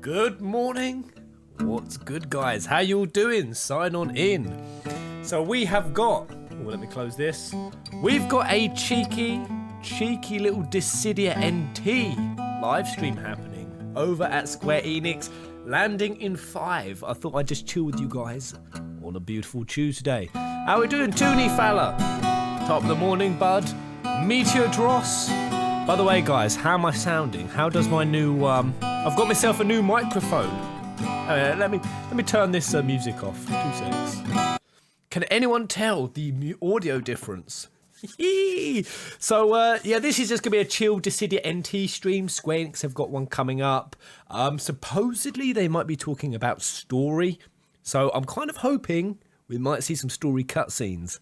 Good morning. What's good, guys? How you all doing? Sign on in. So we have got, let me close this. We've got a cheeky little Dissidia NT live stream happening over at Square Enix, landing in 5. I thought I'd just chill with you guys on a beautiful Tuesday. How we doing, Toonie fella? Top of the morning, bud. Meteor Dross. By the way, guys, how am I sounding? How does my new, I've got myself a new microphone. Let me turn this music off. 2 seconds. Can anyone tell the audio difference? So, yeah, this is just going to be a chill Dissidia NT stream. Square Enix have got one coming up. Supposedly, they might be talking about story. So, I'm kind of hoping we might see some story cutscenes.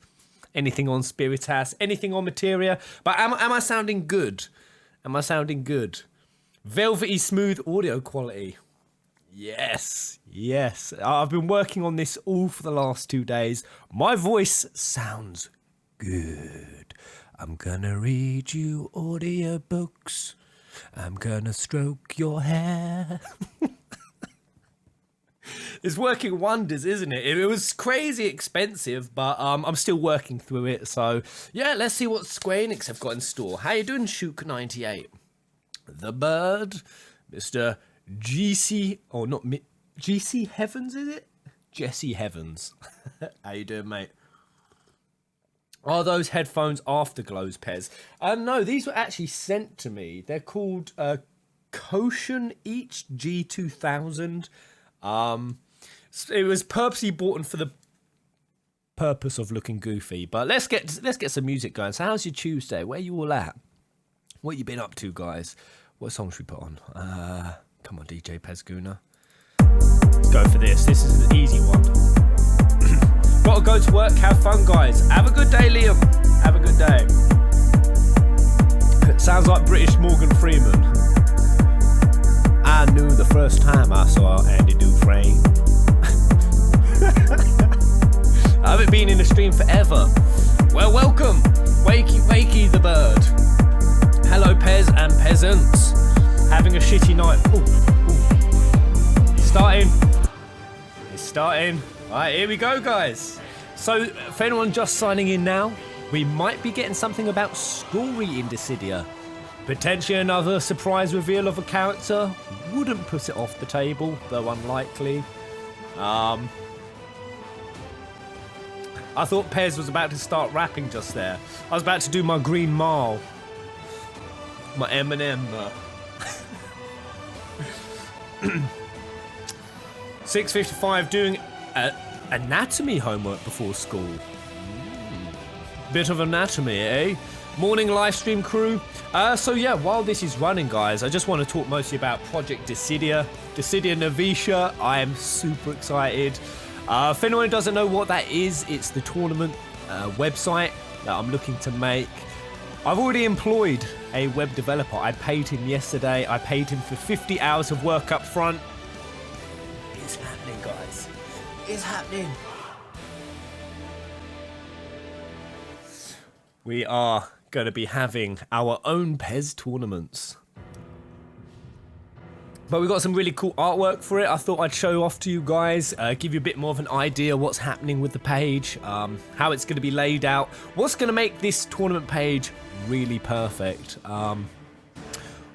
Anything on Spiritas, anything on Materia. But am I sounding good? Am I sounding good? Velvety smooth audio quality. Yes. I've been working on this all for the last 2 days. My voice sounds good. I'm gonna read you audiobooks. I'm gonna stroke your hair. It's working wonders, isn't it? It was crazy expensive, but I'm still working through it. So, yeah, let's see what Square Enix have got in store. How you doing, Shook98? The Bird, Mr. GC, or not GC Heavens, is it? Jesse Heavens. How you doing, mate? Are those headphones Afterglows, Pez? No, these were actually sent to me. They're called Koshin each G2000. It was purposely bought for the purpose of looking goofy. But let's get some music going. So how's your Tuesday? Where you all at? What you been up to, guys? What song should we put on? Come on, DJ Pezguna. Go for this. This is an easy one. Gotta go to work. Have fun, guys. Have a good day, Liam. Have a good day. Sounds like British Morgan Freeman. I knew the first time I saw Andy Dufresne. I haven't been in the stream forever. Well, welcome, Wakey the Bird. Hello, Pez and Peasants. Having a shitty night. Ooh. It's starting. All right, here we go, guys. So, for anyone just signing in now, we might be getting something about story in Dissidia. Potentially another surprise reveal of a character. Wouldn't put it off the table, though unlikely. I thought Pez was about to start rapping just there. I was about to do my Green Mile. My Eminem. 6:55 doing anatomy homework before school. Bit of anatomy, eh? Morning live stream crew. So yeah, while this is running, guys, I just want to talk mostly about Project Dissidia. Dissidia Novicia. I am super excited. If anyone doesn't know what that is, it's the tournament website that I'm looking to make. I've already employed a web developer. I paid him yesterday. I paid him for 50 hours of work up front. It's happening, guys. It's happening. We are going to be having our own Pez tournaments. But we've got some really cool artwork for it. I thought I'd show off to you guys, give you a bit more of an idea what's happening with the page, how it's going to be laid out, what's going to make this tournament page really perfect.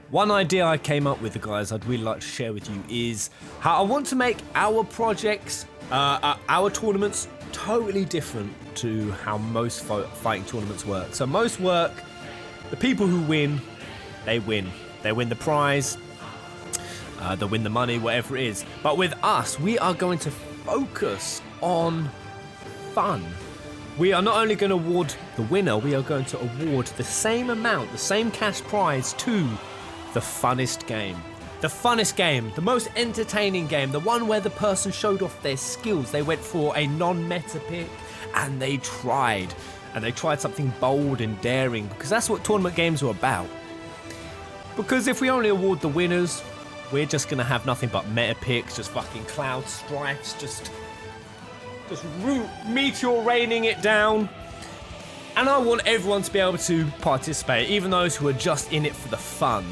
One idea I came up with, guys, I'd really like to share with you is how I want to make our projects, our tournaments, totally different to how most fighting tournaments work. So most work, the people who win, they win. They win the prize. They win the money, whatever it is. But with us, we are going to focus on fun. We are not only going to award the winner, we are going to award the same amount, the same cash prize to the funnest game. The funnest game, the most entertaining game, the one where the person showed off their skills. They went for a non-meta pick and they tried. And they tried something bold and daring, because that's what tournament games are about. Because if we only award the winners, we're just going to have nothing but meta picks, just fucking cloud strikes, just meteor raining it down. And I want everyone to be able to participate, even those who are just in it for the fun.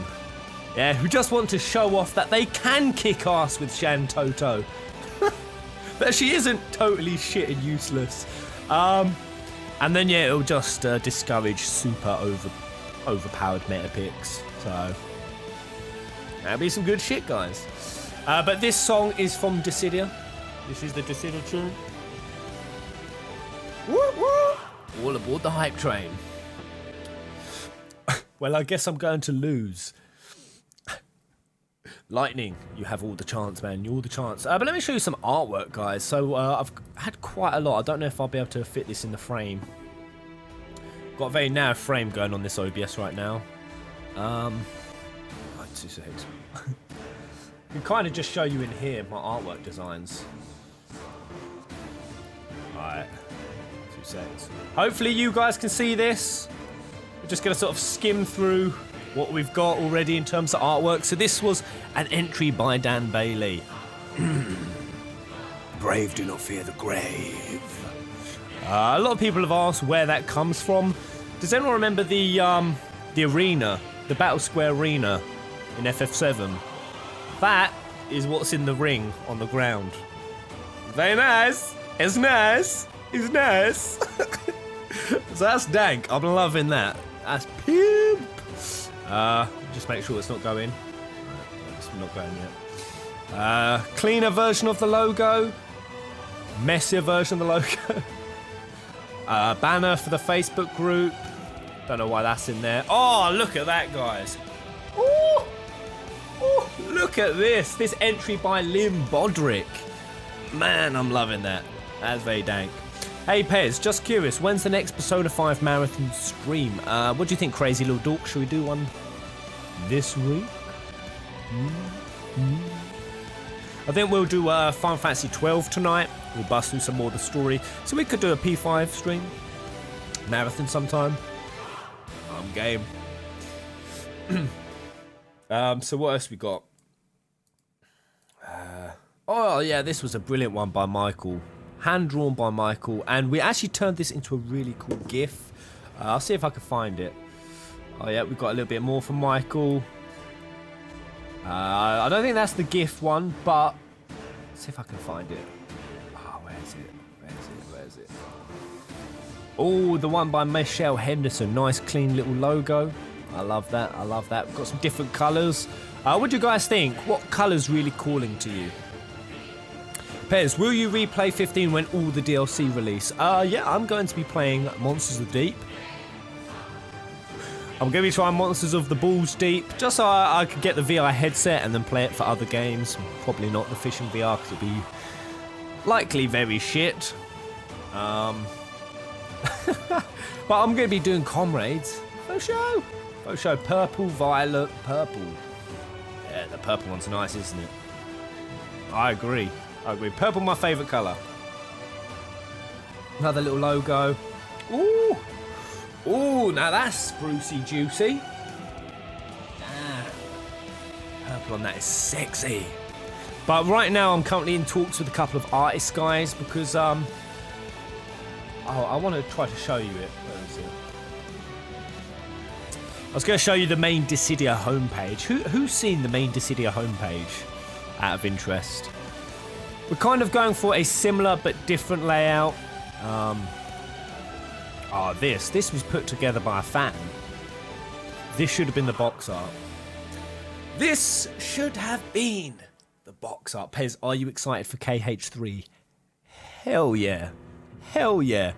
Yeah, who just want to show off that they can kick ass with Shan Toto. That she isn't totally shit and useless. And then, yeah, it'll just discourage super overpowered meta picks. So, that'll be some good shit, guys. But this song is from Dissidia. This is the Dissidia tune. Woo woo! All aboard the hype train. Well, I guess I'm going to lose. Lightning, you have all the chance, man. You're all the chance. But let me show you some artwork, guys. So I've had quite a lot. I don't know if I'll be able to fit this in the frame. Got a very narrow frame going on this OBS right now. 2 seconds. I can kind of just show you in here my artwork designs. Alright. 2 seconds. Hopefully you guys can see this. We're just going to sort of skim through what we've got already in terms of artwork. So this was an entry by Dan Bailey. Brave do not fear the grave. A lot of people have asked where that comes from. Does anyone remember the arena, the Battle Square arena in FF7? That is what's in the ring on the ground. Very nice. It's nice. It's nice. So that's dank. I'm loving that. That's pimp. Just make sure it's not going. It's not going yet. Cleaner version of the logo. Messier version of the logo. Banner for the Facebook group. Don't know why that's in there. Oh, look at that, guys. Ooh. Ooh, look at this. This entry by Lim Bodrick. Man, I'm loving that. That's very dank. Hey Pez, just curious, when's the next Persona 5 marathon stream? What do you think, crazy little dork? Should we do one this week? I think we'll do Final Fantasy 12 tonight. We'll bust through some more of the story. So we could do a P5 stream. Marathon sometime. I'm game. So what else we got? Oh yeah, this was a brilliant one by Michael. Hand drawn by Michael, and we actually turned this into a really cool GIF. I'll see if I can find it. Oh yeah, we've got a little bit more from Michael. I don't think that's the GIF one, but let's see if I can find it. Oh, where is it? Where is it? Where is it? Oh, the one by Michelle Henderson. Nice, clean little logo. I love that. I love that. We've got some different colours. What do you guys think? What colour's really calling to you? Pez, will you replay 15 when all the DLC release? Yeah, I'm going to be playing Monsters of the Deep. I'm going to be trying Monsters of the Balls Deep, just so I could get the VR headset and then play it for other games. Probably not the Fishing VR, because it'd be likely very shit. But I'm going to be doing Comrades. For show. For show. Purple, violet, purple. Yeah, the purple one's nice, isn't it? I agree. I agree. Purple, my favourite colour. Another little logo. Ooh. Ooh, now that's sprucey juicy. Damn. Purple on that is sexy. But right now I'm currently in talks with a couple of artists, guys, because I want to try to show you it. Where is it? I was going to show you the main Dissidia homepage. Who's seen the main Dissidia homepage out of interest? We're kind of going for a similar but different layout. This was put together by a fan. This should have been the box art. This should have been the box art. Pez, are you excited for KH3? Hell yeah. Hell yeah.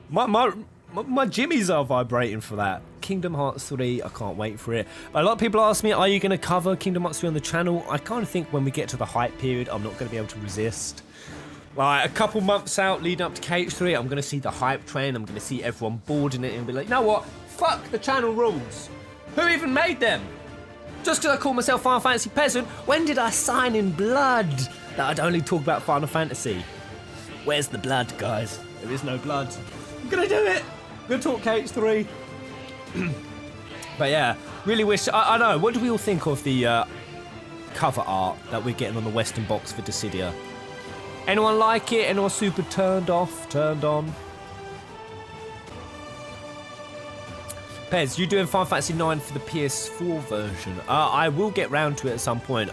My jimmies are vibrating for that. Kingdom Hearts 3, I can't wait for it. A lot of people ask me, are you going to cover Kingdom Hearts 3 on the channel? I kind of think when we get to the hype period, I'm not going to be able to resist. Like, a couple months out leading up to KH3, I'm going to see the hype train. I'm going to see everyone boarding it and be like, you know what? Fuck the channel rules. Who even made them? Just because I call myself Final Fantasy Peasant, when did I sign in blood that I'd only talk about Final Fantasy? Where's the blood, guys? There is no blood. I'm going to do it. I'm going to talk KH3. But yeah, really wish... I know, what do we all think of the cover art that we're getting on the Western box for Dissidia? Anyone like it? Anyone super turned off, turned on? Pez, you doing Final Fantasy 9 for the PS4 version? I will get round to it at some point.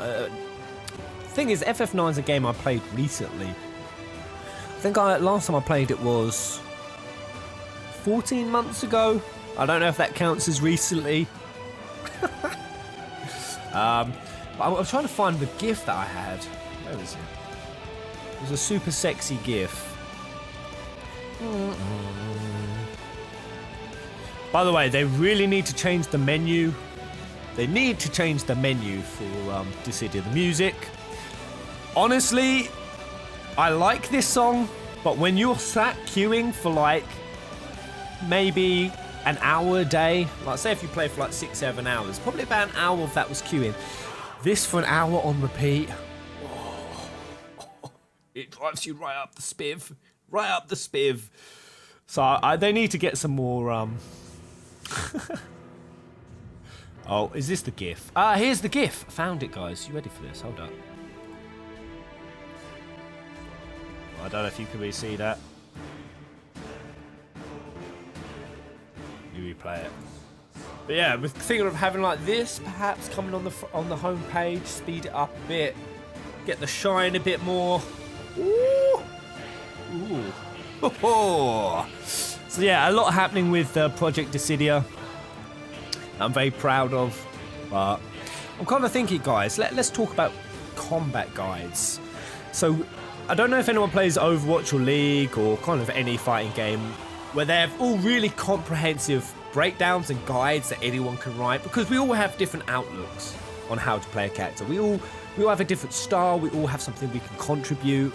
Thing is, FF9 is a game I played recently. I think last time I played it was 14 months ago. I don't know if that counts as recently. But I was trying to find the GIF that I had. Where is it? It was a super sexy GIF. By the way, they really need to change the menu. They need to change the menu for Dissidia. The music. Honestly, I like this song, but when you're sat queuing for like maybe an hour a day, like say if you play for like 6-7 hours, probably about an hour of that was queuing. This for an hour on repeat. It drives you right up the spiv. Right up the spiv. So they need to get some more... Oh, is this the GIF? Here's the GIF. Found it, guys. You ready for this? Hold up. I don't know if you can really see that. You replay it. But yeah, we're thinking of having like this, perhaps coming on the home page, speed it up a bit, get the shine a bit more. Ooh. Ooh. Oh. So yeah, a lot happening with Project Dissidia. I'm very proud of, but I'm kind of thinking, guys, let's talk about combat guides. So I don't know if anyone plays Overwatch or League or kind of any fighting game where they have all really comprehensive breakdowns and guides that anyone can write, because we all have different outlooks on how to play a character. We all have a different style. We all have something we can contribute.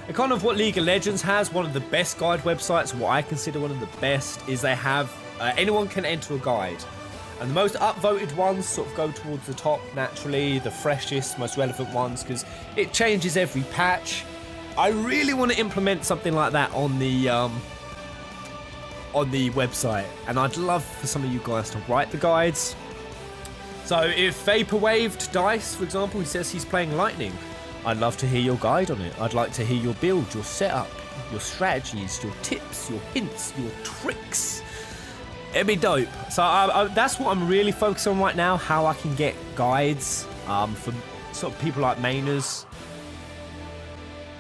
And kind of what League of Legends has, one of the best guide websites, what I consider one of the best, is they have anyone can enter a guide. And the most upvoted ones sort of go towards the top naturally, the freshest, most relevant ones, because it changes every patch. I really want to implement something like that on the website, and I'd love for some of you guys to write the guides. So if Vaporwaved Dice, for example, he says he's playing Lightning, I'd love to hear your guide on it. I'd like to hear your build, your setup, your strategies, your tips, your hints, your tricks. It'd be dope. So that's what I'm really focused on right now, how I can get guides for sort of people like mainers.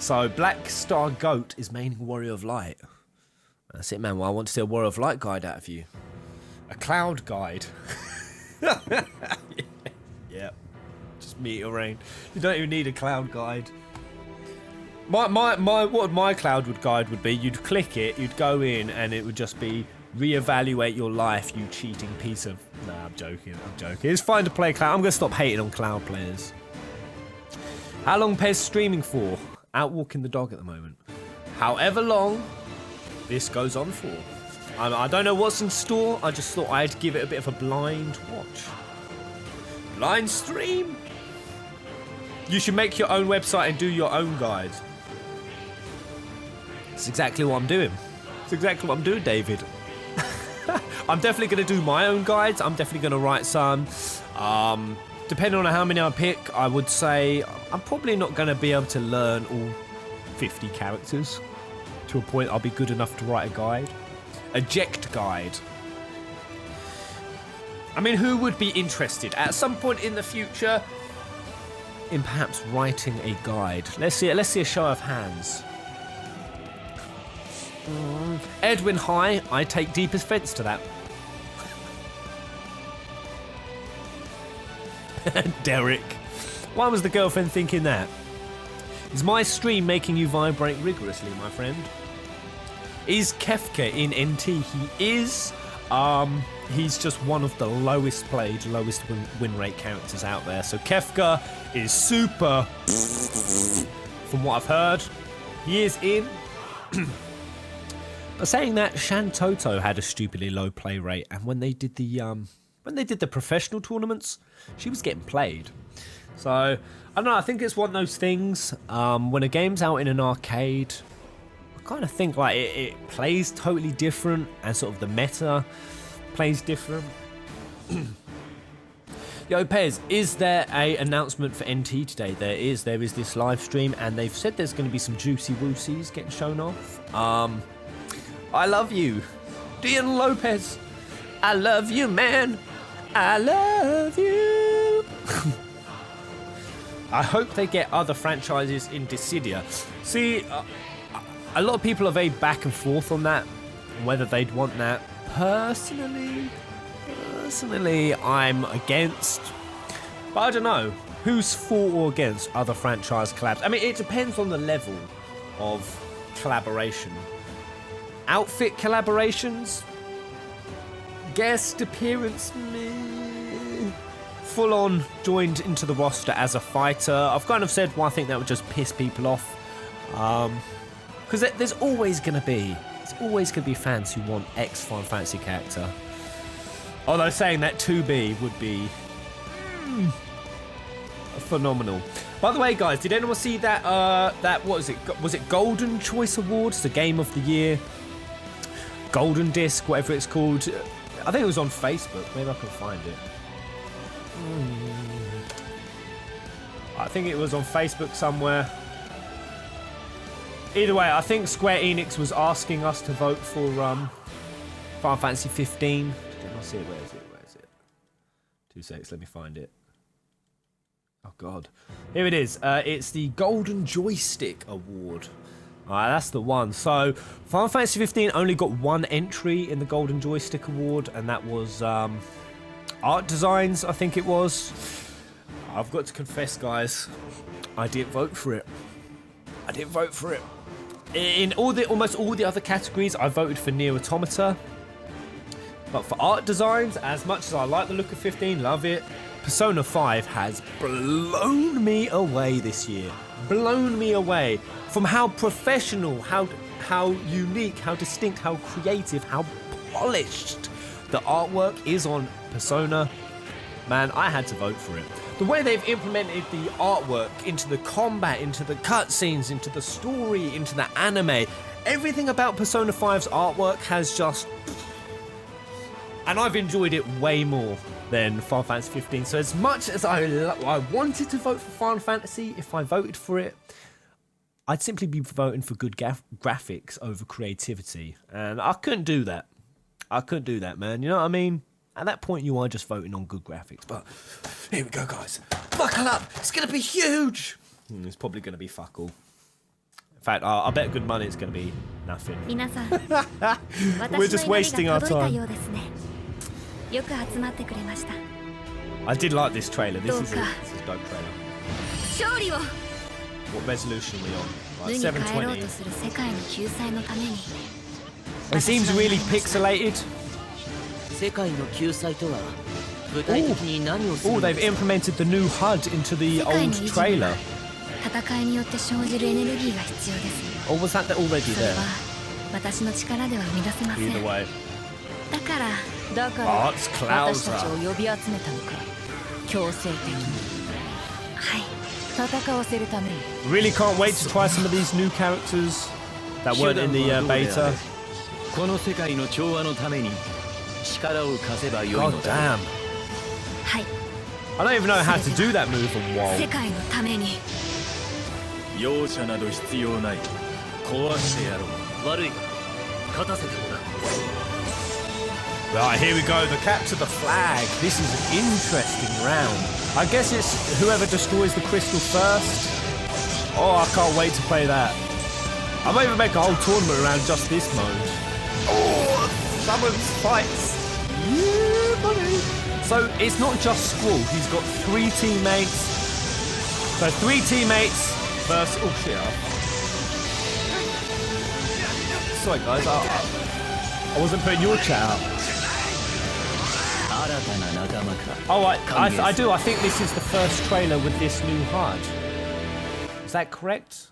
So Black Star Goat is maining Warrior of Light. That's it, man. Well, I want to see a Warrior of Light guide out of you. A Cloud guide. Yeah. Just Meteor Rain. You don't even need a Cloud guide. What my Cloud guide would be, you'd click it, you'd go in, and it would just be reevaluate your life, you cheating piece of... Nah, I'm joking. It's fine to play Cloud. I'm going to stop hating on Cloud players. How long Pez streaming for? Out walking the dog at the moment. However long this goes on for. I don't know what's in store. I just thought I'd give it a bit of a blind watch. Blind stream? You should make your own website and do your own guide. That's exactly what I'm doing. That's exactly what I'm doing, David. I'm definitely going to do my own guides. I'm definitely going to write some. Depending on how many I pick, I would say I'm probably not going to be able to learn all 50 characters to a point I'll be good enough to write a guide. Eject guide. I mean, who would be interested at some point in the future in perhaps writing a guide? Let's see a show of hands. Edwin High, I take deep offence to that. Derek, why was the girlfriend thinking that? Is my stream making you vibrate rigorously, my friend? Is Kefka in NT? He is. He's just one of the lowest played, lowest win rate characters out there. So Kefka is super. From what I've heard, he is in. But saying that, Shan Toto had a stupidly low play rate, and when they did the professional tournaments, she was getting played. So I don't know. I think it's one of those things. When a game's out in an arcade, I kind of think like it plays totally different, and sort of the meta plays different. Yo, Pez, is there a announcement for NT today? There is this live stream, and they've said there's going to be some juicy woosies getting shown off. I love you, Dian Lopez. I love you, man. I love you. I hope they get other franchises in Dissidia. See, a lot of people are very back and forth on that, whether they'd want that. Personally, I'm against. But I don't know. Who's for or against other franchise collabs? I mean, it depends on the level of collaboration. Outfit collaborations? Guest appearance? Meh. Full on joined into the roster as a fighter. I've kind of said, well, I think that would just piss people off. Because there's always going to be fans who want X Final Fantasy character. Although saying that 2B would be phenomenal. By the way, guys, did anyone see that? What was it? Was it Golden Choice Awards, the Game of the Year, Golden Disc, whatever it's called? I think it was on Facebook. Maybe I can find it. I think it was on Facebook somewhere. Either way, I think Square Enix was asking us to vote for Final Fantasy 15. Did I see it? Where is it? 2 seconds, let me find it. Oh god. Here it is. It's the Golden Joystick Award. Alright, that's the one. So, Final Fantasy 15 only got one entry in the Golden Joystick Award, and that was art designs, I think it was. I've got to confess, guys, I didn't vote for it. In almost all the other categories, I voted for Nier Automata. But for art designs, as much as I like the look of 15, love it, Persona 5 has blown me away this year. Blown me away. From how professional, how unique, how distinct, how creative, how polished the artwork is on Persona. Man, I had to vote for it. The way they've implemented the artwork into the combat, into the cutscenes, into the story, into the anime, everything about Persona 5's artwork has just... And I've enjoyed it way more than Final Fantasy 15. So as much as I wanted to vote for Final Fantasy, if I voted for it, I'd simply be voting for good graphics over creativity. And I couldn't do that. Man. You know what I mean? At that point, you are just voting on good graphics. But here we go, guys. Buckle up. It's going to be huge. It's probably going to be fuck all. In fact, I bet good money it's going to be nothing. We're just wasting our time. I did like this trailer. This is a dope trailer. What resolution are we on? Like 720. It seems really pixelated. Oh, they've implemented the new HUD into the old trailer. Or was that already there? Either way. Oh, it's Clouser. Really can't wait to try some of these new characters that weren't in the beta. God damn. I don't even know how to do that move on WoW. Right, here we go, the capture the flag. This is an interesting round. I guess it's whoever destroys the crystal first. Oh, I can't wait to play that. I might even make a whole tournament around just this mode. Oh, summons fights. Yeah, buddy. So it's not just Squall, he's got 3 teammates. So 3 teammates versus... Oh shit. Sorry guys, I wasn't putting your chat out. Oh, I do. I think this is the first trailer with this new HUD. Is that correct?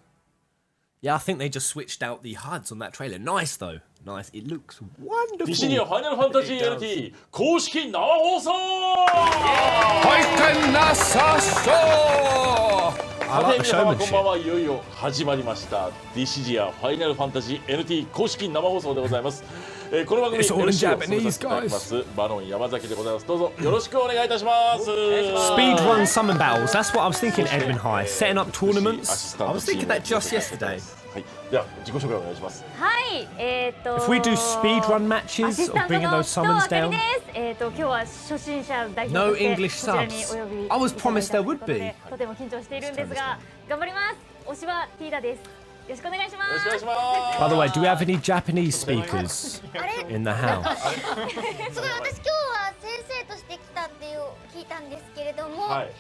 Yeah, I think they just switched out the HUDs on that trailer. Nice though. Nice. It looks wonderful. Dissidia Final Fantasy LT 公式生放送。入ってなさそう。さて皆様こんばんはいよいよ始まりました Dissidia Final Fantasy LT 公式生放送でございます。この番組 MC を務めさせていただきますバロン山崎でございます。どうぞよろしくお願いいたします。 Speedrun summon battles. That's what I was thinking, Edwin High. Setting up tournaments. I was thinking that just yesterday. はい、では自己紹介お願いします。はい、If we do speed run matches of bringing those summons down. 今日は初心者代 No 表と English してこちらに subs. お呼び I was promised there would いただいたということで be. とても緊張しているんですが頑張ります。推しはティーダです。よろしくお願いしまよろしくお願いす。します。 By the way, do we have any Japanese speakers in the house? すごい私今日は先生として来たっていう聞いたんですけれども、はい。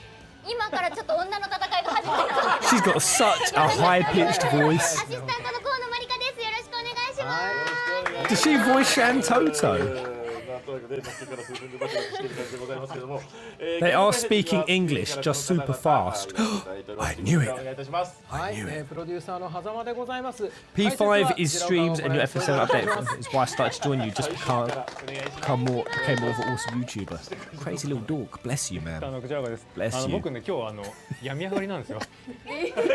今からちょっと女の戦いが始まる。ア She's got such a high-pitched voice. シスタントの河野まりかです。よろしくお願いします。 Does she voice Shan Toto? なんとなくね、さっきから数分でバチバチしてる感じでございますけども、They are speaking English, just super fast. I knew it. お願いいたします。はい、プロデューサーの狭間でございます。 P5 is streams and your episode update is why I started to join you. Just became more of an awesome YouTuber. Crazy little dog. Bless you, man. こちらがです。 Bless you. 僕ね今日病み上がりなんですよ。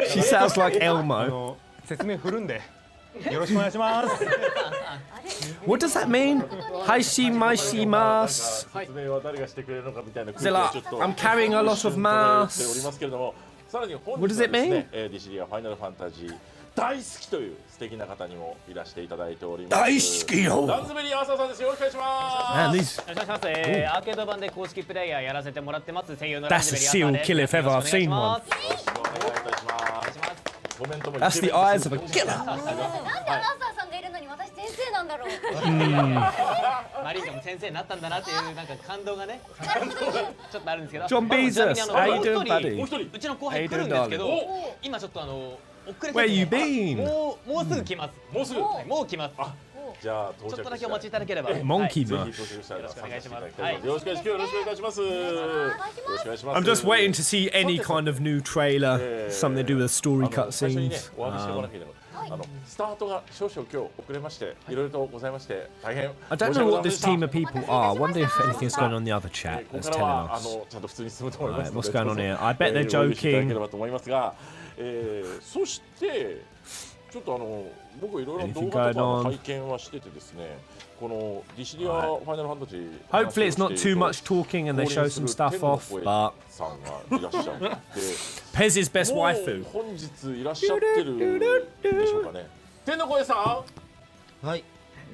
She sounds like Elmo. 説明振るんでよろしくお願いします。 What does that mean? Haishi maishi mas. 説明は誰がしてくれるのかみたいな空 Zilla, 気をちょっと I'm carrying a lot of 漂っており mass. ますけれども、さらに本 What 日 does は it です mean? ね、ディシリアファイナルファンタジー大好きという素敵な方にもいらしていただいております。大好きよ。ダンズベリーアーサーさんです。よろしくお願いします。 Man, these お願いします。アーケード版で公式プレイヤーやらせてもらってます。声優の That's a seal kill if ever I've seen one. よろしくお願いいたします。コメントも That's the eyes of a killer. なんでアナウンサーさんがいるのに私先生なんだろう。マリーンがも先生になったんだなっていうなんか感動がねちょっとあるんですけど John Bezos, how you doing, buddy? もう一人うちの後輩来るんですけど How you doing, 今ちょっと遅れて Where you been? もうすぐ来ますもうすぐ。はいもう来ますじゃあ到着ちょっとだけお待ちいただければ Monkey ぜ man. ひ到着したら参加していただきたはいいと思います。よろしくお願いします。よろしくお願いします。 I'm just waiting to see any kind of new trailer, something to do with story 最初にね cutscenes. お詫びしておかなきゃいけない。スタートが少々今日遅れましていろいろとございまして大変 I don't know what this team of people are. I wonder if anything's going on in the other chat ここ that's から telling は us. ちゃんと普通に進むと思いますので What's going on here? I bet they're お許しいただけれ joking. ばと思いますが、そしてちょっと僕いろいろ動画とかの拝見はしててですね、このディシリアファイナルファンタジー Hopefully it's not too much talking and they show some stuff off, but さんがいらっしゃって Pez's best もう waifu. 本日いらっしゃってるんでしょうかね。天の声さん。はい、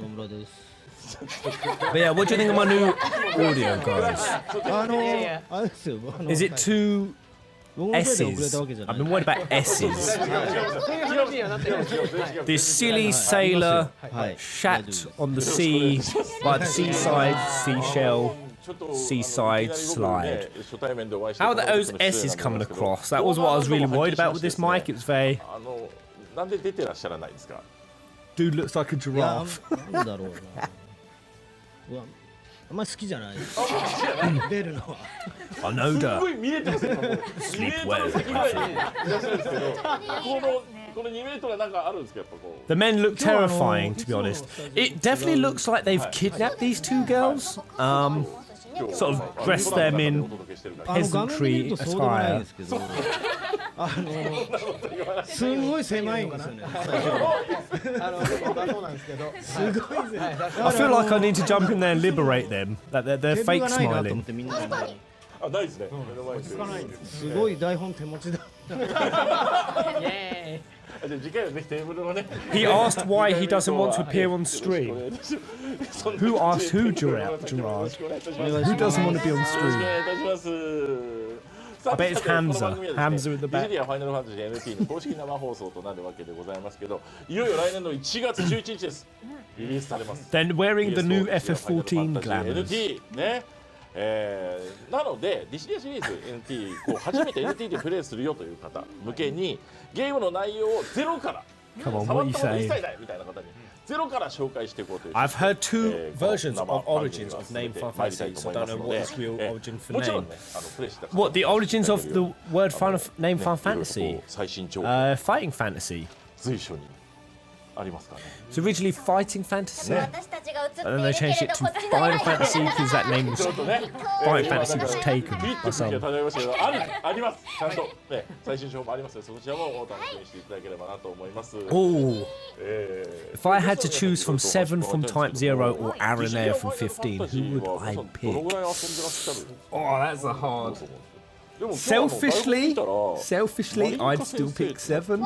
野村です。 But yeah, what do you think of my new audio, guys? あれですよ。Is it too 僕のせいで遅れ S's? たわけじゃな I've い。 been worried about S's. 違う This silly sailor はい。 shat on the sea by the seaside seashell. ちょっと Seaside いきなり slide. 僕ね初対面でお会いして How are those S's coming across? That was what I was really worried about with this mic. It was very なんで出てらっしゃらないんですか。 dude looks like a いや、 giraffe. なんだろうな。うわ、あんまり好きじゃない。出るのは。 I know す that. ごい見えてますね。2メートル先ぐらいにいらっしゃるんですけど、この2メートルはなんかあるんですかやっぱこう。 The men look terrifying, to be honest. It definitely looks like they've kidnapped these two girls. Sort of dressed them in 画面で見るとそうでもないん peasantry ですけど。すんごい狭いんですよね。そうなんですけど。すごい狭い。 I feel like I need to jump in there and liberate them. That they're 手 fake がないなと思 smiling. ってみんなで。あ、ないですね。目の前にすごい台本手持ちだ。イエじゃあ次回はぜひテーブルのね。 He asked why he doesn't want to appear on stream. Who asked who, Gerard? よろしくお願いいたします Who doesn't want to be on よろしくお stream? 願いいたします。 I bet it's Hamza. Hamza at the ディシ back. リアファイナルファンタジー NT の公式生放送となるわけでございますけど、いよいよ来年の1月11日です。リリースされます。 Then wearing the new PS4 FF14 glamours. NT ね。なのでディシリアシリーズ NT こう初めて NT でプレイするよという方向けにゲームの内容をゼロから Come on, 触 what are っ you たこと一 saying? 切ないみたいな方にゼロから紹介していこうという。 I've heard two この versions 生 of 番組 origins を of 進め name て Final まいりたい Fantasy, と so 思 I い don't ま know す what の the で real origin for もちろん name. ねプレイした What, the origins of the word Final name Final いろいろ Fantasy? こう最新情報 Fighting fantasy. 随所にありますかね。 It's originally fighting fantasy. 私たちが映ってい And then る they けれ changed ど it こ to っちの Final Fantasy because that name was ちょっとね Final Fantasy was taken ピリッ by と空気 some. が漂いましたけどありますちゃんとね最新情報もありますのでそちらもお楽しみにしていただければなと思います。 Oh, if I had to choose from 7 from Type 0 or Aranea from 15, who would I どの pick? ぐらい遊んでらっしゃる Oh, that's a hard. Selfishly, I'd still pick 7.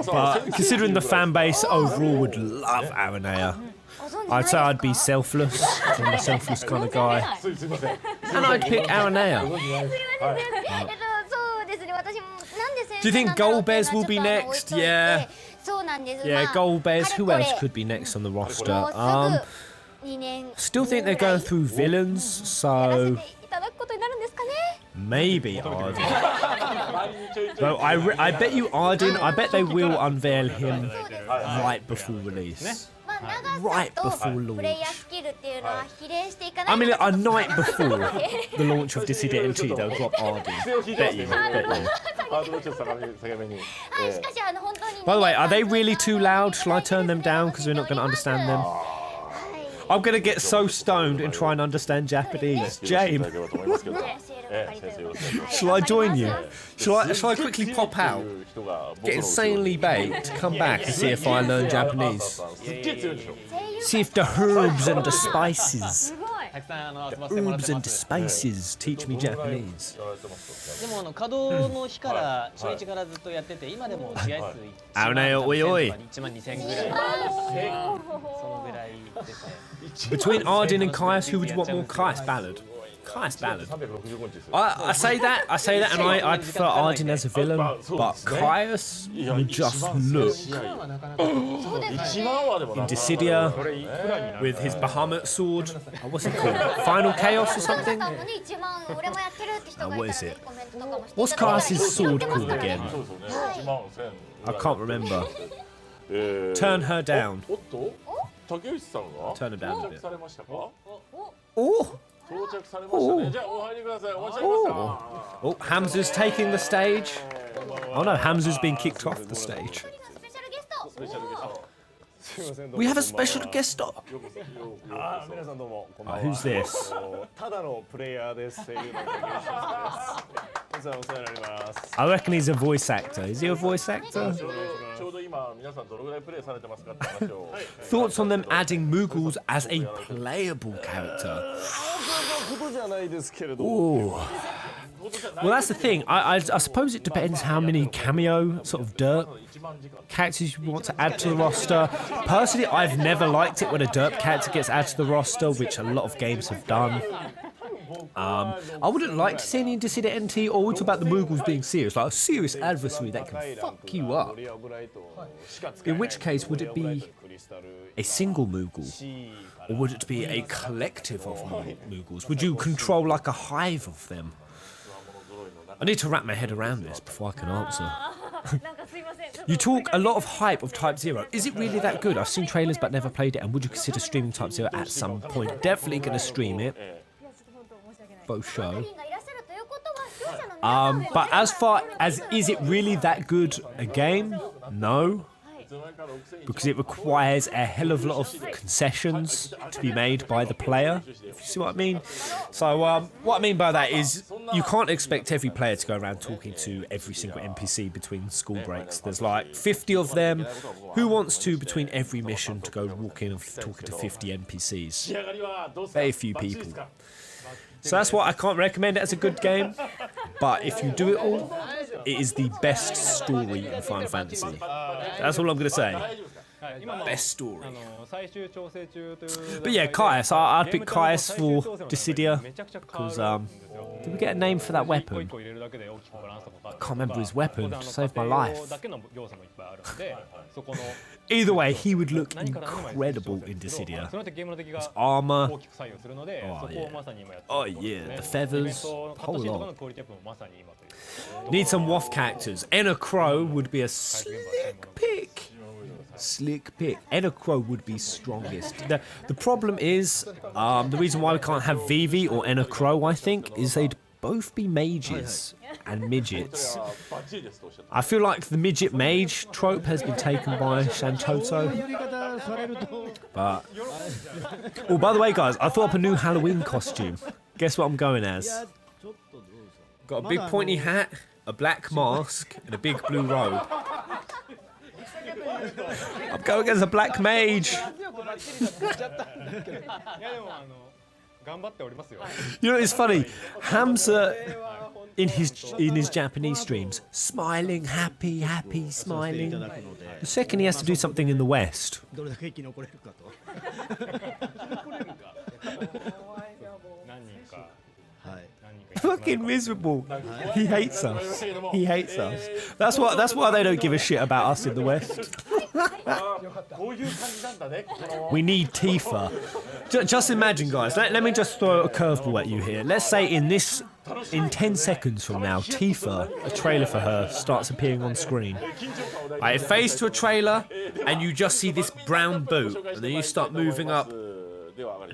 But considering the fan base overall would love Aranea, I'd say I'd be selfless. I'm a selfless kind of guy. And I'd pick Aranea. Do you think Golbez will be next? Yeah. Yeah, Golbez. Who else could be next on the roster? Still think they're going through villains, so maybe Arden. Though I bet you Arden, I bet they will unveil him right before release. Right before launch. I mean, a night before the launch of Dissidia NT, they'll drop Arden. Bet you. By the way, are they really too loud? Shall I turn them down because we're not going to understand them? I'm going to get so stoned and try and understand Japanese. James, shall I join you? Shall I quickly pop out, get insanely baked, come back and see if I learn Japanese? See if the herbs and the spices teach me Japanese. でも稼働の日から初日からずっとやってて今でも試合数1万2000ぐらいそのぐらいですね Between Arden and Caius, who would you want more? Caius Ballard. Caius Ballard. I say that, and I prefer Arden as a villain, but Caius would just look in Dissidia with his Bahamut sword. What's it called? Final Chaos or something? What is it? What's Caius's sword called again? I can't remember. Turn her down. Turn her down a bit. Oh! Oh, Hamza's taking the stage. Oh no, Hamza's been kicked off the stage. We have a special guest star. Who's this? I reckon he's a voice actor. Is he a voice actor? Thoughts on them adding Moogles as a playable character? Ooh. Well, that's the thing. I suppose it depends how many cameo sort of derp characters you want to add to the roster. Personally, I've never liked it when a derp character gets added to the roster, which a lot of games have done. I wouldn't like to see any in Dissidia NT, or we talk about the Moogles being serious, like a serious adversary that can fuck you up. In which case, would it be a single Moogle? Or would it be a collective of Moogles? Would you control like a hive of them? I need to wrap my head around this before I can answer. You talk a lot of hype of Type 0. Is it really that good? I've seen trailers but never played it, and would you consider streaming Type 0 at some point? Definitely going to stream it. Both show. But as far as is it really that good a game? No. Because it requires a hell of a lot of concessions to be made by the player, if you see what I mean. So what I mean by that is you can't expect every player to go around talking to every single NPC between school breaks. There's like 50 of them. Who wants to, between every mission, to go walking and talking to 50 NPCs? Very few people. So that's why I can't recommend it as a good game. But if you do it all, it is the best story in Final Fantasy. That's all I'm going to say. Best story. But yeah, Caius. I'd pick Caius for Dissidia. Because, did we get a name for that weapon? I can't remember his weapon. It saved my life. Either way, he would look incredible in Dissidia. His armor. Oh yeah, the feathers. Whole lot. Need some WoF characters. Enna Crow would be a slick pick. Slick pick. Enna Crow would be strongest. The problem is, the reason why we can't have Vivi or Enna Crow, I think, is they'd both be mages and midgets. I feel like the midget mage trope has been taken by Shantoto. But oh, by the way, guys, I thought up a new Halloween costume. Guess what I'm going as? Got a big pointy hat, a black mask, and a big blue robe. I'm going as a black mage. 頑張っておりますよ。 You know, it's funny. Hamza, in his Japanese streams, smiling, happy, smiling. The second he has to do something in the West, どれだけ生き残れるかと。何人か。 fucking miserable. He hates us. He hates us. That's why they don't give a shit about us in the West. こういう感じなんだね。 We need Tifa. Just imagine, guys. Let me just throw a curveball at you here. Let's say in 10 seconds from now, Tifa, a trailer for her, starts appearing on screen. Right, it fades to a trailer, and you just see this brown boot, and then you start moving up.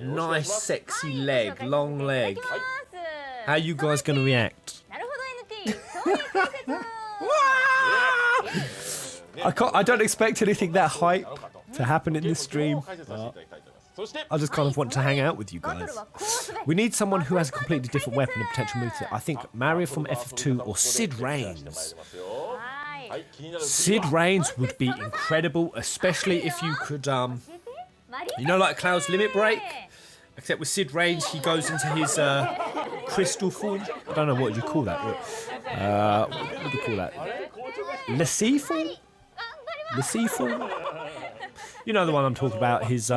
Nice, sexy leg, long leg. How are you guys gonna react? なるほど NT そういう解説 I don't expect anything that hype to happen in this stream. I just kind of want to hang out with you guys. We need someone who has a completely different weapon and potential move set. I think Mario from FF2 or Sid Reigns. はい Sid Reigns would be incredible, especially if you could, you know, like Cloud's Limit Break? Except with Sid Reigns, he goes into his crystal form. I don't know what you call that. What do you call that? Le Sea form? Le Sea form? You know the one I'm talking about. His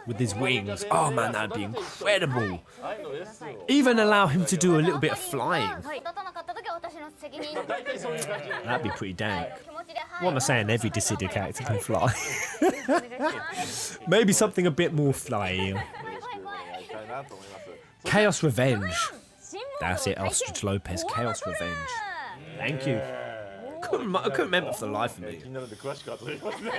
with his wings. Oh man, that'd be incredible. Even allow him to do a little bit of flying. 立たなかった時は私の責任。 That'd be pretty dank. What am I saying? Every Dissidia character can fly. Maybe something a bit more flying. Chaos Revenge. That's it, Ostrich Lopez. Chaos Revenge. Thank you. I couldn't remember for the life of me. 気になるんで詳しく後で言いますね。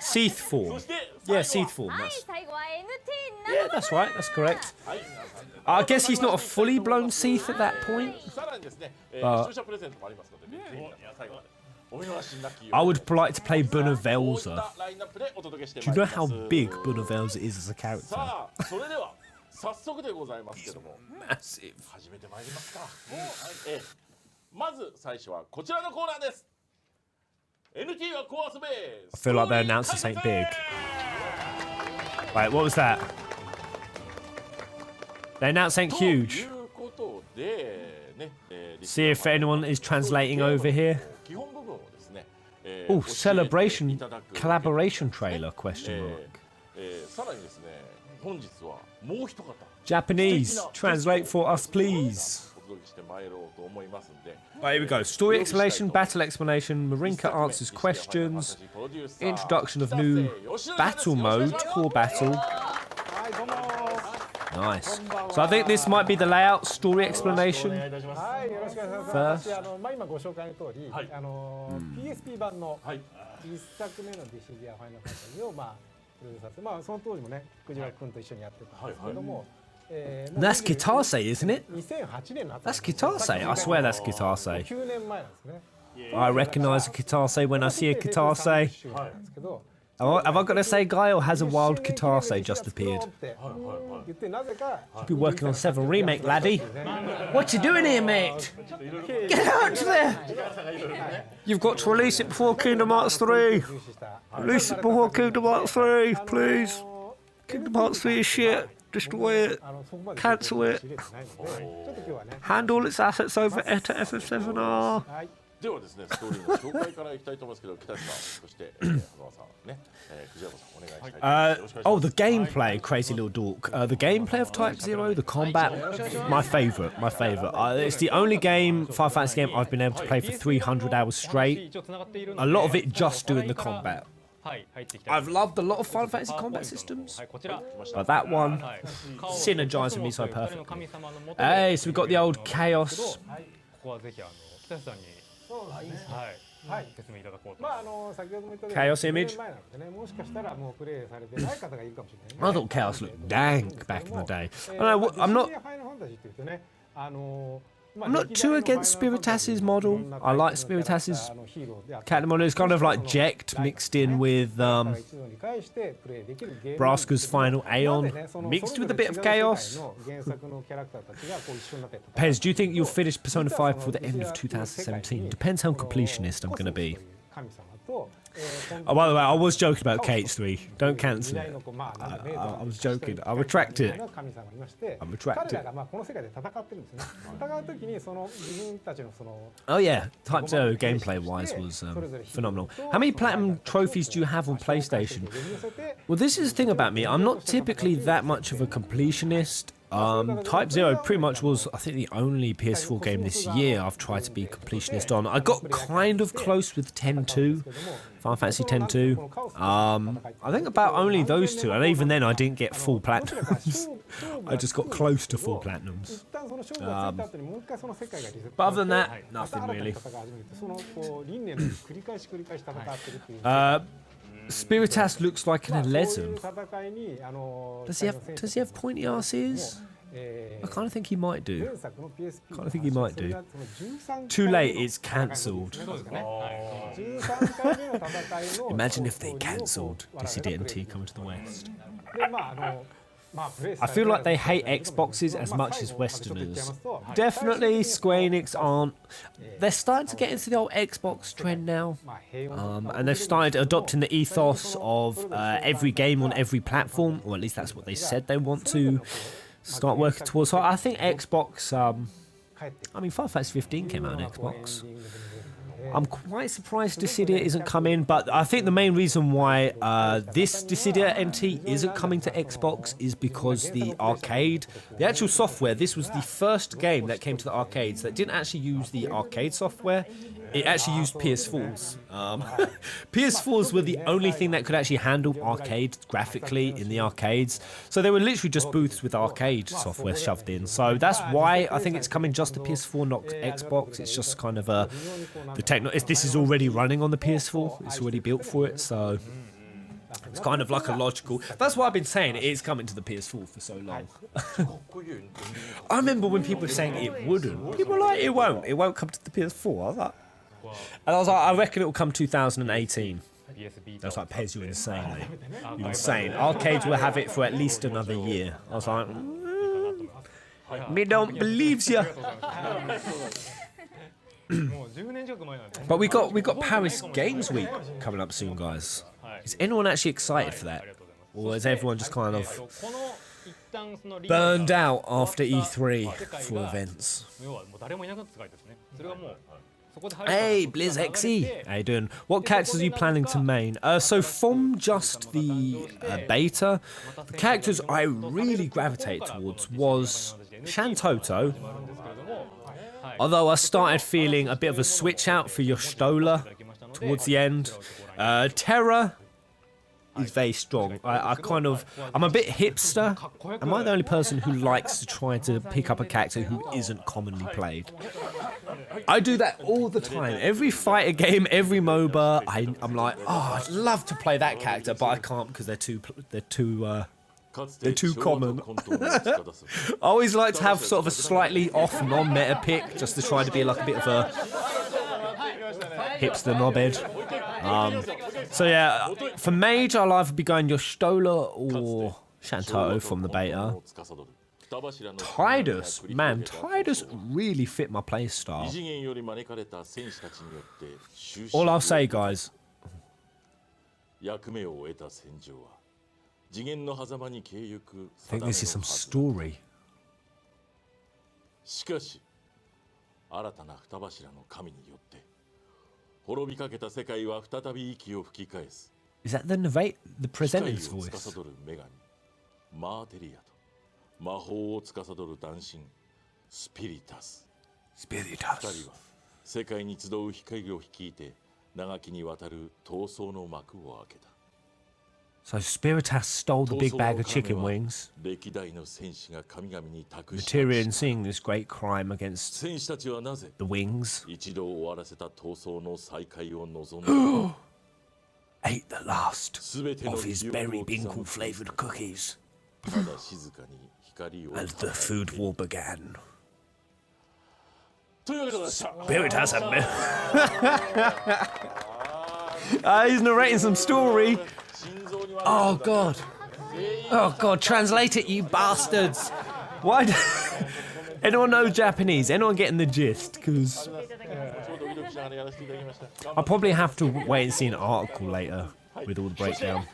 Seath form. そして Yeah, Seath form. はい That's, 最後は NT yeah, that's right. That's correct. I guess he's not a fully blown Seath at that point. さらにですね、視聴者プレゼントもありますので、ぜひ最後までお見逃しなきよう I would like to play こうい Bunavelza. ったラインナップでお届けして Do ま you い know ります how big Bunavelza is as a character? さあ、それでは早速でございますけども Massive. 始めてまいりますか。まず最初はこちらのコーナーです。NT はコアスベー I feel like their announcers ain't big. Wait, what was that? Their announce ain't と huge. いうことでね、See if anyone is translating over here. 基本部分をですね、Oh, 教えて celebration いただく collaboration trailer? Question mark. さらにですね、本日はもう一方 Japanese, translate for us, please. お届けしてまいろうと思いますんで。 Right, here we go. Story explanation, battle explanation, Marinka answers questions, introduction of new battle mode, core battle. Nice. So I think this might be the layout, story explanation はい、よろしくお願いします。 first. 今ご紹介の通り、はいPSP 版のはい。 1作目のディシディアファイナルファンタジーをプロデューサーして、その当時もね、藤原君と一緒にやってたんですけども、That's Kitase, isn't it? 2008年の That's Kitase. I swear that's Kitase. 9年前なんですね。 I recognise a Kitase when I see a Kitase. なんですけど、 Have I got to say, Guy, or has a wild Kitase just appeared? 言ってなぜか Be working on 7 remake, laddie. What you doing here, mate? Get out there! You've got to release it before Kingdom Hearts 3. Release it before Kingdom Hearts 3, please. Kingdom Hearts 3 is shit. Destroy it. Cancel it. Hand all its assets over to FF7R. ではですね、ストーリーの紹介からいきたいと思いますけど、北地さん、そして羽沢さんね、藤山さんお願いしたいと思います。よろしくお願いします。 Oh, the gameplay, crazy little dork. The gameplay of Type 0, the combat, my favourite. It's the only game, Final Fantasy game, I've been able to play for 300 hours straight. A lot of it just doing the combat. I've loved a lot of Final Fantasy combat systems, but that one synergised with me so perfectly. Hey, so we've got the old Chaos. 説明いただこうと。先ほども言ったように Chaos image. 前なのでね、もしかしたらもうプレイされてない方がいるかもしれない。 I thought Chaos looked dank back in the day. I'm not too against Spiritas's model. I like Spiritas's character model. It's kind of like Jekt mixed in with Braska's final Aeon, mixed with a bit of Chaos. Pez, do you think you'll finish Persona 5 before the end of 2017? Depends how completionist I'm going to be. Oh, by the way, I was joking about KH3. Don't cancel it. I was joking. I retract it. I retract it. Oh yeah, Type 0 gameplay-wise was phenomenal. How many platinum trophies do you have on PlayStation? Well, this is the thing about me. I'm not typically that much of a completionist. Type 0 pretty much was, I think, the only PS4 game this year I've tried to be completionist on. I got kind of close with 10-2, Final Fantasy 10-2. I think about only those two, and even then I didn't get full platinums. I just got close to full platinums. But other than that, nothing really. Spiritas looks like an Elezen. Does he have pointy arses? I kind of think he might do. Too late, it's cancelled. Imagine if they cancelled Dissidia and T coming to the West. I feel like they hate Xboxes as much as Westerners. Definitely Square Enix aren't. They're starting to get into the old Xbox trend now. And they've started adopting the ethos of every game on every platform, or at least that's what they said they want to start working towards. So I think Xbox, I mean, Final Fantasy 15 came out on Xbox. I'm quite surprised Dissidia isn't coming, but I think the main reason why this Dissidia NT isn't coming to Xbox is because the arcade, the actual software, this was the first game that came to the arcades that didn't actually use the arcade software. It actually used PS4s. PS4s were the only thing that could actually handle arcade graphically in the arcades. So they were literally just booths with arcade software shoved in. So that's why I think it's coming just to PS4, not Xbox. It's just kind of this is already running on the PS4. It's already built for it. So it's kind of like a logical. That's why I've been saying it is coming to the PS4 for so long. I remember when people were saying it wouldn't. People were like, it won't. It won't come to the PS4. I was like, I reckon it will come 2018. I was like, Pez, you're insane, mate. You're insane. Arcades will have it for at least another year. I was like, me don't believe ya. But we got Paris Games Week coming up soon, guys. Is anyone actually excited for that? Or is everyone just kind of burned out after E3 for events? Hey, BlizzXE! How you doing? What characters are you planning to main? So from just the beta, the characters I really gravitated towards was Shantoto. Although I started feeling a bit of a switch out for Y'shtola towards the end. Terra is very strong. I'm a bit hipster. Am I the only person who likes to try to pick up a character who isn't commonly played? I do that all the time. Every fighter game, every MOBA, I'm like, oh, I'd love to play that character, but I can't because they're too common. I always like to have sort of a slightly off non-meta pick, just to try to be like a bit of a hipster knobhead. So yeah, for mage, I'll either be going Y'shtola or Shantoto from the beta. Tidus, man, Tidus really fit my playstyle. All I'll say, guys, I think this is some story. Is that the presenter's voice? Spiritas. So Spiritas stole the big bag of chicken wings. Materian seeing this great crime against the wings. Ate the last of his berry binkle flavoured cookies. As the food war began. Spiritas he's narrating some story. Oh god. Oh god, translate it, you bastards. Why anyone know Japanese? Anyone getting the gist? Because I'll probably have to wait and see an article later with all the breakdown.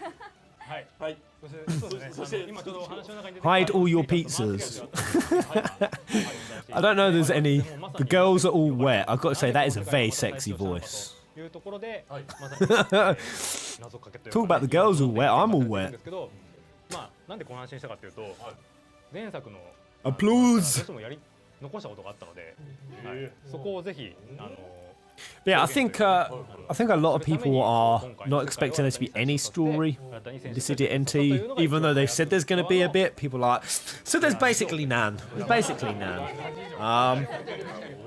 Hide all your pizzas. I don't know there's any. The girls are all wet. I've got to say, that is a very sexy voice. Talk about the girls all wet, I'm all wet. Applause! Yeah, I think a lot of people are not expecting there to be any story in Dissidia NT, even though they've said there's going to be a bit. People are like, so there's basically none. There's basically none.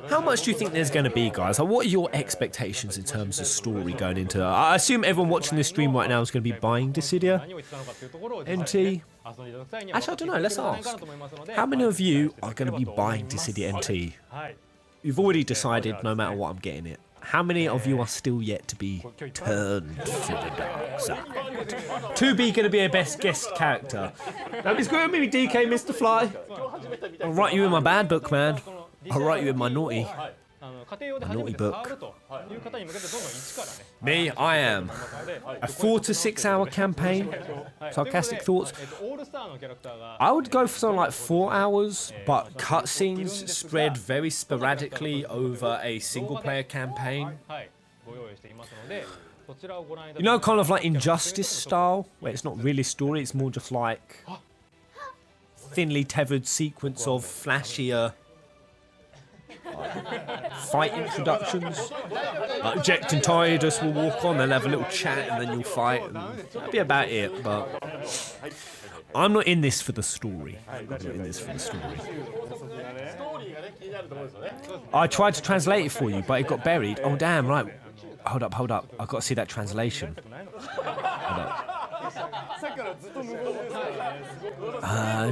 How much do you think there's going to be, guys? Like, what are your expectations in terms of story going into it? I assume everyone watching this stream right now is going to be buying Dissidia NT. Actually, I don't know. Let's ask. How many of you are going to be buying Dissidia NT? You've already decided no matter what I'm getting it. How many of you are still yet to be turned to the dark side? To be going to be a best guest character. Don't be screwing me, DK Mr. Fly. I'll write you in my bad book, man. I'll write you in my naughty book. Me, I am a 4 to 6 hour campaign. Sarcastic thoughts. I would go for something like 4 hours, but cutscenes spread very sporadically over a single player campaign. You know, kind of like Injustice style, where it's not really story, it's more just like thinly tethered sequence of flashier fight introductions. Like Jack and Tidus will walk on, they'll have a little chat, and then you'll fight. And that'll be about it. But I'm not in this for the story. I tried to translate it for you, but it got buried. Oh damn! Right. Hold up. I've got to see that translation. Hold up.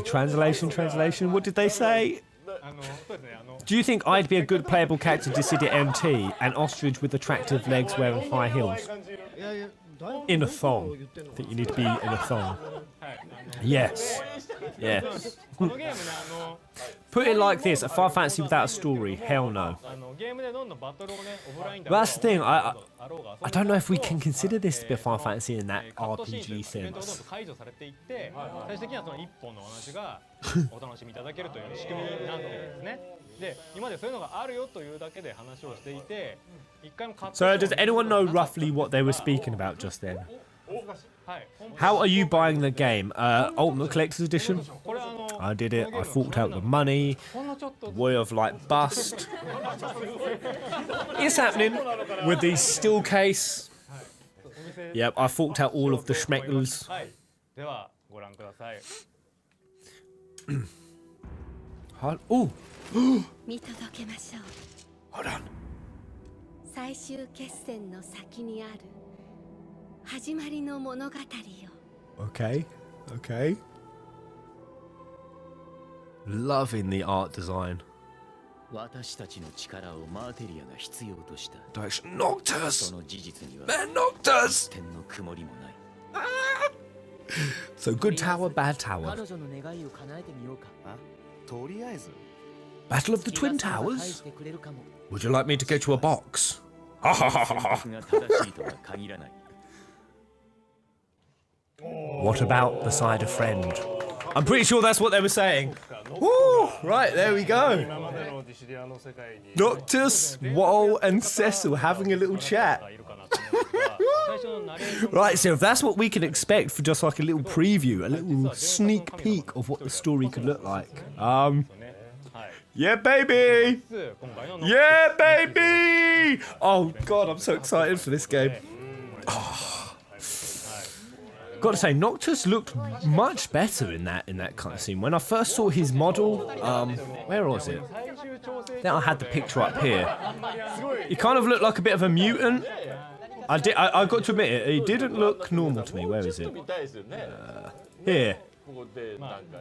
Translation. What did they say? Do you think I'd be a good playable character in Dissidia MT, an ostrich with attractive legs wearing high heels? In a thong. I think you need to be in a thong. Yes. Put it like this, a Final Fantasy without a story, hell no. But that's the thing, I don't know if we can consider this to be a Final Fantasy in that RPG sense. So does anyone know roughly what they were speaking about just then? How are you buying the game? Ultimate Collector's Edition? I did it. I forked out the money. The Warrior of Light bust. It's happening with the still case. Yep, I forked out all of the schmeckles. Oh! Hold on. Okay. Loving the art design. Direction. Noctis! Man, Noctis! So good tower, bad tower. Battle of the Twin Towers? Would you like me to get you a box? What about beside a friend? I'm pretty sure that's what they were saying. Woo! Right, there we go. Noctis, Wall, and Cecil having a little chat. Right, so if that's what we can expect for just like a little preview, a little sneak peek of what the story could look like. Yeah, baby! Yeah, baby! Oh god, I'm so excited for this game. Got to say, Noctis looked much better in that kind of scene. When I first saw his model, where was it? Then I had the picture up here. He kind of looked like a bit of a mutant. I got to admit it. He didn't look normal to me. Where is it? Here.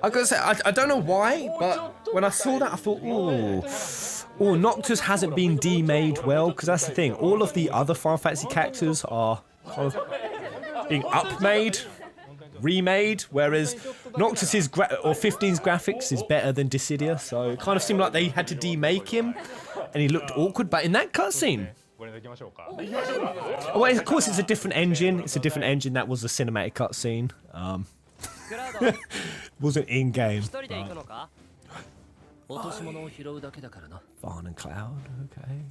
I got to say, I don't know why, but when I saw that, I thought, oh, Noctis hasn't been demade well, because that's the thing. All of the other Final Fantasy characters are kind of being upmade, remade, whereas Noctis's or 15's graphics is better than Dissidia, so it kind of seemed like they had to demake him. and he looked awkward. But in that cutscene, well, of course, it's a different engine. It's a different engine. That was a cinematic cutscene. Wasn't in game. Farn and Cloud. Okay.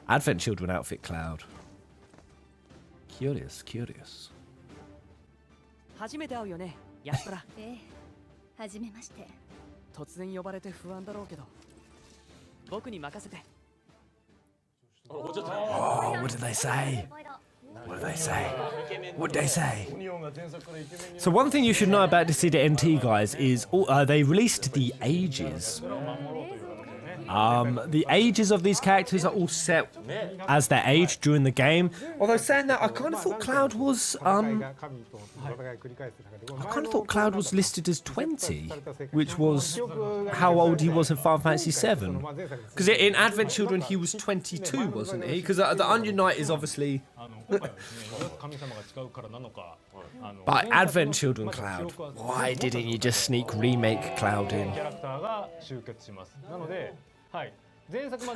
Advent Children outfit Cloud. Curious, curious. 初めて会うよね、ヤストラ。ええ、初めまして。突然呼ばれて不安だろうけど、僕に任せて。Oh, what did they say? What did they say? What did they say? So one thing you should know about Dissidia NT, guys, is they released the ages. The ages of these characters are all set as their age during the game. Although saying that, I kind of thought Cloud was listed as 20, which was how old he was in Final Fantasy VII. Because in Advent Children he was 22, wasn't he? Because the Onion Knight is obviously. But Advent Children Cloud, why didn't you just sneak remake Cloud in?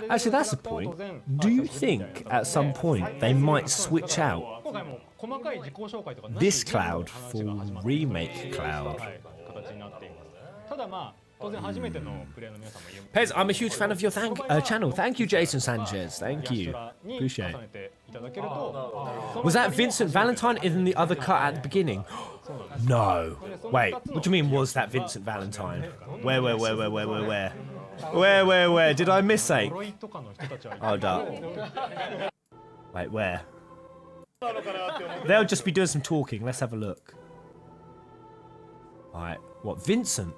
Actually, that's the point. Do you think at some point they might switch out this Cloud for remake Cloud? Pez, I'm a huge fan of your channel. Thank you, Jason Sanchez. Thank you. Appreciate it. Was that Vincent Valentine in the other cut at the beginning? No. Wait, what do you mean was that Vincent Valentine? Where? Where? Did I miss it? Hold up. Wait, where? They'll just be doing some talking. Let's have a look. Alright, what, Vincent?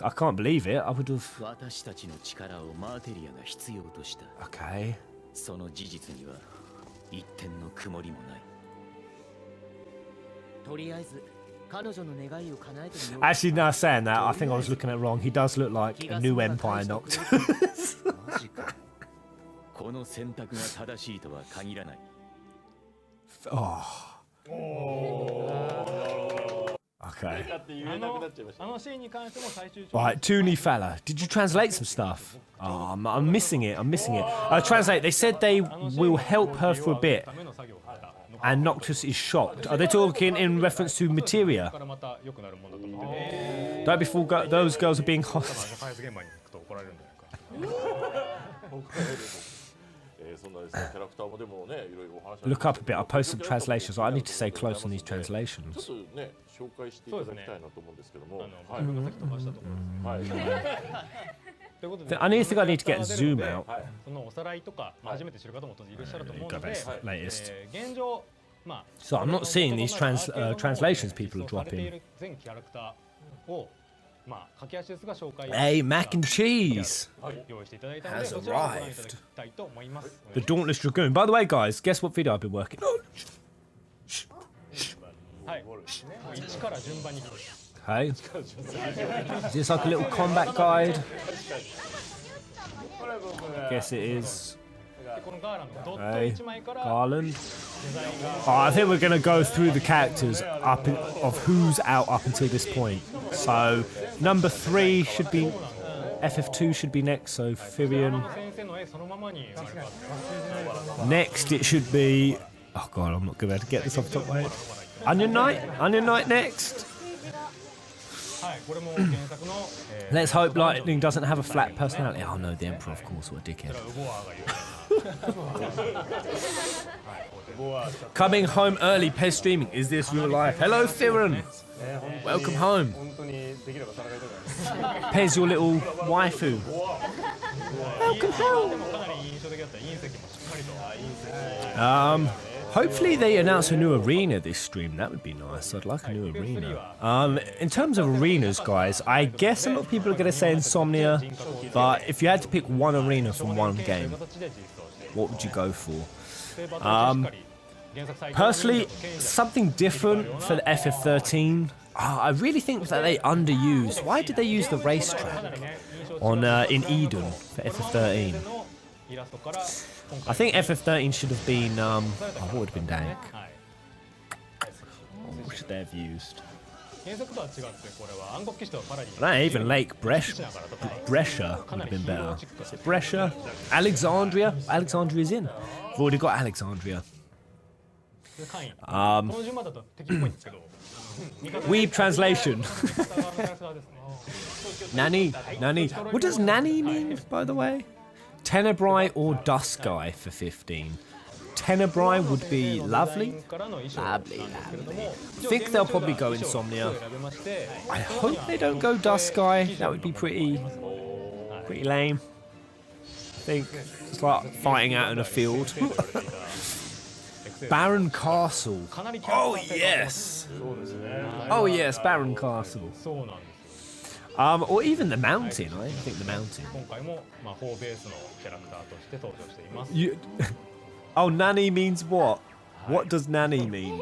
I can't believe it. I would have... Okay. Actually, now saying that, I think I was looking at it wrong. He does look like a new Empire Nocturne. Oh. Okay. Right, Toonie fella. Did you translate some stuff? Oh, I'm missing it. Translate. They said they will help her for a bit. And Noctis is shocked. Are they talking in reference to Materia? Don't be fooled, those girls are being hostile. Look up a bit. I'll post some translations. I need to stay close on these translations. I think I need to get a zoom out. Go back latest. So I'm not seeing these translations people are dropping. Hey, mac and cheese has arrived. The Dauntless Dragoon. By the way, guys, guess what video I've been working on? Okay. Is this like a little combat guide? Guess it is. Okay. Garland. Oh, I think we're going to go through the characters of who's out up until this point. So, number 3 should be... FF2 should be next, so Firion. Next it should be... Oh god, I'm not going to be able to get this off the top of my head. Onion Knight next. Let's hope Lightning doesn't have a flat personality. Oh no, the Emperor, of course, what a dickhead. Coming home early, Pez streaming. Is this real life? Hello, Thiron. Welcome home. Pez, your little waifu. Welcome home. Hopefully they announce a new arena this stream. That would be nice. I'd like a new arena. In terms of arenas, guys, I guess a lot of people are going to say Insomnia, but if you had to pick one arena from one game, what would you go for? Personally, something different for the FF13. I really think that they underused. Why did they use the racetrack on in Eden for FF13? I think FF13 should have been, what would have been dank? What should they have used? That even Lake Brescia would have been better. Is it Brescia? Alexandria? Alexandria's in. We've already got Alexandria. Weeb translation. Nanny. What does nanny mean, by the way? Tenebrae or Dusky for 15. Tenebrae would be lovely. Lovely. I think they'll probably go Insomnia. I hope they don't go Dusky. That would be pretty lame. I think it's like fighting out in a field. Baron Castle. Oh yes. Oh yes, Baron Castle. Or even the mountain. I think the mountain. Oh, nanny means what? What does nanny mean?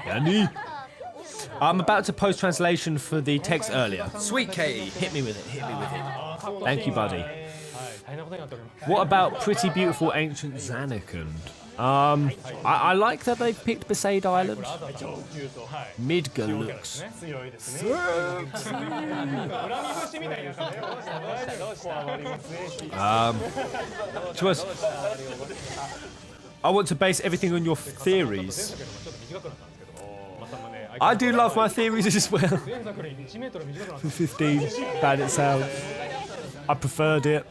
Nanny? I'm about to post translation for the text earlier. Sweet Katie, hit me with it. Hit me with it. Thank you, buddy. What about pretty beautiful ancient Zanarkand? I like that they've picked Besaid Island. Midgar looks. I want to base everything on your theories. I do love my theories as well. For 15, bad it sounds. I preferred it.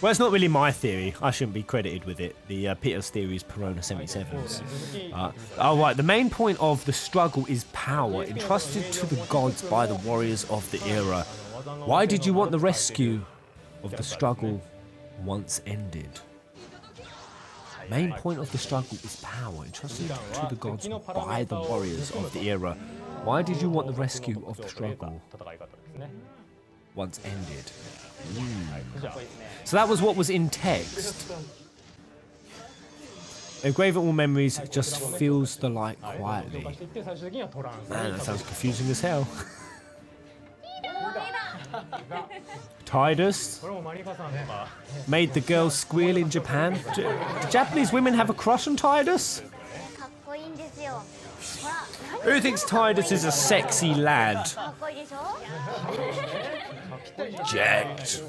Well, it's not really my theory. I shouldn't be credited with it. The Peter's theory is Perona 77s. Oh, right. The main point of the struggle is power, entrusted to the gods by the warriors of the era. Why did you want the rescue of the struggle once ended? Main point of the struggle is power, entrusted to the gods by the warriors of the era. Why did you want the rescue of the struggle once ended? So that was what was in text. Engrave all memories just feels the light quietly. Man, that sounds confusing as hell. Titus made the girls squeal in Japan. Do Japanese women have a crush on Titus? Who thinks Titus is a sexy lad? Jacked.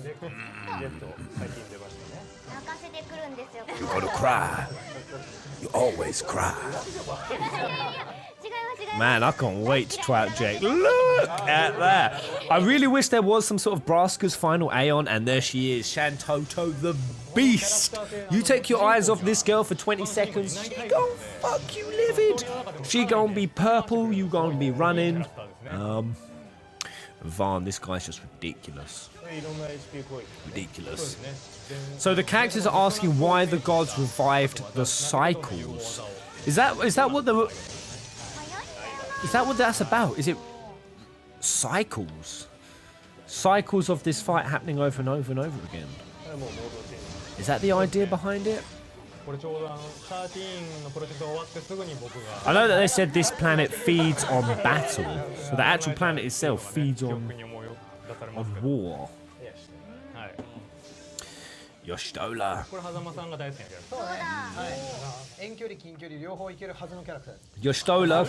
You gotta cry. You always cry. Man, I can't wait to try out Jake. Look at that. I really wish there was some sort of Braska's final Aeon, and there she is, Shantoto the Beast. You take your eyes off this girl for 20 seconds, she gon' fuck you livid. She gon' be purple, you gon' be running. Vaughn, this guy's just ridiculous. Ridiculous. So the characters are asking why the gods revived the cycles. Is that what that's about? Is it cycles? Cycles of this fight happening over and over and over again? Is that the idea behind it? I know that they said this planet feeds on battle, so the actual planet itself feeds on war. Yoshitola. Yoshitola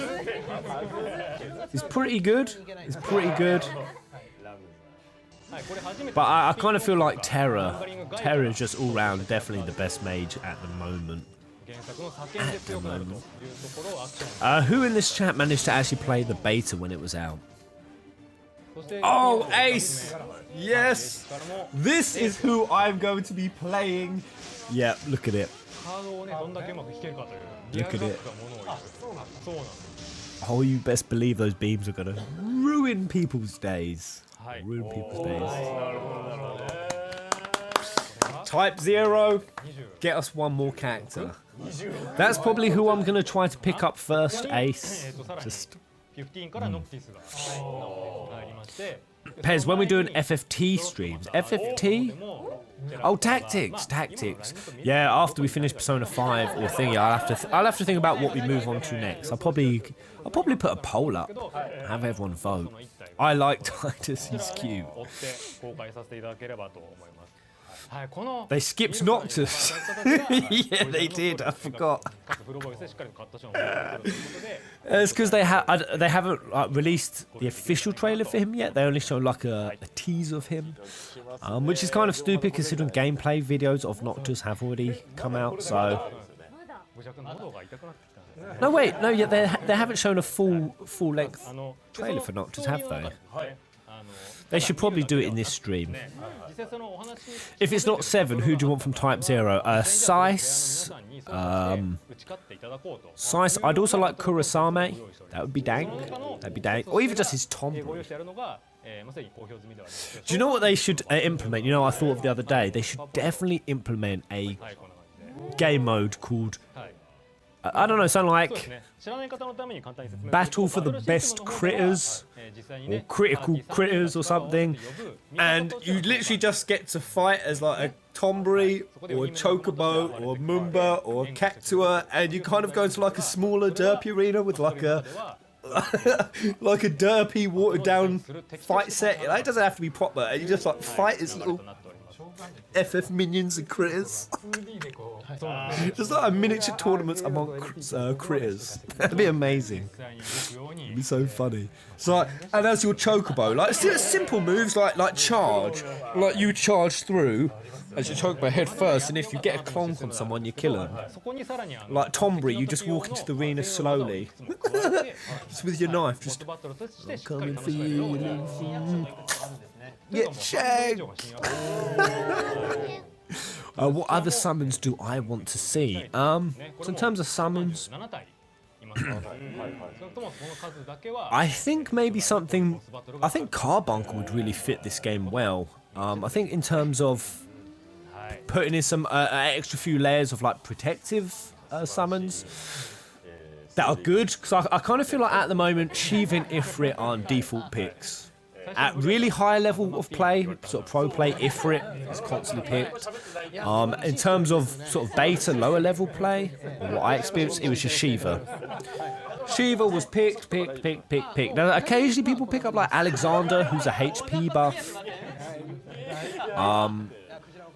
is pretty good. It's pretty good. But I kind of feel like Terra is just all round definitely the best mage at the moment. Who in this chat managed to actually play the beta when it was out? Oh, Ace! Yes! This is who I'm going to be playing. Yeah, look at it. Look at it. Oh, you best believe those beams are going to ruin people's days. Ruin people's days. Type 0. Get us one more character. That's probably who I'm going to try to pick up first, Ace. Just... Pez, when we're doing FFT streams, FFT? Oh, tactics. Yeah, after we finish Persona 5 or thingy, I'll have to think about what we move on to next. I'll probably put a poll up, have everyone vote. I like Titus, he's cute. They skipped Noctis. Yeah, they did. I forgot. It's because they haven't released the official trailer for him yet. They only show like a tease of him, which is kind of stupid considering gameplay videos of Noctis have already come out. So no, wait, no, yeah, they haven't shown a full length trailer for Noctis, have they? They should probably do it in this stream. If it's not 7, who do you want from Type 0? Sice. Sice. I'd also like Kurosame. That would be dank. That'd be dank. Or even just his Tomb. Do you know what they should implement? You know, I thought of the other day. They should definitely implement a game mode called, I don't know, something like Battle for the Best Critters or Critical Critters or something, and you literally just get to fight as like a Tombury or a Chocobo or a Moomba or a Cactua, and you kind of go into like a smaller derpy arena with like a like a derpy watered down fight set. It doesn't have to be proper, and you just like fight as little FF minions and critters. Just like a miniature tournament among critters. That'd be amazing. It'd be so funny. So, and as your Chocobo, like still simple moves like charge, like you charge through as your Chocobo head first, and if you get a clonk on someone, you kill them. Like Tombury, you just walk into the arena slowly, just with your knife, just I'm coming for you. Get shagged. What other summons do I want to see? So in terms of summons, I think maybe something. I think Carbuncle would really fit this game well. I think in terms of putting in some extra few layers of like protective summons that are good, because I kind of feel like at the moment Shiva and Ifrit aren't default picks. At really high level of play, sort of pro play, Ifrit is constantly picked. In terms of sort of beta, lower level play, what I experienced, it was just Shiva. Shiva was picked. Now, occasionally people pick up like Alexander, who's a HP buff.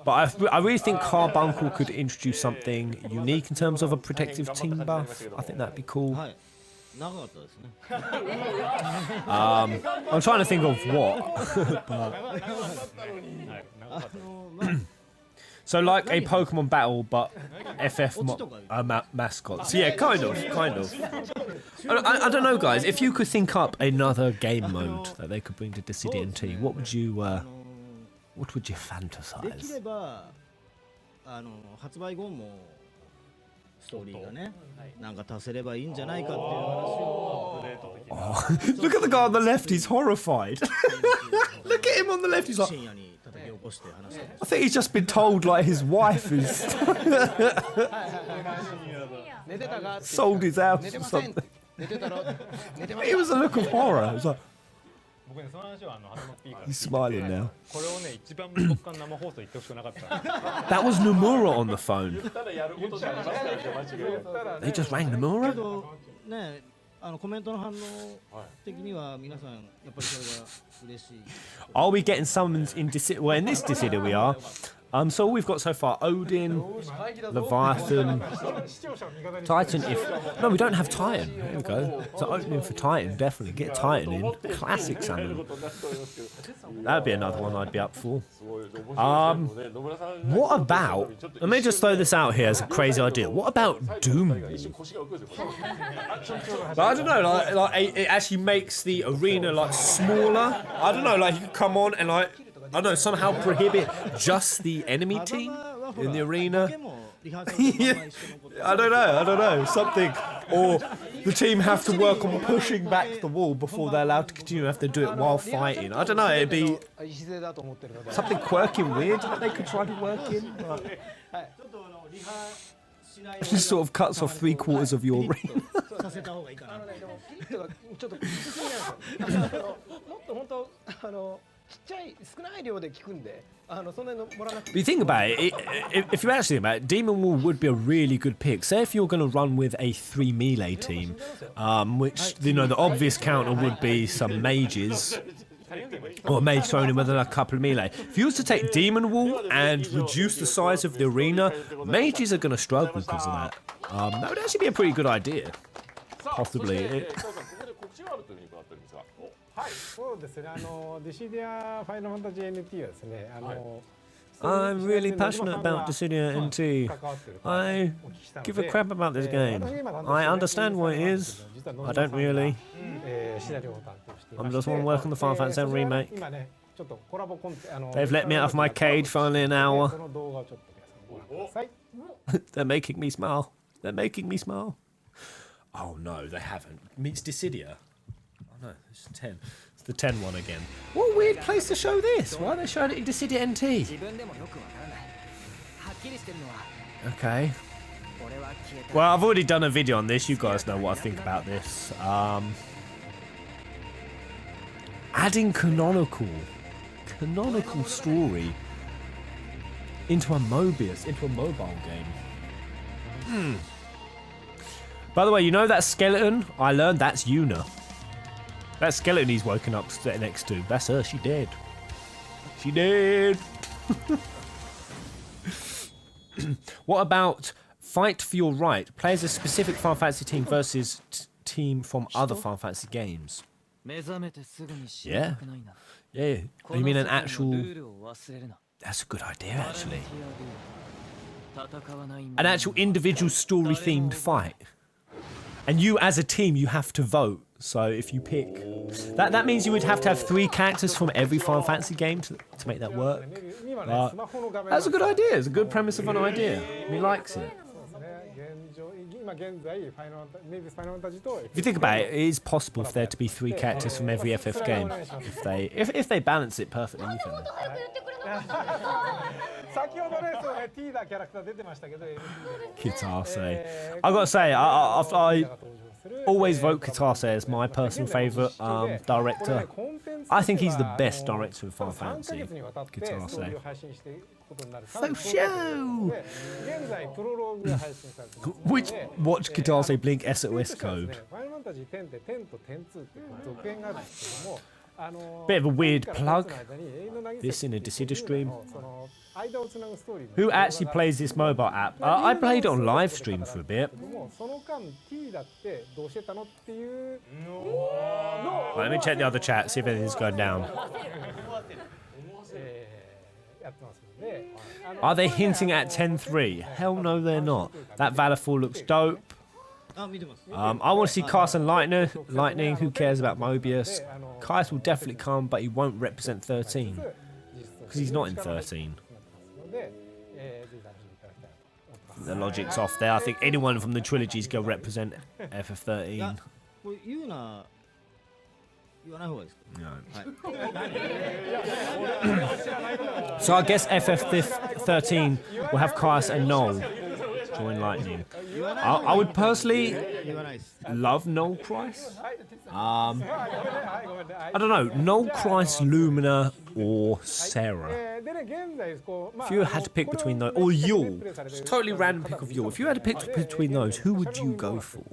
But I really think Carbuncle could introduce something unique in terms of a protective team buff. I think that'd be cool. I'm trying to think of what. So like a Pokemon battle, but FF mascots. Yeah, kind of. I don't know, guys. If you could think up another game mode that they could bring to Dissidia and T, what would you fantasize? Look at the guy on the left, he's horrified. Look at him on the left, he's like, I think he's just been told like his wife is sold his house or something. It was a look of horror. It was like, he's smiling now. That was Nomura on the phone. They just rang Nomura? Are we getting summons in Dissidia? Well, in this Dissidia we are. So all we've got so far, Odin, Leviathan, Titan. No, we don't have Titan. Here we go. So opening for Titan, definitely get Titan in. Classic summon. That'd be another one I'd be up for. What about? Let me just throw this out here as a crazy idea. What about Doom? I don't know. Like it actually makes the arena like smaller. I don't know. Like you could come on and like, I don't know, somehow prohibit just the enemy team in the arena. Yeah. I don't know, something. Or the team have to work on pushing back the wall before they're allowed to continue, have to do it while fighting. I don't know, it'd be something quirky and weird that they could try to work in. It just sort of cuts off 3/4 of your ring. But you think about it, if you actually think about it, Demon Wall would be a really good pick. Say if you're going to run with a 3 melee team, which, you know, the obvious counter would be some mages. Or a mage thrown in with a couple of melee. If you was to take Demon Wall and reduce the size of the arena, mages are going to struggle because of that. That would actually be a pretty good idea. Possibly. はい、そうですね。ディシディアファイナルファンタジー NT はですね、I'm really passionate about Dissidia NT. I give a crap about this game. I understand what it is. I don't really. I'm just want to work on the Final Fantasy VII remake. They've let me out of my cage for only an hour. They're making me smile. They're making me smile. Oh no, they haven't. Meets Dissidia. Oh no, it's 10. It's the 10 one again. What a weird place to show this. Why are they showing it in Dissidia NT? Okay. Well, I've already done a video on this. You guys know what I think about this. Adding canonical story into a Mobius, into a mobile game. By the way, you know that skeleton? I learned that's Yuna. That skeleton he's woken up next to. That's her. She dead. She dead. What about fight for your right? Play as a specific Final Fantasy team versus team from other Final Fantasy games. Yeah. Yeah. You mean an actual... That's a good idea, actually. An actual individual story-themed fight. And you, as a team, you have to vote. So if you pick... That means you would have to have 3 characters from every Final Fantasy game to make that work. That's a good idea. It's a good premise of an idea. He likes it. If you think about it, it is possible for there to be 3 characters from every FF game. If they balance it perfectly. Kitase. I gotta say, I always vote Kitase as my personal favourite director. I think he's the best director of Final Fantasy. Kitase. Watch Kitase blink SOS code. Bit of a weird plug. This in a Dissidia stream. Who actually plays this mobile app? I played it on LiveStream for a bit. Right, let me check the other chat, see if anything's going down. Are they hinting at 10-3? Hell no, they're not. That Valor looks dope. I want to see Cast and Lightning. Who cares about Mobius? Kais will definitely come, but he won't represent 13. Because he's not in 13. The logic's off there. I think anyone from the trilogies go represent FF13. So I guess FF13 will have Kais and Null join Lightning. I would personally love Null Christ. I don't know, Null Christ, Lumina, or Sarah. If you had to pick between those, or Yule, it's a totally random pick of Yule. If you had to pick between those, who would you go for?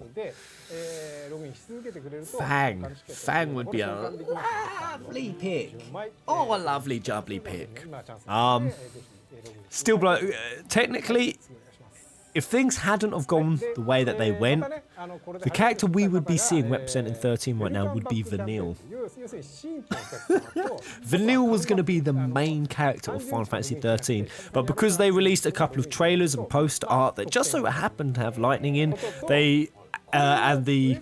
Fang. Fang would be a lovely pick. Oh, a lovely jubbly pick. Still, technically, if things hadn't have gone the way that they went, the character we would be seeing representing 13 right now would be Vanille. Vanille was going to be the main character of Final Fantasy 13, but because they released a couple of trailers and poster art that just so happened to have Lightning in, they and the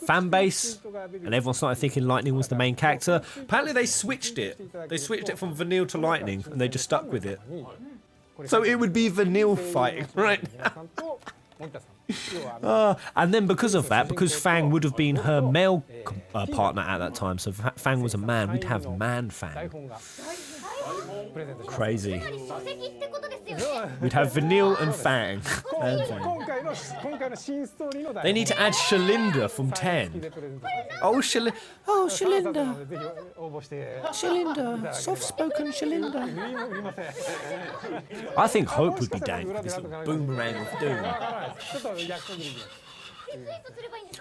fan base and everyone started thinking Lightning was the main character. Apparently they switched it. They switched it from Vanille to Lightning, and they just stuck with it. So it would be Vanille fighting right now. And then because of that, because Fang would have been her male partner at that time, so Fang was a man, we'd have Man Fang. Crazy. We'd have Vanille and Fang. They need to add Shalinda from 10. Oh, Shalinda. Oh, Shalinda. Shalinda. Soft-spoken Shalinda. I think Hope would be dank with this little boomerang of doom.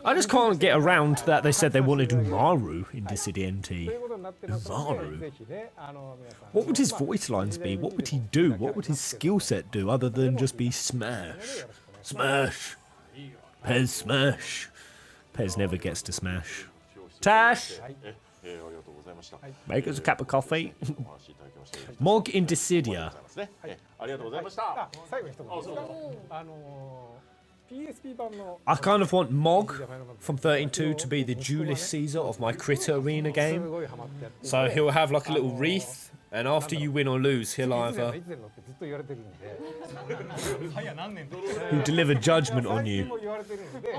I just can't get around that they said they wanted to do Maru in Dissidia NT. ということになってますので、ぜひね、皆さん What would his voice lines be? What would he do? What would his skill set do other than just be smash? Smash! Pez smash! Pez never gets to smash. Tash! ありがとうございました。 Make us a cup of coffee. Mog in Dissidia. ありがとうございました。あ、最後に一言ですが、PSP 版の I kind of want Mog from 13-2 to be the Julius Caesar of my Critter Arena す game. ごいハマってやってて So he'll have like a little wreath, and after you win or lose, he'll いつやるの either いつやるのってずっと言われてるんで、 he'll deliver judgment on 最近 you. も言われてるんで、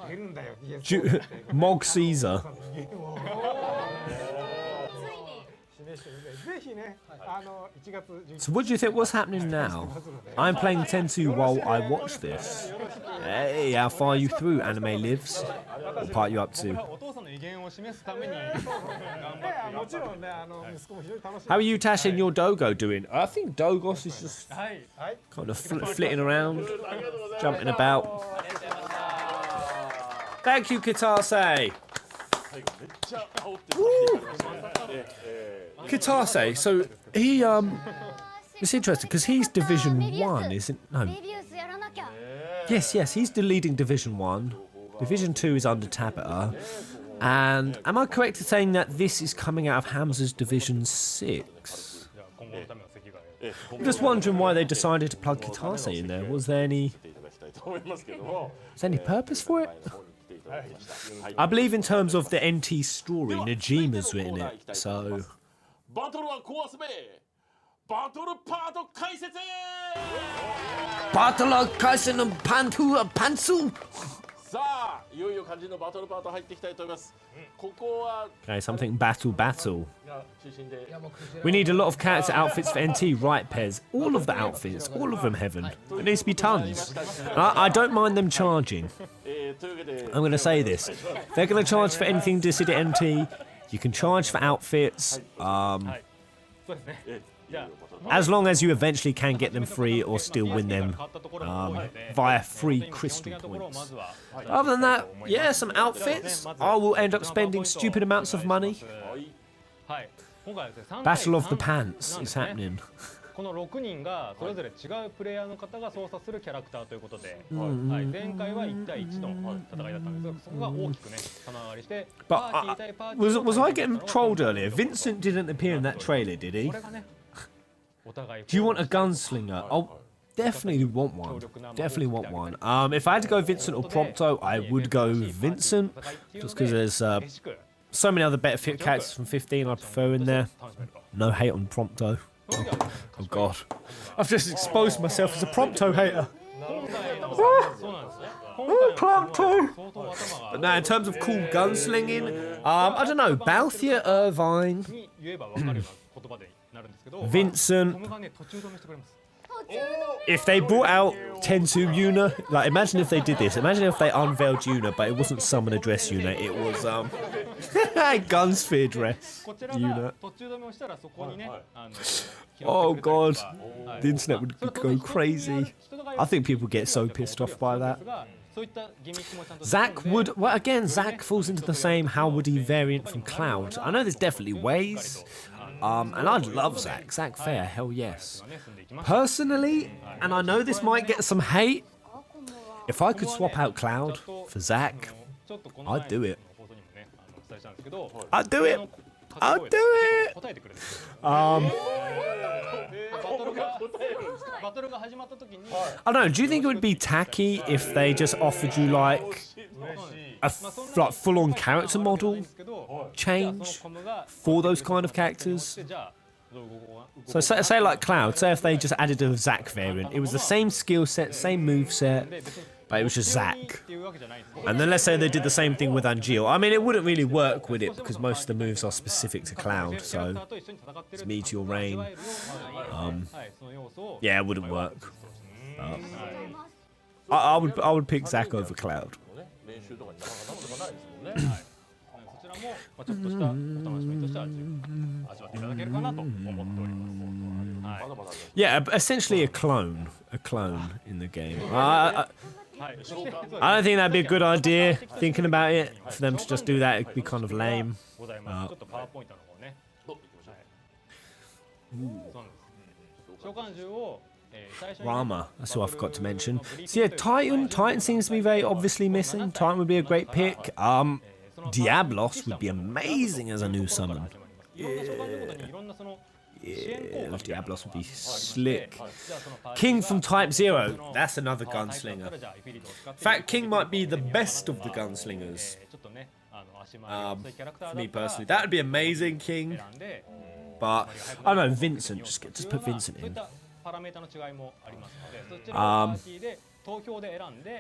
出るんだよ PSP Ju- Mog Caesar. 示してるんで、ぜひね、1月11日 So what do you think? What's happening now? I'm playing 10-2 while I watch this. Hey, how far are you through, Anime Lives? What part are you up to? お父さんの威厳を示すためにもちろんね、息子も非常に楽しい。 How are you, Tash, and your Dogo doing? I think Dogos is just はい kind of flitting around, jumping about. Thank you, Kitase. めっちゃ煽ってる。Kitase, so he it's interesting because he's Division 1, isn't no? デビュースやらなきゃ Yes, he's the leading Division 1. Division 2 is under Tabata. And am I correct in saying that this is coming out of Hamza's Division 6? じゃあ今後のための席替え I'm just wondering why they decided to plug Kitase in there. Was there any purpose for it? I believe in terms of the NT story, Najima's written it, so... バトルは壊すべ。バトルパート解説。 Battle Kaisen and Pantsu! さあ、いよいよ肝心のバトルパート入っていきたいと思います。ここは Okay, something battle. が中心で。 We need a lot of character outfits for NT, right, Pez? All of the outfits, all of them, Heaven. There needs to be tons. I don't mind them charging. というわけで。 I'm going to say this. If they're going to charge for anything Dissidia NT, you can charge for outfits, そうですねじゃ as long as you eventually can get them free or still win them あ買ったところも多いので via free 基本的 crystal なところをま points. ずは Other than that, yeah, some outfits. I will end up spending stupid amounts of money. はい今回はですね Battle of the 3 Pants is happening. この6人がそれぞれ違うプレイヤーの方が操作するキャラクターということで、はい、前回は1対1の戦いだったんですが、そこが大きくね、様変わりして、 But was I getting trolled earlier? Vincent didn't appear in that trailer, did he? これがね、お互い Do you want a gunslinger? I'll definitely want one. Definitely want one. If I had to go Vincent or Prompto, I would go Vincent, just because there's so many other better fit characters from 15 I prefer in there. No hate on Prompto. Oh god. I've just exposed myself as a Prompto hater. Prompto! But now, in terms of cool gunslinging, I don't know, Balthier, Irvine, 言えば分かるような言葉でなるんですけど、 Vincent. コムがね途中止めしてくれます。 If they brought out Tensu Yuna, like imagine if they did this. Imagine if they unveiled Yuna, but it wasn't summoner dress Yuna. It was Gunsphere dress こちら Yuna. が途中止めをしたらそこにね、Oh god, the internet would go crazy. I think people get so pissed off by that. そういったギミックもちゃんと Zack would, well again, Zack falls into the same how would he variant from Cloud. I know there's definitely ways, and I'd love Zack. Zack Fair, hell yes. Personally, and I know this might get some hate, if I could swap out Cloud for Zack, I'd do it. I'd do it. I'd do it. バトルが始まった時に I don't know, do you think it would be tacky if they just offered you like a like full-on character model change for those kind of characters? So say like Cloud, say if they just added a Zack variant, it was the same skill set, same move set, but it was just Zack. And then let's say they did the same thing with Angeal. I mean, it wouldn't really work with it because most of the moves are specific to Cloud, so it's Meteor Rain. Yeah, it wouldn't work. I would pick Zack over Cloud. 練習とかになかなかないですもんね。そちらもちょっとしたお楽しみとして味わっていただけるかなと思っております。はい。 Yeah, essentially a clone in the game. I don't think that'd be a good idea, thinking about it. For them to just do that, it'd be kind of lame. ございます。ちょっとパワーポイントの方ね。そうなんです。召喚獣を Rama, that's what I forgot to mention. So yeah, Titan seems to be very obviously missing. Titan would be a great pick. Diablos would be amazing as a new summon. Yeah, Diablos would be slick. King from Type 0, that's another gunslinger. In fact, King might be the best of the gunslingers. For me personally, that would be amazing, King. But I don't know, Vincent, just put Vincent in. But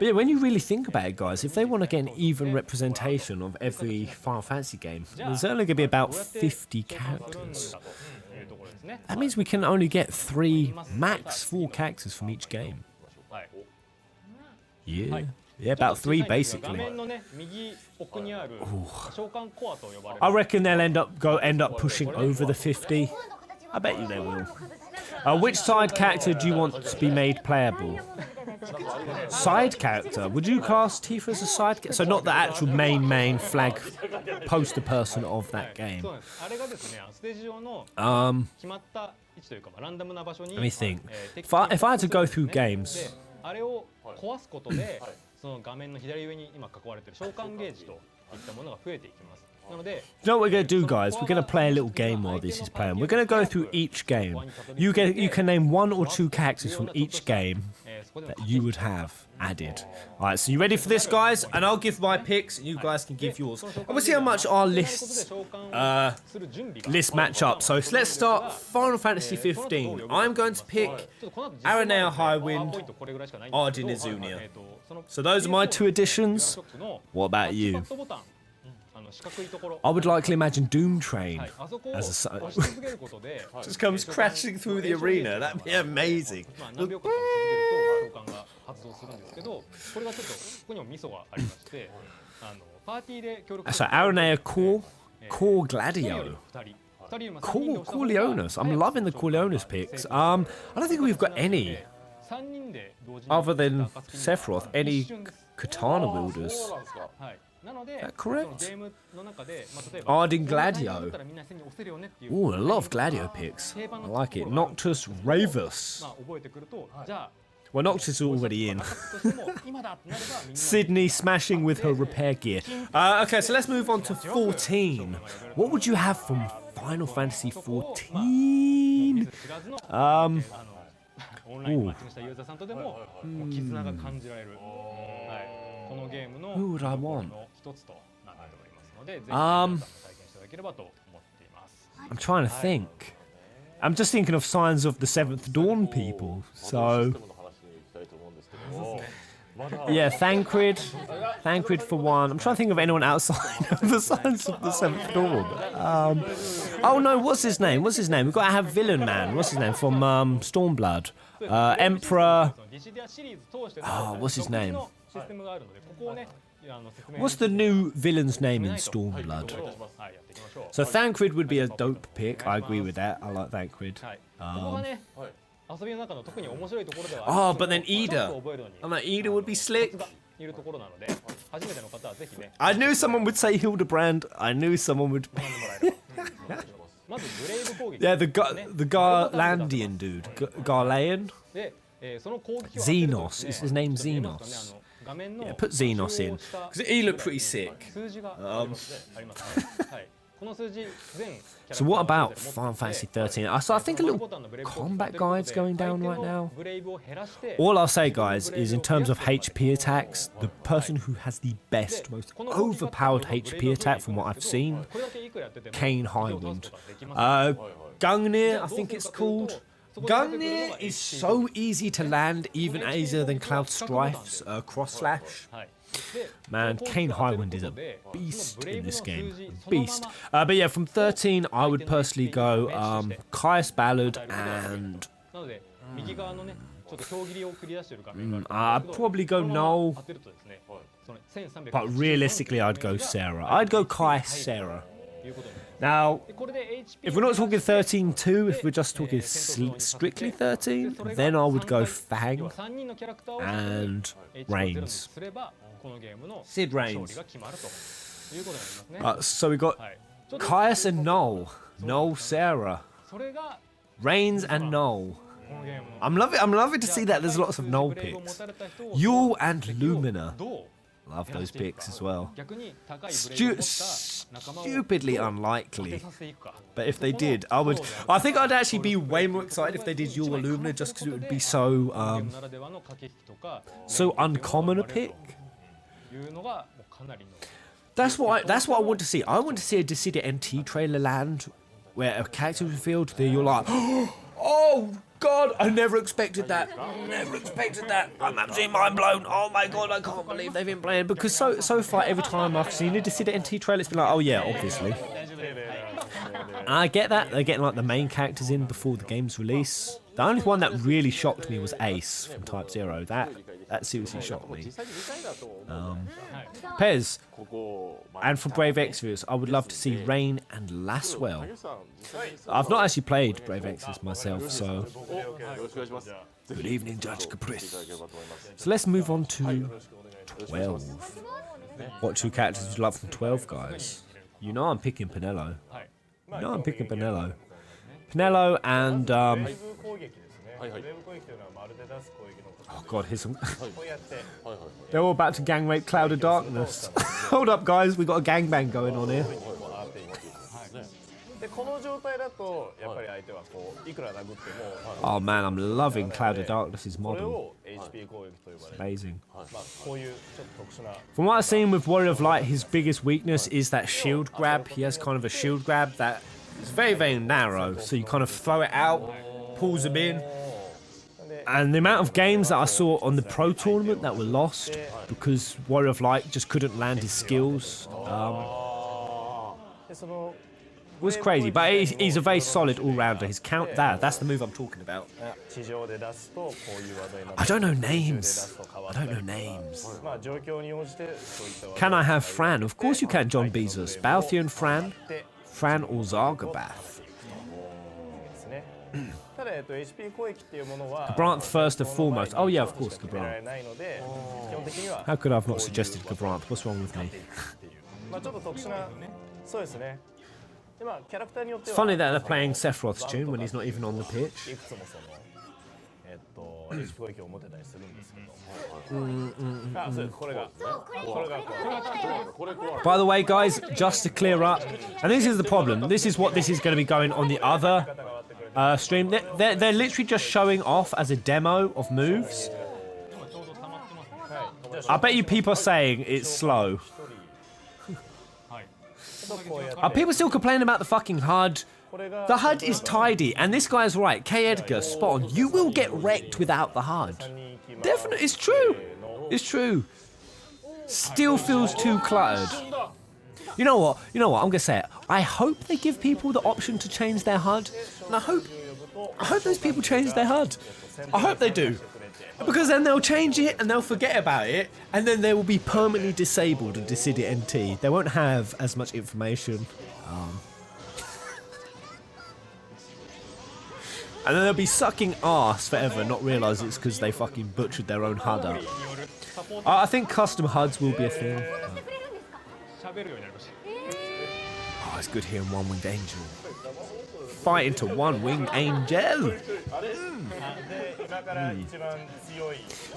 yeah, when you really think about it, guys, if they want to get an even representation of every Final Fantasy game, there's only going to be about 50 characters. That means we can only get 3, max 4 characters from each game. Yeah, about 3 basically. Ooh. I reckon they'll end up pushing over the 50. I bet you they will. Which side character do you want to be made playable? Side character? Would you cast Tifa as a side character? So not the actual main flag poster person of that game. Let me think. If I had to go through games... You know what we're going to do, guys? We're going to play a little game while this is playing. We're going to go through each game. You can name 1 or 2 characters from each game that you would have added. Alright, so you ready for this, guys? And I'll give my picks, and you guys can give yours. And we'll see how much our lists match up. So let's start Final Fantasy 15. I'm going to pick Aranea Highwind, Ardyn Izunia. So those are my 2 additions. What about you? I would likely imagine Doom Train as a just comes crashing through the arena. That'd be amazing. So Aranea Core Gladio. Corleones. I'm loving the Corleones picks. I don't think we've got any other than Sephiroth, any katana wielders. Is that correct? Ardyn Gladio. Ooh, a lot of Gladio picks. I like it. Noctis Ravus. Well, Noctis is already in. Sydney smashing with her repair gear. Okay, so let's move on to 14. What would you have from Final Fantasy 14? Who would I want? I'm trying to think. I'm just thinking of Signs of the Seventh Dawn people. So, yeah, Thancred for 1. I'm trying to think of anyone outside of the Signs of the Seventh Dawn. Oh no, what's his name? We've got to have Villain Man. What's his name from Stormblood? Emperor. Oh, what's his name? What's the new villain's name in Stormblood? So Thancred would be a dope pick. I agree with that. I like Thancred. But then Ida. I'm like, Ida would be slick. I knew someone would say Hildebrand. I knew someone would... Yeah, the Garlandian dude. Garlean? Xenos. Is his name Xenos? Yeah, put Xenos in. Because he looked pretty sick. So what about Final Fantasy 13? So I think a little combat guide's going down right now. All I'll say, guys, is in terms of HP attacks, the person who has the best, most overpowered HP attack from what I've seen, Kain Highwind. Gungnir, I think it's called. Gungnir is so easy to land, even easier than Cloud Strife's Cross Slash. Man, Kain Highwind is a beast in this game. Beast. But yeah, from 13, I would personally go Caius Ballard and... I'd probably go Null. But realistically, I'd go Sarah. I'd go Caius Sarah. Now, これで HP if we're not talking 13-2, if we're just talking strictly 13, then I would go Fang 3人のキャラクターを and Reigns. すればこのゲームの Sid 勝利 Reigns. が決まるということになりますね。 So we got はい。ちょっと Caius and Noel. Noel, Sarah. それが Reigns and Noel. このゲームの I'm loving to see that there's lots of Noel picks. Yule and Lumina. どう Love those picks as well. 逆に高いブレイドを持った仲間を Stupidly 当て unlikely. させていくか。 But if they did, I think I'd actually be way more excited if they did Yule or Lumina just because it would be so ならではの駆け引きとか so uncommon a pick. いうのがもうかなりの That's what I want to see. I want to see a Dissidia NT trailer land where a character was revealed that you're like, oh God, I never expected that. Never expected that. I'm absolutely mind blown. Oh my God, I can't believe they've been playing because so far every time I've seen a Dissidia NT trailer, it's been like, oh yeah, obviously. And I get that they're getting like the main characters in before the game's release. The only one that really shocked me was Ace from Type 0. That seriously shocked me. Pez, and for Brave Exvius, I would love to see Rain and Laswell. I've not actually played Brave Exvius myself, so... Good evening, Judge Caprice. So let's move on to 12. What two characters would you love from 12, guys? You know I'm picking Pinello. You know I'm picking Pinello. Pinello and... Oh God, here's some... They're all about to gang rape Cloud of Darkness. Hold up, guys, we got a gangbang going on here. Oh man, I'm loving Cloud of Darkness's model. It's amazing. From what I've seen with Warrior of Light, his biggest weakness is that shield grab. He has kind of a shield grab that is very, very narrow. So you kind of throw it out, pulls him in. And the amount of games that I saw on the Pro Tournament that were lost because Warrior of Light just couldn't land his skills was crazy. But he's a very solid all-rounder. His count there, that's the move I'm talking about. I don't know names. I don't know names. Can I have Fran? Of course you can, John Bezos. Balthian Fran. Fran or Zargabath. Gabranth first and foremost. Oh yeah, of course, Gabranth. How could I have not suggested Gabranth? What's wrong with me? It's funny that they're playing Sephiroth's tune when he's not even on the pitch. By the way, guys, just to clear up, and this is the problem, this is what this is going to be going on the other stream. They're literally just showing off as a demo of moves. I bet you people are saying it's slow. Are people still complaining about the fucking HUD? The HUD is tidy, and this guy's right. K. Edgar, spot on. You will get wrecked without the HUD. Definitely, it's true. It's true. Still feels too cluttered. You know what? I'm gonna say it. I hope they give people the option to change their HUD, and I hope those people change their HUD. I hope they do. Because then they'll change it and they'll forget about it, and then they will be permanently disabled in Dissidia NT. They won't have as much information. And then they'll be sucking arse forever and not realise it's because they fucking butchered their own HUD up. I think custom HUDs will be a thing. Oh, it's good hearing One Winged Angel. Fight into One Winged Angel!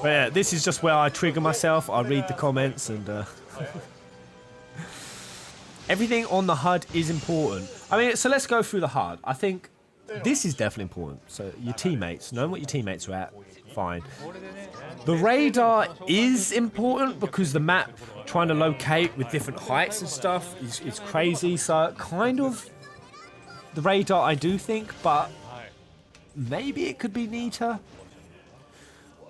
But yeah, this is just where I trigger myself. I read the comments and everything on the HUD is important. I mean, so let's go through the HUD. I think this is definitely important. So your teammates, knowing what your teammates are at, fine. The radar is important because the map trying to locate with different heights and stuff is crazy. So kind of the radar I do think, but maybe it could be neater.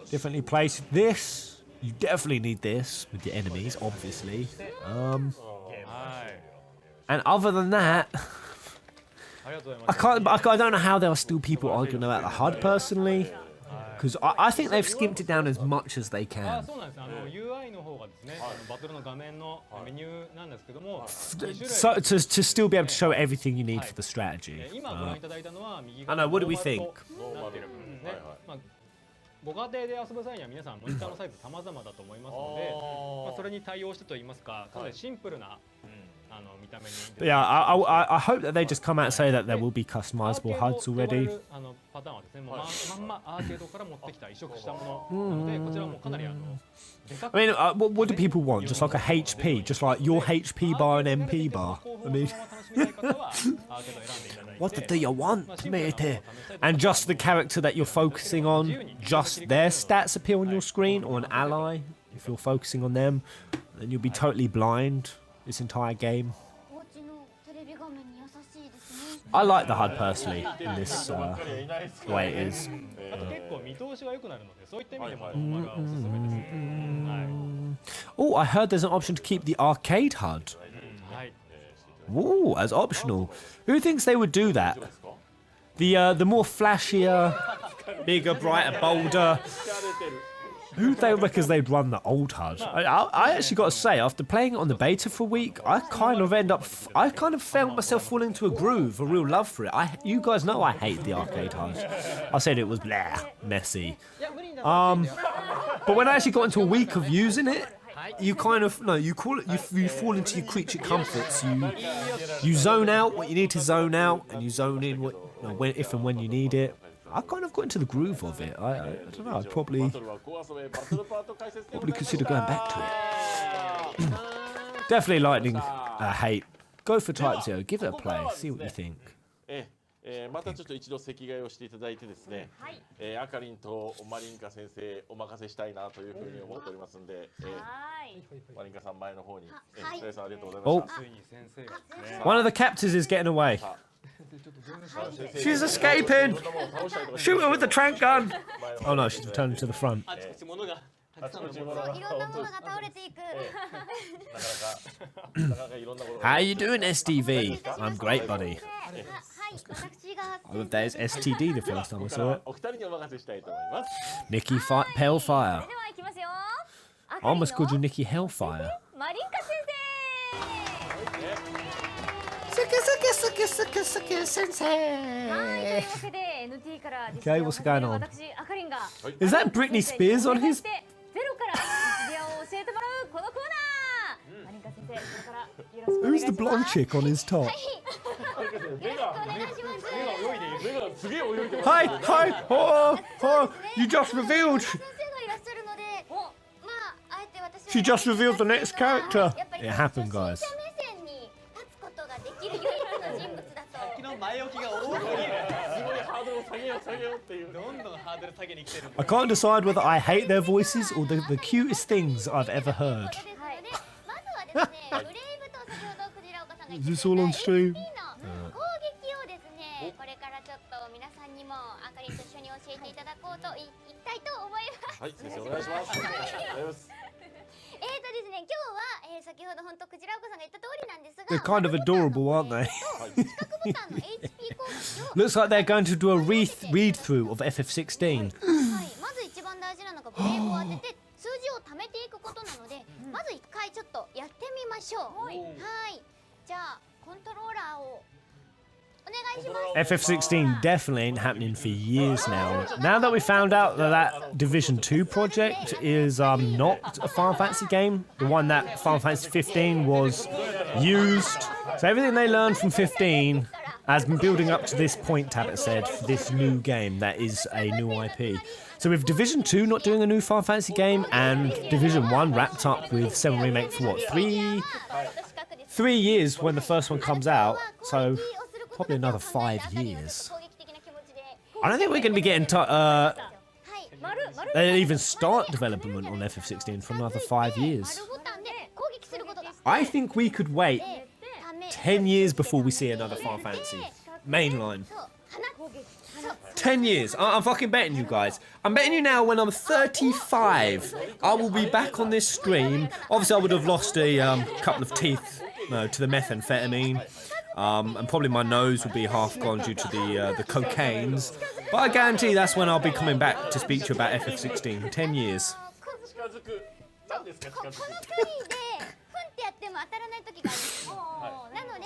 Differently placed. This, you definitely need this with your enemies, obviously. And other than that, I don't know how there are still people arguing about the HUD personally, because I think they've skimped it down as much as they can. がですね、バトルの画面のメニューなんですけども、 So to still be able to show everything you need for the strategy. 今ご覧いただいたのは右 I 側 know, what do we think? なっている部分ですね。まあご家庭で遊ぶ際には皆さんモニターのサイズ様々だと思いますので、まあそれに対応してと言いますか、かなりシンプルな見た目に。 But yeah, I hope that they just come out and say that there will be customizable HUDs already. パターンはですね、もうまんまアーケードから持ってきた移植したものなので、こちらもかなりでかく。 I mean, what do people want? Just like a HP, just like your HP bar and MP bar. I mean, what do you want, mate? And just the character that you're focusing on, just their stats appear on your screen, or an ally. If you're focusing on them, then you'll be totally blind this entire game. I like the HUD personally in this way it is. あと結構見通しが良くなるので、そういった意味でも丸はおすすめです。はい。 Oh, I heard there's an option to keep the arcade HUD. はい。 Ooh, as optional. Who thinks they would do that? The more flashier, bigger, brighter, bolder. Who they reckons they'd run the old HUD? I actually got to say, after playing it on the beta for a week, I kind of felt myself falling into a groove, a real love for it. You guys know I hate the arcade HUD. I said it was blah, messy. But when I actually got into a week of using it, you kind of you fall into your creature comforts. You zone out what you need to zone out, and you zone in if and when you need it. I kind of got into the groove of it. I don't know. I'd probably consider going back to it. Definitely lightning hate. Go for Type 0. Give it a play. See what you think. またちょっと一度席替えをしていただいてですね、あかりんとマリンカ先生お任せしたいなというふうに思っておりますんで、マリンカさん前の方に、先生ありがとうございました。 One of the captors is getting away. She's escaping. Shoot her with the trank gun. Oh no, she's returning to the front. How you doing, STV? I'm great, buddy. Oh, there's STD the first time I saw it. Nikki Pale Fire. I almost called you Nikki Hellfire. Okay, what's going on? Is that Britney Spears on his? Who's the blonde chick on his top? Hi! Oh, you just revealed. She just revealed the next character. It happened, guys. I can't decide whether I hate their voices or the cutest things I've ever heard. Is this all on stream? They're kind of adorable, aren't they? Looks like they're going to do a read-through of FF16. FF16 definitely ain't happening for years now. Now that we found out that Division 2 project is not a Final Fantasy game, the one that Final Fantasy 15 was used. So everything they learned from 15 has been building up to this point, Tabitha said, for this new game that is a new IP. So with Division 2 not doing a new Final Fantasy game, and Division 1 wrapped up with 7 Remake for what, 3 years when the first one comes out, so probably another 5 years. I don't think we're going to be getting they even start development on FF16 for another 5 years. I think we could wait 10 years before we see another Final Fantasy mainline. 10 years. I'm fucking betting you guys. I'm betting you now when I'm 35, I will be back on this stream. Obviously, I would have lost a couple of teeth to the methamphetamine. And probably my nose will be half gone due to the cocaines. But I guarantee that's when I'll be coming back to speak to you about FF16. 10 years. 何ですか近づいてこの距離でふんってやっても当たらない時があるんですよ。なので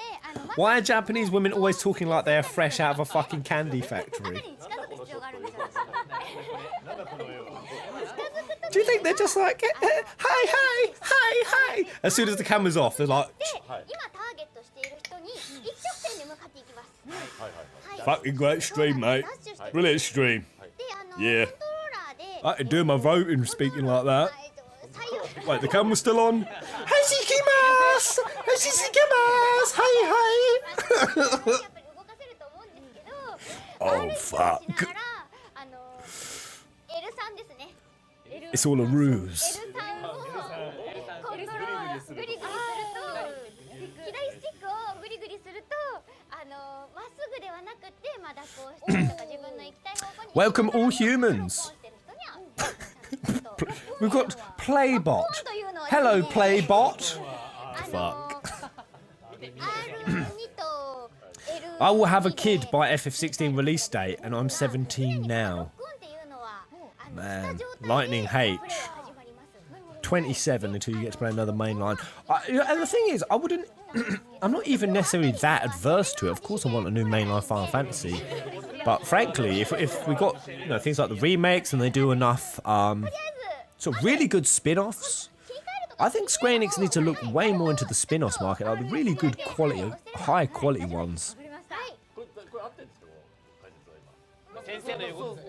Why are Japanese women always talking like they're fresh out of a fucking candy factory? に近づく必要があるんですよ。 Do you think they're just like, hi, hi, hi, hi? As soon as the camera's off, they're like, 今ターゲットしている人に一直線で向かっていきます。 fucking great stream, mate. Brilliant stream. でコ Yeah. ントローラーで I can do my voting speaking like that. 左右 Wait, the camera's still on? Hashikimasu! Hashikimasu! Hi, hi! やっぱり動かせると思うんですけど、 Oh, R しなが fuck. らL3 ですね。 It's all a ruse. L3 をコントロールグリグリすると、左スティックをグリグリするとまっすぐではなくて蛇行したりとか自分の行きたい方向に Welcome all humans. We've got Playbot. Hello, Playbot. Fuck. I will have a kid by FF16 release date, and I'm 17 now. Man, Lightning H. 27 until you get to play another mainline. And the thing is, I wouldn't... I'm not even necessarily that adverse to it. Of course I want a new mainline Final Fantasy. But frankly, if we got things like the remakes and they do enough sort of really good spin-offs, I think Square Enix needs to look way more into the spin-offs market, like the really good quality, high quality ones.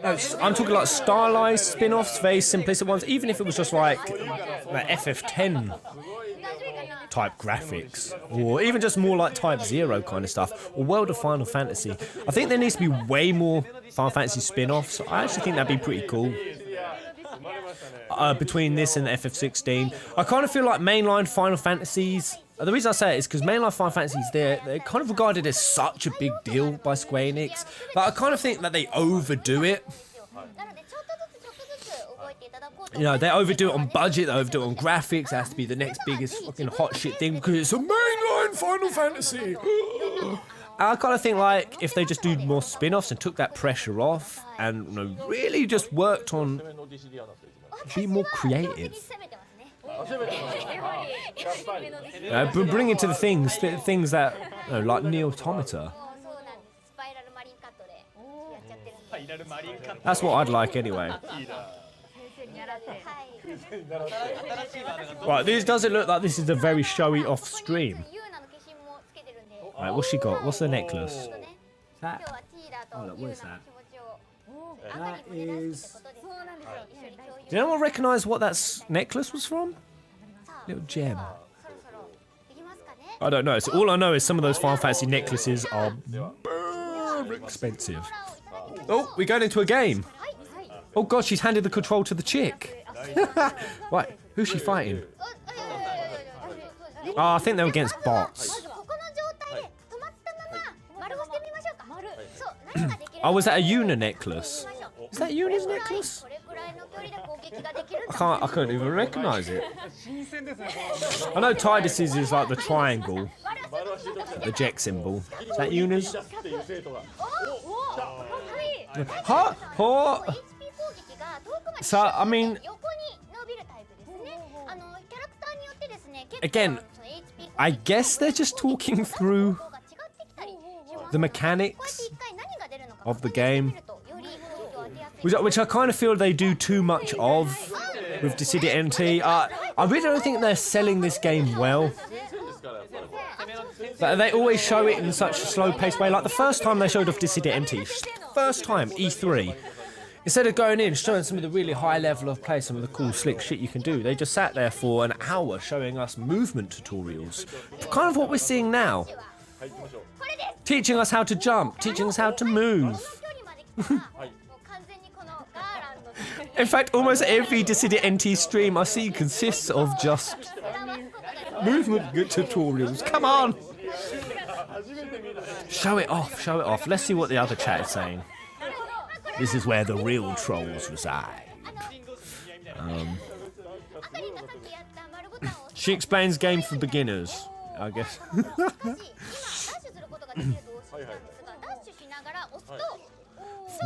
No, I'm talking like stylized spin-offs, very simplistic ones, even if it was just like FF10 type graphics, or even just more like Type 0 kind of stuff, or World of Final Fantasy. I think there needs to be way more Final Fantasy spin-offs. I actually think that'd be pretty cool. Between this and FF16, I kind of feel like mainline Final Fantasies. The reason I say it is because mainline Final Fantasies, they're kind of regarded as such a big deal by Square Enix. But I kind of think that they overdo it. You know, they overdo it on budget, they overdo it on graphics. It has to be the next biggest fucking hot shit thing because it's a mainline Final Fantasy. I kind of think like if they just do more spin-offs and took that pressure off and really just worked on be more creative. Bring it to the things that like Neo Automata. That's what I'd like anyway. Right, this doesn't look like this is a very showy off stream. Right, what's she got? What's the necklace? That? Oh, look, what is that? That is... Do anyone recognise what that necklace was from? Little gem. I don't know. So all I know is some of those Final Fantasy necklaces are expensive. Oh, we're going into a game. Oh god, she's handed the control to the chick. Right, who's she fighting? Oh, I think they're against bots. Oh, was that a Yuna necklace? Is that Yuna's necklace? I can't even recognise it. I know Tidus's is like the triangle, the Jack symbol. Is that Yuna's? Huh? So, I mean, again, I guess they're just talking through the mechanics of the game, which I kind of feel they do too much of with Dissidia NT. I really don't think they're selling this game well. But they always show it in such a slow-paced way. Like the first time they showed off Dissidia NT, first time, E3, instead of going in, showing some of the really high level of play, some of the cool, slick shit you can do, they just sat there for an hour showing us movement tutorials. Kind of what we're seeing now. Teaching us how to jump, teaching us how to move. In fact, almost every Dissidia NT stream I see consists of just movement tutorials. Come on! Show it off, show it off. Let's see what the other chat is saying. This is where the real trolls reside. She explains game for beginners, I guess.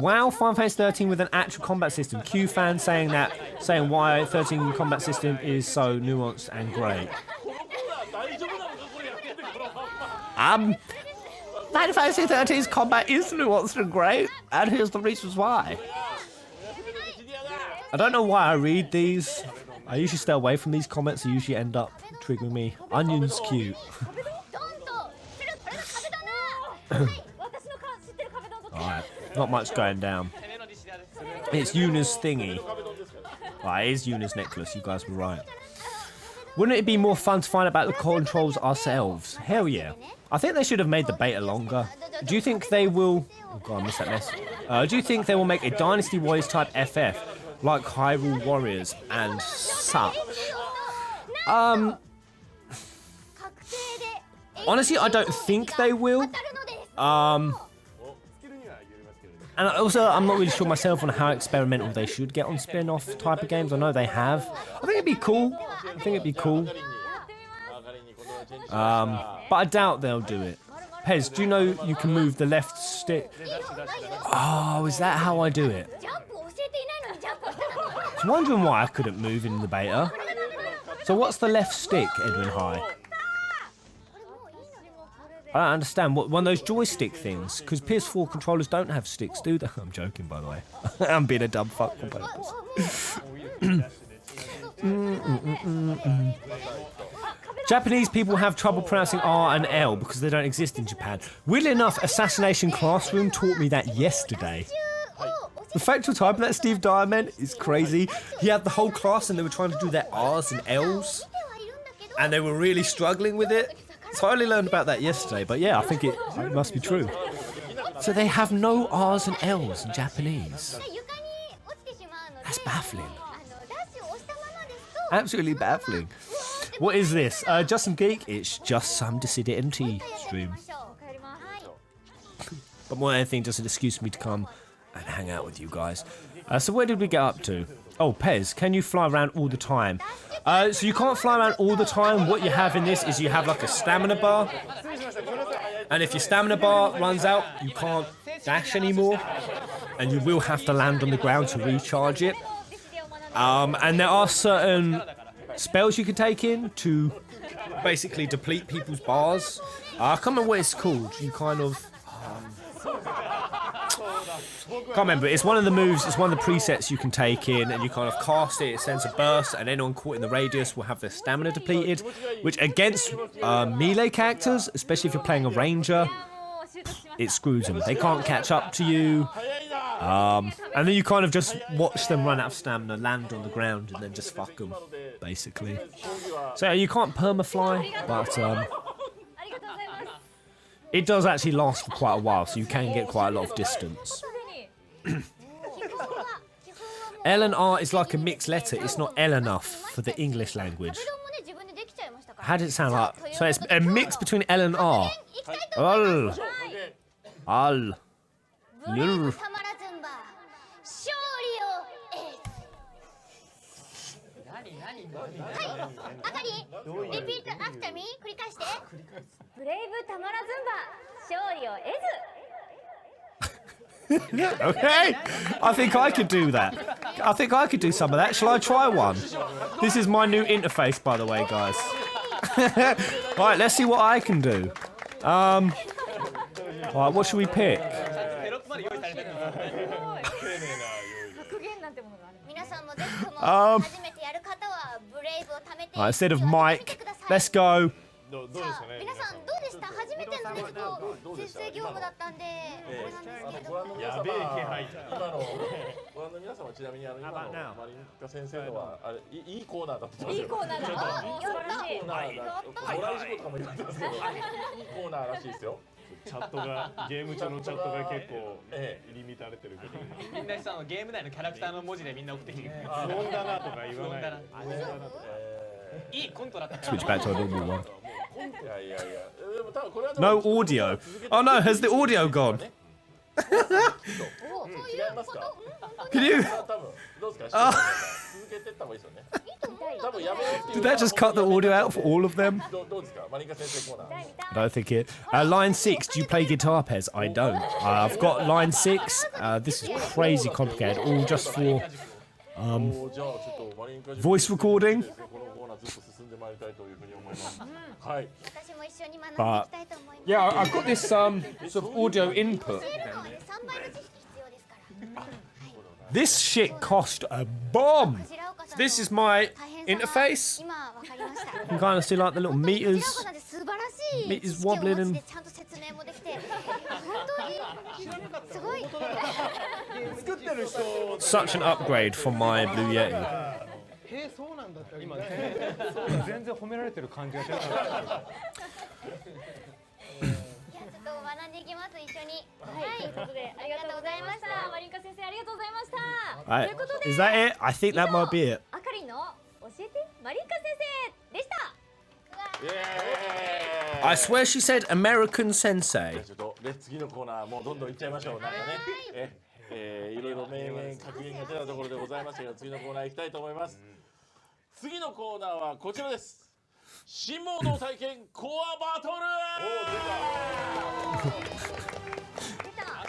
Wow, Final Fantasy 13 with an actual combat system. Q fan saying why 13 combat system is so nuanced and great. Final Fantasy 13's combat is nuanced and great, and here's the reasons why. I don't know why I read these. I usually stay away from these comments. They usually end up triggering me. Onion's cute. Alright, not much going down. It's Yuna's thingy. Right, it is Yuna's necklace, you guys were right. Wouldn't it be more fun to find out about the controls ourselves? Hell yeah. I think they should have made the beta longer. Do you think they will... Oh god, I missed that mess. Do you think they will make a Dynasty Warriors type FF? Like Hyrule Warriors and such? Honestly, I don't think they will. And also, I'm not really sure myself on how experimental they should get on spin-off type of games. I know they have. I think it'd be cool. But I doubt they'll do it. Pez, do you know you can move the left stick? Oh, is that how I do it? I was wondering why I couldn't move in the beta. So what's the left stick, Edwin High? I don't understand. One of those joystick things? Because PS4 controllers don't have sticks, do they? I'm joking, by the way. I'm being a dumb fuck on purpose. Japanese people have trouble pronouncing R and L because they don't exist in Japan. Weirdly enough, Assassination Classroom taught me that yesterday. The factual type of that Steve Dyer meant is crazy. He had the whole class and they were trying to do their R's and L's. And they were really struggling with it. So I only learned about that yesterday, but yeah, I think it must be true. So they have no R's and L's in Japanese. That's baffling. Absolutely baffling. What is this? Just some geek? It's just some Dissidia MT stream. But more than anything, just an excuse for me to come and hang out with you guys. So where did we get up to? Oh, Pez, can you fly around all the time? So you can't fly around all the time. What you have in this is you have like a stamina bar. And if your stamina bar runs out, you can't dash anymore. And you will have to land on the ground to recharge it. And there are certain spells you can take in to basically deplete people's bars. I can't remember what it's called. You kind of... can't remember. It's one of the moves, it's one of the presets you can take in and you kind of cast it, it sends a burst and anyone caught in the radius will have their stamina depleted, which against melee characters, especially if you're playing a ranger, it screws them. They can't catch up to you. And then you kind of just watch them run out of stamina, land on the ground and then just fuck them, basically. So you can't permafly, but it does actually last for quite a while, so you can get quite a lot of distance. L and R is like a mixed letter. It's not L enough for the English language. How did it sound like? So it's a mix between L and R. Al. Al. Lur. Repeat after me. 繰り返して。ブレイブタマラズンバ勝利を得ず。 Okay, I think I could do that. I think I could do some of that. Shall I try one? This is my new interface, by the way, guys. Right, let's see what I can do. Right, what should we pick? Right, instead of Mike, let's go. 皆さんどうでした？初めてのね、先生業務だったんで、ご覧の皆様、ご覧の皆様、ちなみに今のマリンカ先生のはあれいいコーナーだったんですよ。いいコーナーだ。素晴らしい。ドライ事故とかも言われてますけど、いいコーナーらしいですよ。チャットがゲーム中のチャットが結構入り乱れてるけど、みんなゲーム内のキャラクターの文字でみんな送ってきてる。不穏だなとか言わない。いいコントだった。 Switch back to a normal one. No audio. Oh no, has the audio gone? Can you? けてった方がいいですよね。いいと思う。多分やめようっていう Did that just cut the audio out for all of them? どうですか、マリンカ先生コーナー。 I don't think it. Line 6, do you play guitar, Pez? I don't. I've got line 6. This is crazy complicated, all just for じゃあちょっとマリンカ voice recording. このコーナーずっと進んでまいりたいというふうに思います。はい。私も一緒に学んでい But きたいと思います。 yeah, I've got this sort of audio input. 教えるのはね、3倍の知識必要ですから。 This shit cost a bomb. 白岡さん This is my 大変さが interface. 今わかりました。 You can kind of see like the little 白 meters. 岡さんって素晴らしい Meters 知識をお持 wobbling ち and でちゃんと説明もできて、本当にすごい。 Such an upgrade from my Blue Yeti. そうなんだって今全然褒められてる感じがしなかった。いや、ちょっと学んでいきます、一緒に。はい、ということでありがとうございました。マリンカ先生ありがとうございました。 Right. ということで Is that it? I think that might be it. あかりの教えてマリンカ先生でした。 イエーイ I swear she said American sensei. ちょっとで次のコーナーもうどんどんいっちゃいましょう。なんかね、いろいろ名言格言が出たところでございましたが、次のコーナー行きたいと思います。次のコーナーはこちらです。新モード体験コアバトル。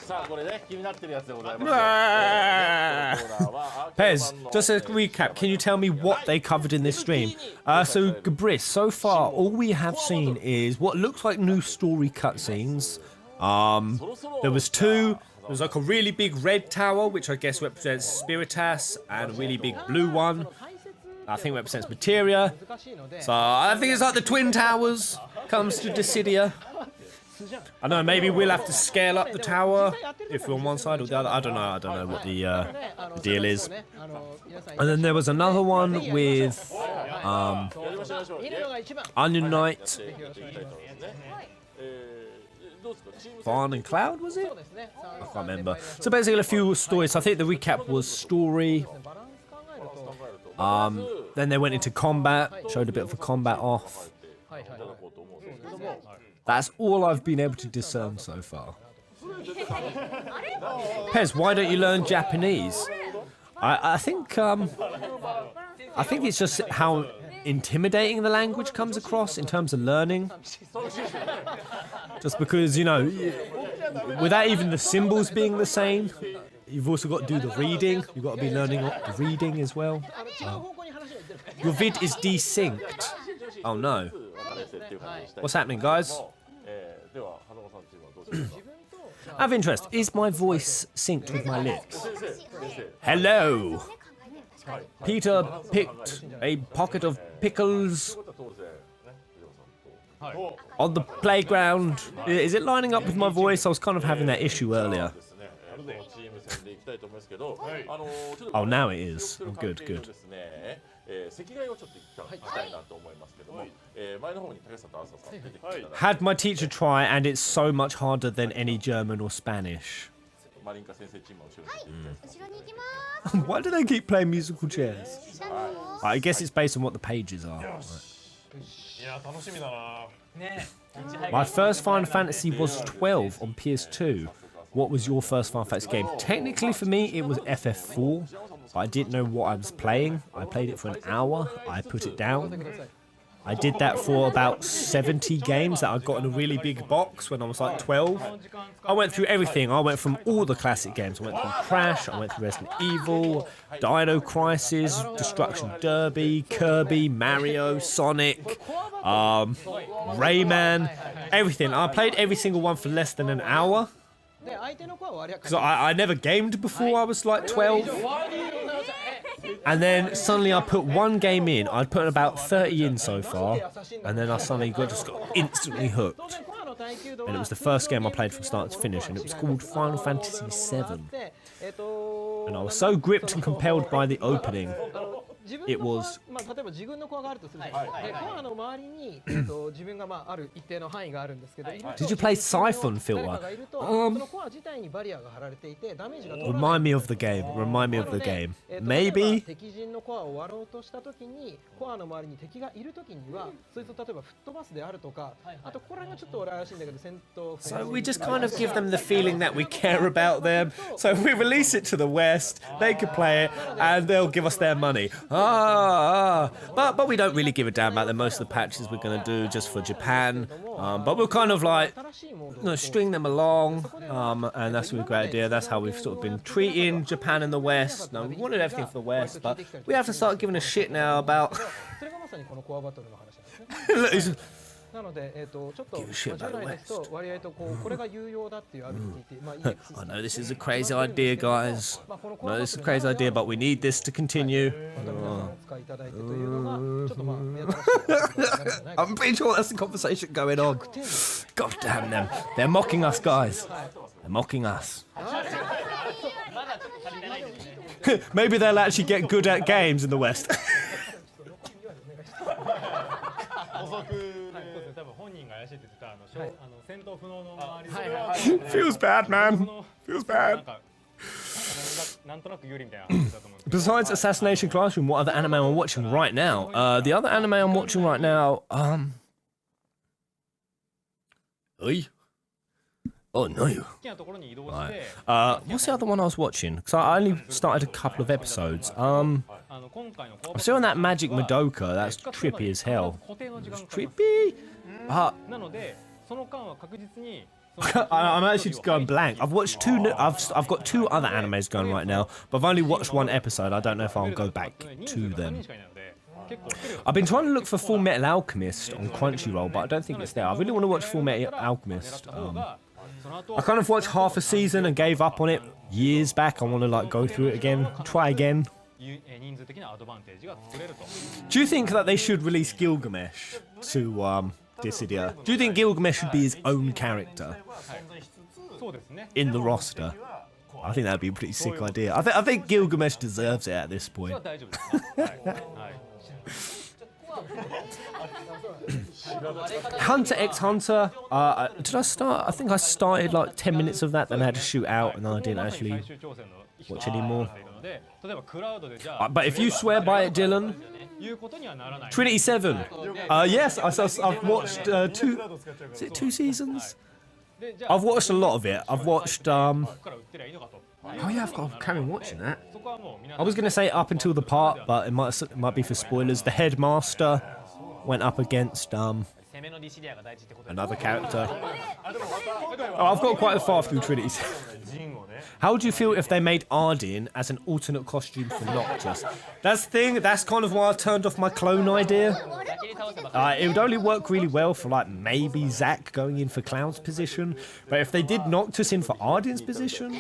さあこれね気になってるやつでございますよ。 Pez, just a recap, can you tell me what they covered in this stream? So, Gabris, so far, all we have seen is what looks like new story cutscenes. There was 2. There was like a really big red tower, which I guess represents Spiritas, and a really big blue one. I think represents Materia. So, I think it's like the Twin Towers comes to Dissidia. I don't know, maybe we'll have to scale up the tower if we're on one side or the other. I don't know what the deal is. And then there was another one with Onion Knight. Varn and Cloud, was it? I can't remember. So basically a few stories. So I think the recap was story. Then they went into combat, showed a bit of the combat off. That's all I've been able to discern so far. Pez, why don't you learn Japanese? I think it's just how intimidating the language comes across in terms of learning. Just because, you know, without even the symbols being the same, you've also got to do the reading. You've got to be learning the reading as well. Your vid is desynced. Oh no. What's happening, guys? I have interest. Is my voice synced with my lips? Hello. Peter picked a pocket of pickles on the playground. Is it lining up with my voice? I was kind of having that issue earlier. Oh, now it is. Oh, good, good. Had my teacher try, and it's so much harder than any German or Spanish. Why do they keep playing musical chairs? I guess it's based on what the pages are. Right. My first Final Fantasy was 12 on PS2. What was your first Final Fantasy game? Technically for me it was FF4, but I didn't know what I was playing. I played it for an hour, I put it down. I did that for about 70 games that I got in a really big box when I was like 12. I went through everything. I went from all the classic games. I went through Crash, I went through Resident Evil, Dino Crisis, Destruction Derby, Kirby, Mario, Sonic, Rayman, everything. I played every single one for less than an hour. Because I never gamed before I was like 12. And then suddenly I put one game in. I'd put about 30 in so far. And then I suddenly just got instantly hooked. And it was the first game I played from start to finish. And it was called Final Fantasy VII. And I was so gripped and compelled by the opening. It was 例えば自分のコアがあるとするじゃないですか。でコアの周りに自分がある一定の範囲があるんですけど、Did you play Siphon Filter? そのコア自体にバリアが張られていてダメージが Remind me of the game. Remind me of the game. Maybe. 敵陣のコアを割ろうとしたときにコアの周りに敵がいるときにはそいつを例えば吹っ飛ばすであるとか、あとこれがちょっと俺怪しいんだけど戦闘 So we just kind of give them the feeling that we care about them. So we release it to the West, they can play it, and they'll give us their money. But we don't really give a damn about the most of the patches we're going to do just for Japan. But we'll kind of like string them along, and that's a great idea. That's how we've sort of been treating Japan and the West. No, we wanted everything for the West, but we have to start giving a shit now about. それがまさにこのコアバトルの話なんですね。なので、ちょっと従来ですと割合とこれが有用だっていうアビリティ、I know this is a crazy idea, guys. I know this is a crazy idea, but we need this to continue. I'm pretty sure that's the conversation going on. God damn them. They're mocking us, guys. They're mocking us. Maybe they'll actually get good at games in the West. Feels bad, man. Feels bad. Besides Assassination Classroom, what other anime am I watching right now? The other anime I'm watching right now, Oh no. Right. What's the other one I was watching? Because I only started a couple of episodes. I'm still on that Magic Madoka. That's trippy as hell. It's trippy. I'm actually just going blank. I've watched I've got two other animes going right now, but I've only watched one episode. I don't know if I'll go back to them. I've been trying to look for Full Metal Alchemist on Crunchyroll, but I don't think it's there. I really want to watch Full Metal Alchemist. I kind of watched half a season and gave up on it years back. I want to like go through it again, try again. Do you think that they should release Gilgamesh to Dissidia? Do you think Gilgamesh should be his own character in the roster? I think that'd be a pretty sick idea. I think Gilgamesh deserves it at this point. Hunter x Hunter, did I start? I think I started like 10 minutes of that, then I had to shoot out, and then I didn't actually watch anymore. But if you swear by it, Dylan, Trinity 7. Yes, I've watched two seasons? I've watched a lot of it. I've watched, oh yeah, I've got to carry on watching that. I was going to say up until the part, but it might be for spoilers. The headmaster went up against another character. Oh, I've got quite far through Trinity. How would you feel if they made Ardyn as an alternate costume for Noctis? That's the thing, that's kind of why I turned off my clone idea. It would only work really well for like maybe Zack going in for Cloud's position, but if they did Noctis in for Ardyn's position,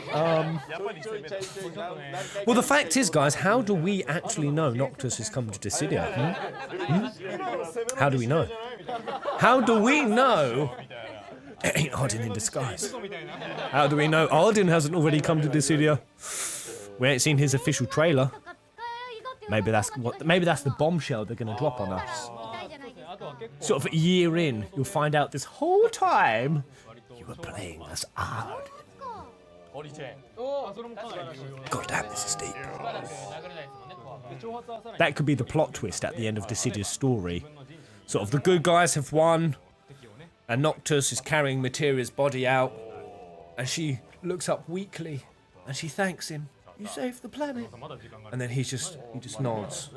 well, the fact is, guys, how do we actually know Noctis has come to Dissidia? How do we know? How do we know it ain't Ardyn in disguise? How do we know Ardyn hasn't already come to Dissidia? We ain't seen his official trailer. Maybe that's the bombshell they're gonna drop on us. Sort of a year in, you'll find out this whole time you were playing as Ardyn. God damn, this is deep. That could be the plot twist at the end of Dissidia's story. Sort of the good guys have won, and Noctis is carrying Materia's body out, and she looks up weakly, and she thanks him. You saved the planet. And then he just nods.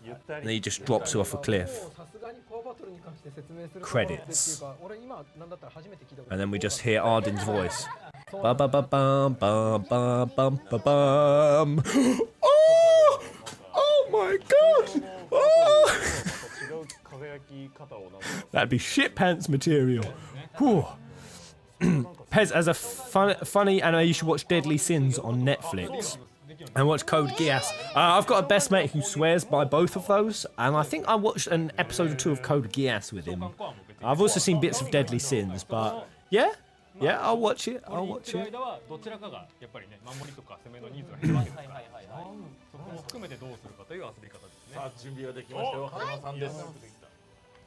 And then he just drops her off a cliff. Credits. And then we just hear Ardyn's voice. Ba ba ba bum bum bum bum ba bum. Oh! Oh my god! Oh! That'd be shit pants material. Whew. Pez, as a funny anime, you should watch Deadly Sins on Netflix and watch Code Geass. I've got a best mate who swears by both of those, and I think I watched an episode or two of Code Geass with him. I've also seen bits of Deadly Sins, but yeah, I'll watch it. I'll watch it. さあ準備ができましたよ。花間さんです。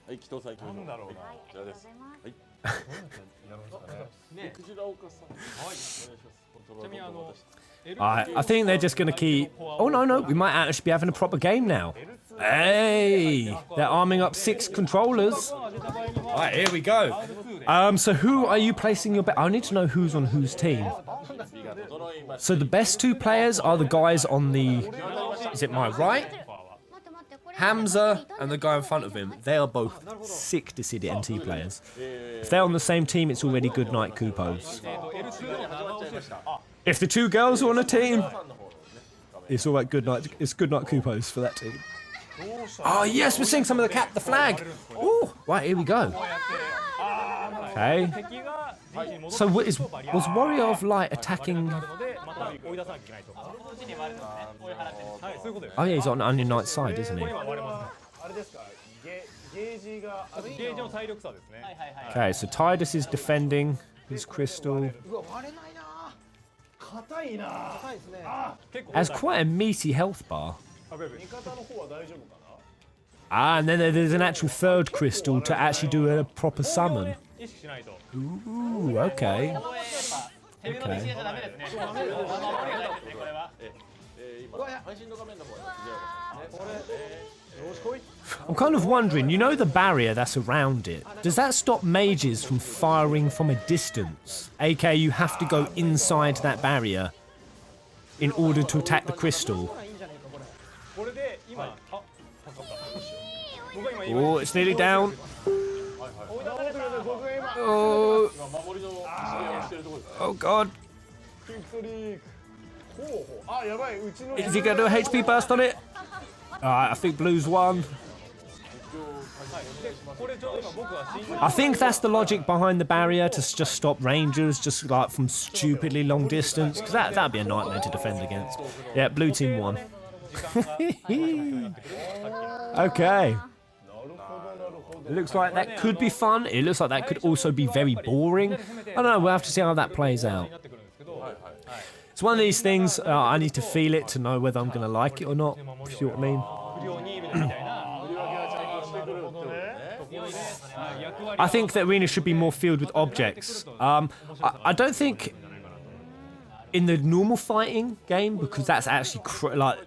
はい、祈祷祭行きましょう。なんだろうな。こちらです。はい。なるほどね。クジラ岡さん。はい。お願いします。コントローラーを渡して。I think they're just going to keep... Oh, no, we might actually be having a proper game now. Hey, they're arming up 6 controllers. All right, here we go. So who are you placing your bet? I need to know who's on whose team. So the best 2 players are the guys on the... Is it my right? Hamza and the guy in front of him. They are both sick Dissidia NT players. If they're on the same team, it's already good night Kupos. If the 2 girls are on a team, it's all right. Good night. It's good night Kupos for that team. Oh yes, we're seeing some of the flag. Oh, right, here we go. Okay. So was Warrior of Light attacking? Oh yeah, he's on Onion Knight's side, isn't he? Okay, so Tidus is defending his crystal. Has quite a meaty health bar. Ah, and then there's an actual 3rd crystal to actually do a proper summon. Ooh, okay. Okay. I'm kind of wondering, you know the barrier that's around it, does that stop mages from firing from a distance? AK, you have to go inside that barrier in order to attack the crystal. Oh, it's nearly down. Oh, oh God. Is he going to do a HP burst on it? Alright, I think Blue's won. I think that's the logic behind the barrier, to just stop rangers just like from stupidly long distance, because that'd be a nightmare to defend against. Yeah, Blue team won. Okay. It looks like that could be fun. It looks like that could also be very boring. I don't know, we'll have to see how that plays out. It's one of these things, I need to feel it to know whether I'm going to like it or not, if you see what I mean. I think that arena should be more filled with objects. I don't think in the normal fighting game, because that's actually like...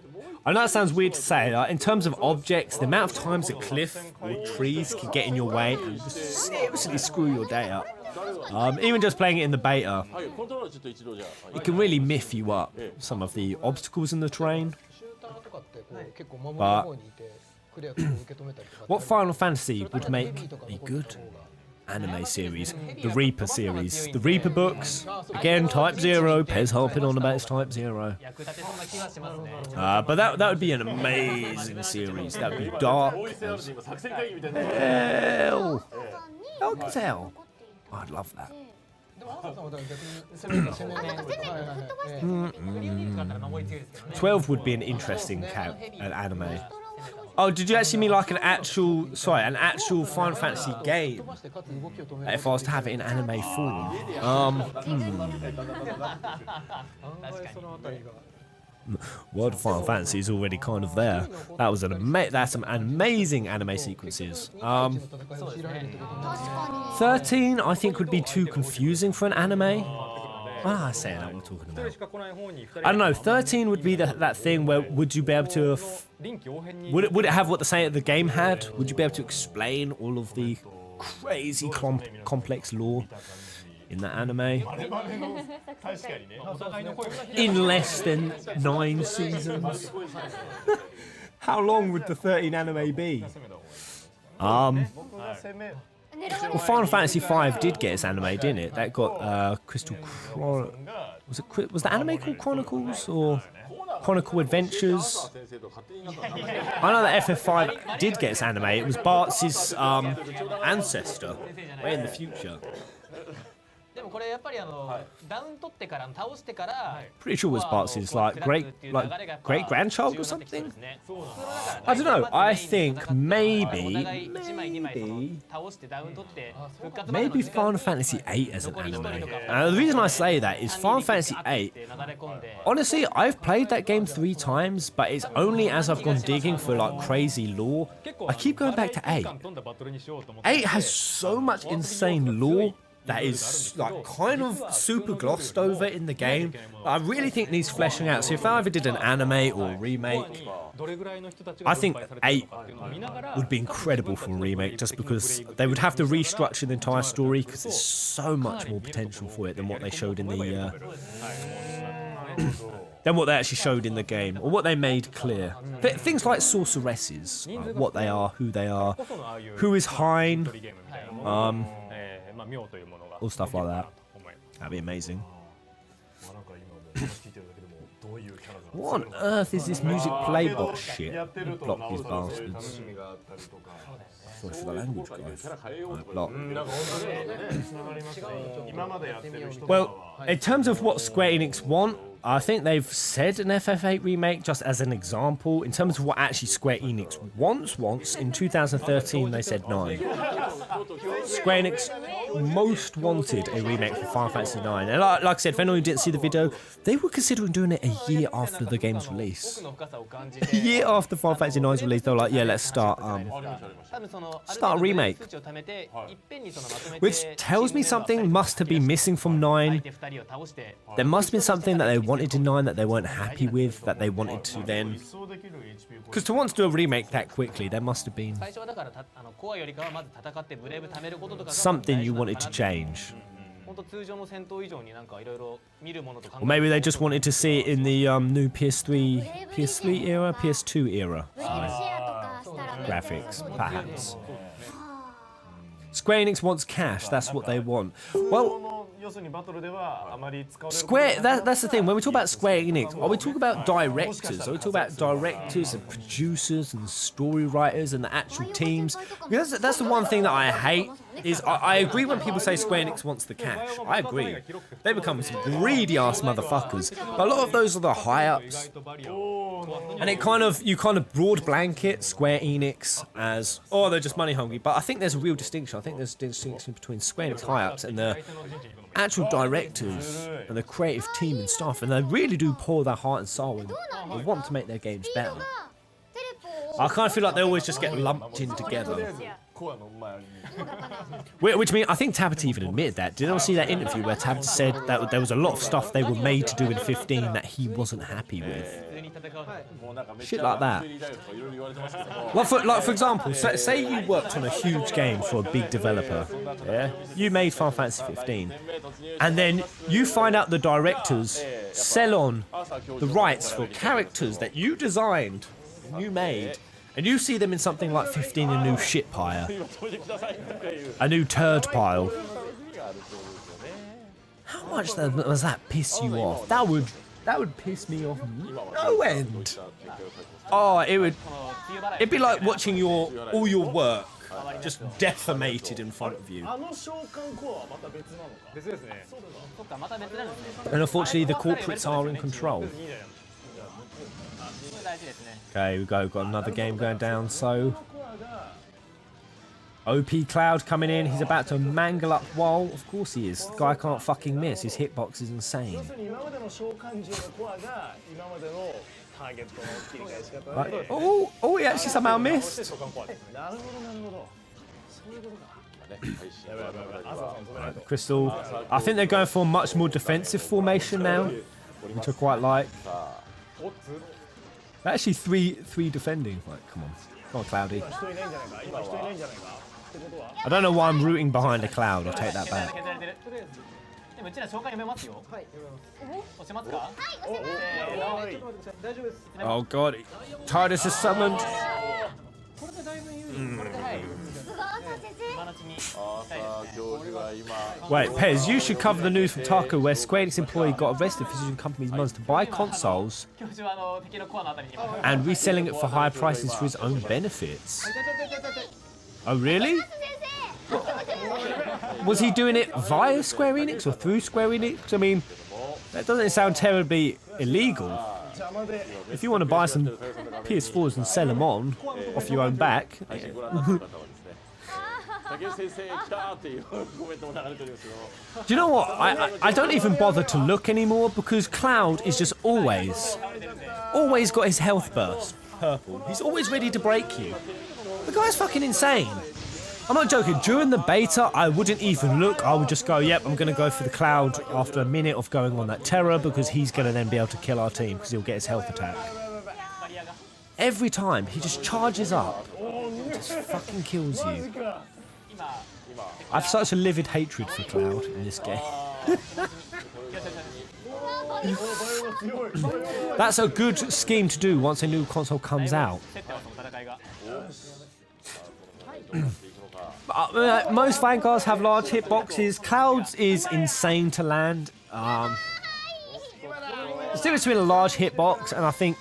I know that sounds weird to say, like, in terms of objects, the amount of times a cliff or trees can get in your way and just seriously screw your day up. Even just playing it in the beta, it can really miff you up, some of the obstacles in the terrain. But what Final Fantasy would make a good anime series? The Reaper series. The Reaper books. Again, Type 0. Pez harping on about his Type 0. But that would be an amazing series. That would be dark. Hell. Dark as hell. I'd love that. 12 would be an interesting anime. Oh, did you actually mean like an actual Final Fantasy game? If I was to have it in anime form. World of Final Fantasy is already kind of there. That was that's some amazing anime sequences. 13, I think, would be too confusing for an anime. I say that we're talking about. I don't know. 13 would be that thing where would you be able to? Would it have what the game had? Would you be able to explain all of the crazy complex lore in that anime in less than 9 seasons? How long would the 13 anime be? Well, Final Fantasy V did get its anime, didn't it? That got Crystal was the anime called Chronicles or Chronicle Adventures? I know that FF5 did get its anime. It was Bart's ancestor, way in the future. もこれやっぱりダウン取ってから倒してから Pretty sure it was Bart's like great grandchild or something. I don't know. I think maybe Final Fantasy VIII as an anime. The reason I say that is Final Fantasy VIII. Honestly, I've played that game 3 times, but it's only as I've gone digging for like crazy lore. I keep going back to 8. 8 has so much insane lore that is like kind of super glossed over in the game. I really think needs fleshing out. So if I ever did an anime or a remake, I think 8 would be incredible for a remake, just because they would have to restructure the entire story, because there's so much more potential for it than what they showed in the than what they actually showed in the game, or what they made clear. Things like sorceresses, what they are, who is Hein, all stuff like that. That'd be amazing. What on earth is this music playbox shit? Block these bastards. Sorry for the language, guys. Block. Well, in terms of what Square Enix want, I think they've said an FF8 remake just as an example. In terms of what actually Square Enix wants, in 2013 they said no. Square Enix most wanted a remake for Final Fantasy IX. And like I said, for anyone who didn't see the video, they were considering doing it a year after the game's release. A year after Final Fantasy IX's release, they were like, yeah, let's start a remake. Which tells me something must have been missing from 9. There must have been something that they wanted in 9 that they weren't happy with, that they wanted to then... Because to want to do a remake that quickly, there must have been something you wanted to change. Or maybe they just wanted to see it in the new PS3 era, PS2 era. Graphics, perhaps. Square Enix wants cash, that's what they want. Well, Square, that's the thing, when we talk about Square Enix, are we talking about directors? Are we talking about directors and producers and story writers and the actual teams? Because that's the one thing that I hate, is I agree when people say Square Enix wants the cash. I agree. They become some greedy ass motherfuckers. But a lot of those are the high-ups. And you kind of broad blanket Square Enix as, oh, they're just money hungry. But I think there's a real distinction. I think there's a distinction between Square Enix high-ups and the actual directors and the creative team and stuff, and they really do pour their heart and soul and they want to make their games better. I kind of feel like they always just get lumped in together. Which means, I think Tabata even admitted that. Did anyone see that interview where Tabata said that there was a lot of stuff they were made to do in 15 that he wasn't happy with? Shit like that. Like for example, say you worked on a huge game for a big developer, yeah? You made Final Fantasy 15, and then you find out the directors sell on the rights for characters that you designed and you made, and you see them in something like 15, a new shit pile, a new turd pile. How much does that piss you off? That would piss me off no end. Oh, it'd be like watching all your work just defamated in front of you. And unfortunately, the corporates are in control. Okay, got another game going down, so... OP Cloud coming in, he's about to mangle up Wall. Of course he is. The guy can't fucking miss, his hitbox is insane. Right. Oh, he actually somehow missed. Right, Crystal, I think they're going for a much more defensive formation now, which I quite like. Actually, three defending. Like, come on, Cloudy. I don't know why I'm rooting behind a Cloud. I'll take that back. Oh god, Tidus is summoned. Wait, Pez, you should cover the news from Taco where Square Enix employee got arrested for using company's money to buy consoles and reselling it for higher prices for his own benefits. Oh really? Was he doing it via Square Enix or through Square Enix? I mean, that doesn't sound terribly illegal. If you want to buy some PS4s and sell them on off your own back. Do you know what? I don't even bother to look anymore because Cloud is just always got his health burst purple. He's always ready to break you. The guy's fucking insane. I'm not joking. During the beta, I wouldn't even look. I would just go, yep, I'm going to go for the Cloud after a minute of going on that terror because he's going to then be able to kill our team because he'll get his health attack. Every time, he just charges up and just fucking kills you. I have such a livid hatred for Cloud in this game. That's a good scheme to do once a new console comes out. Most Vanguards have large hitboxes. Cloud's is insane to land. The difference between a large hitbox and I think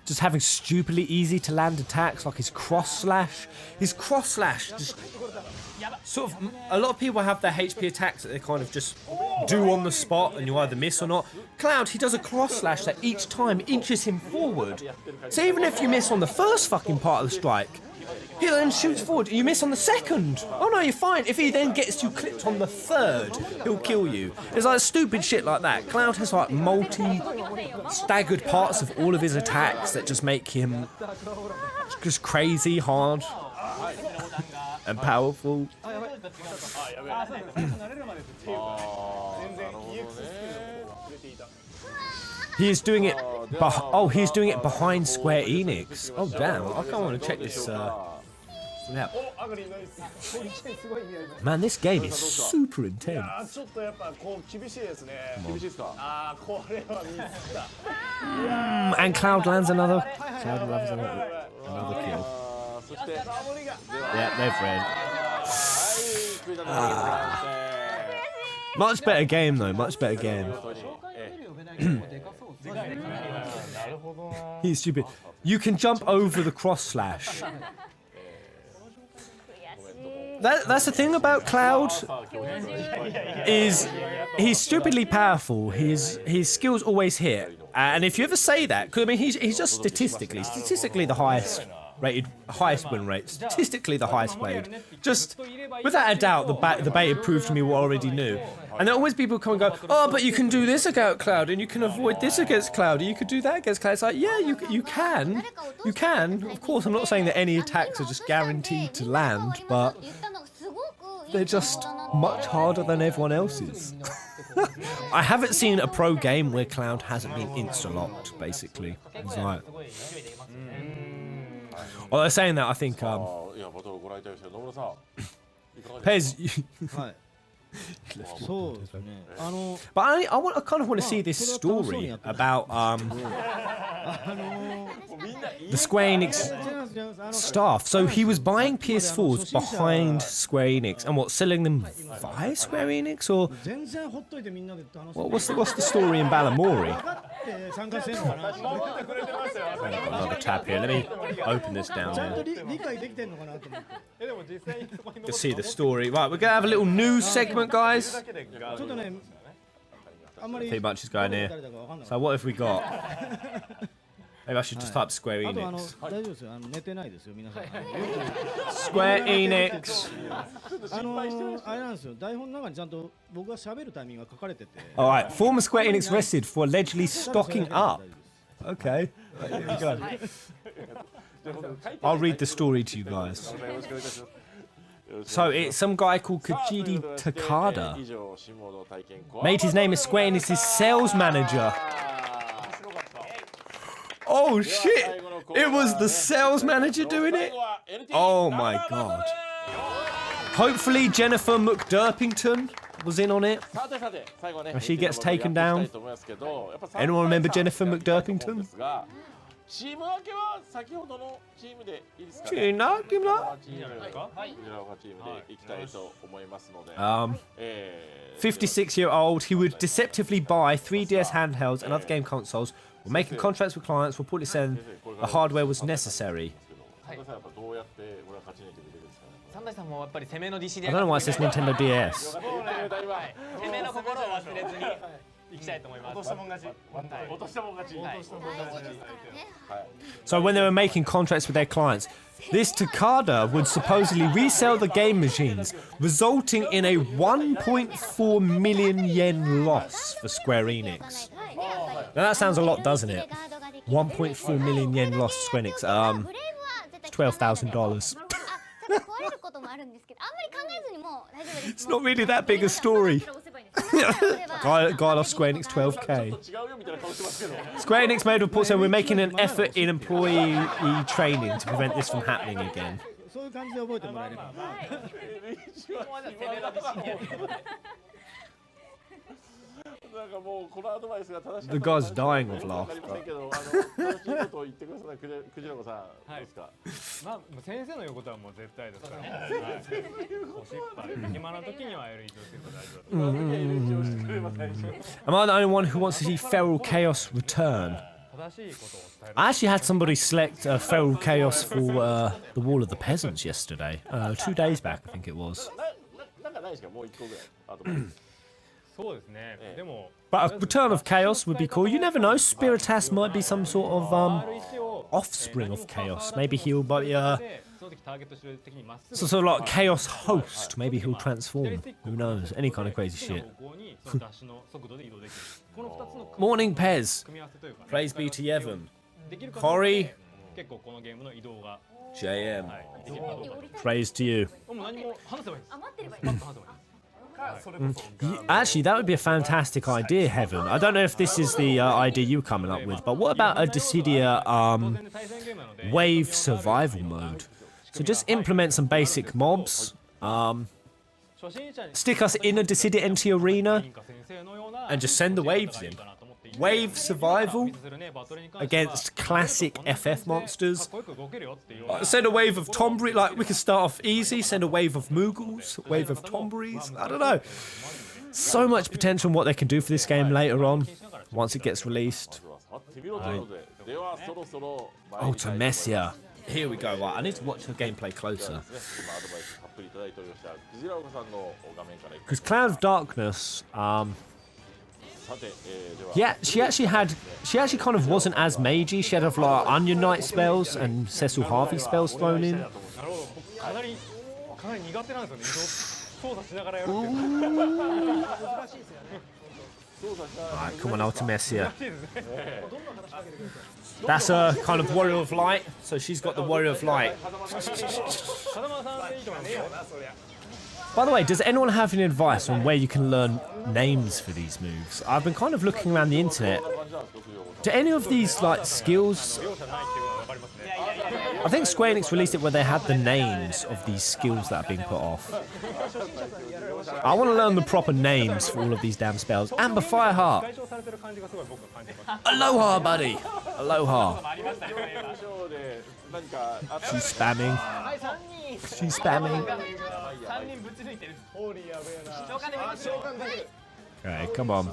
just having stupidly easy to land attacks like his cross slash. His cross slash just sort of, a lot of people have their HP attacks that they kind of just do on the spot and you either miss or not. Cloud, he does a cross slash that each time inches him forward. So even if you miss on the first fucking part of the strike, he then shoots forward and you miss on the second. Oh no, you're fine. If he then gets you clipped on the third, he'll kill you. It's like stupid shit like that. Cloud has like staggered parts of all of his attacks that just make him just crazy hard and powerful. He is doing it. He's doing it behind Square Enix. Oh damn! I kind of want to check this. Man, this game is super intense. And Cloud lands another. Another kill. Yeah, they've read. Much better game though. Much better game. He's stupid. You can jump over the cross slash. That's the thing about Cloud, is he's stupidly powerful. His skills always hit, and if you ever say that, because I mean he's just statistically the highest win rate, statistically the highest played. Just without a doubt, the beta proved to me what I already knew. And there are always people come and go, oh, but you can do this against Cloud, and you can avoid this against Cloud, and you could do that against Cloud. It's like, yeah, you can. You can. Of course, I'm not saying that any attacks are just guaranteed to land, but they're just much harder than everyone else's. I haven't seen a pro game where Cloud hasn't been insta-locked, basically. It's like... Well, they're saying that, I think... Pez... But I kind of want to see this story about the Square Enix staff. So he was buying PS4s behind Square Enix and what, selling them via Square Enix, or what's the story in Balamori? I've got another tab here. Let me open this down there to see the story. Right, we're gonna have a little news segment, guys. Pretty much is going here. So what have we got? Maybe I should just type Square Enix. Square Enix. Alright, former Square Enix arrested for allegedly stocking up. Okay, here we go. I'll read the story to you guys. So it's some guy called Kajidi Takada. Made his name as Square Enix's sales manager. Oh shit! It was the sales manager doing it? Oh my god. Hopefully Jennifer McDurpington was in on it. And she gets taken down. Anyone remember Jennifer McDurpington? Um, 56-year-old, he would deceptively buy 3DS handhelds and other game consoles while making contracts with clients, reportedly saying the hardware was necessary. 三代さんもやっぱり攻めのディシディ I don't know why it says Nintendo DS. 攻めの心を忘れずに行きたいと思います。落としたもん勝ち。落としたもん勝ち。 So when they were making contracts with their clients, this Takada would supposedly resell the game machines, resulting in a 1.4 million yen loss for Square Enix. Now that sounds a lot, doesn't it? 1.4 million yen loss to Square Enix. It's $12,000. It's not really that big a story. Guy lost Square Enix 12k. Square Enix made a report saying we're making an effort in employee training to prevent this from happening again. そういう感じで覚えてもらえれば。 The guy's dying of laughter. まあ先生の言うことはもう絶対ですから。今の時には L 以上すれば大丈夫。 Am I the only one who wants to see Feral Chaos return? I actually had somebody select Feral Chaos for the Wall of the Peasants yesterday. 2 days back, I think it was. But a return of Chaos would be cool. You never know. Spiritas might be some sort of offspring of Chaos. Maybe he'll be so sort of like Chaos host. Maybe he'll transform. Who knows? Any kind of crazy shit. Morning, Pez. Praise be to Yevon. Corey. JM. Praise to you. Actually, that would be a fantastic idea, Heaven. I don't know if this is the idea you're coming up with, but what about a Dissidia wave survival mode? So just implement some basic mobs, stick us in a Dissidia NT arena, and just send the waves in. Wave survival against classic FF monsters. Send a wave of Tombury, like we could start off easy, send a wave of Moogles, wave of Tomburys, I don't know. So much potential in what they can do for this game later on, once it gets released. Ultimecia. Here we go, right, I need to watch the gameplay closer. Because Cloud of Darkness, yeah, she actually kind of wasn't as magey. She had like Onion Knight spells and Cecil Harvey spells thrown in. Alright, come on, Ultimecia. That's a kind of Warrior of Light, so she's got the Warrior of Light. By the way, does anyone have any advice on where you can learn names for these moves? I've been kind of looking around the internet. Do any of these like skills? I think Square Enix released it where they had the names of these skills that are being put off. I want to learn the proper names for all of these damn spells. Amber Fireheart. Aloha, buddy. Aloha. She's spamming. She's spamming. Okay, come on.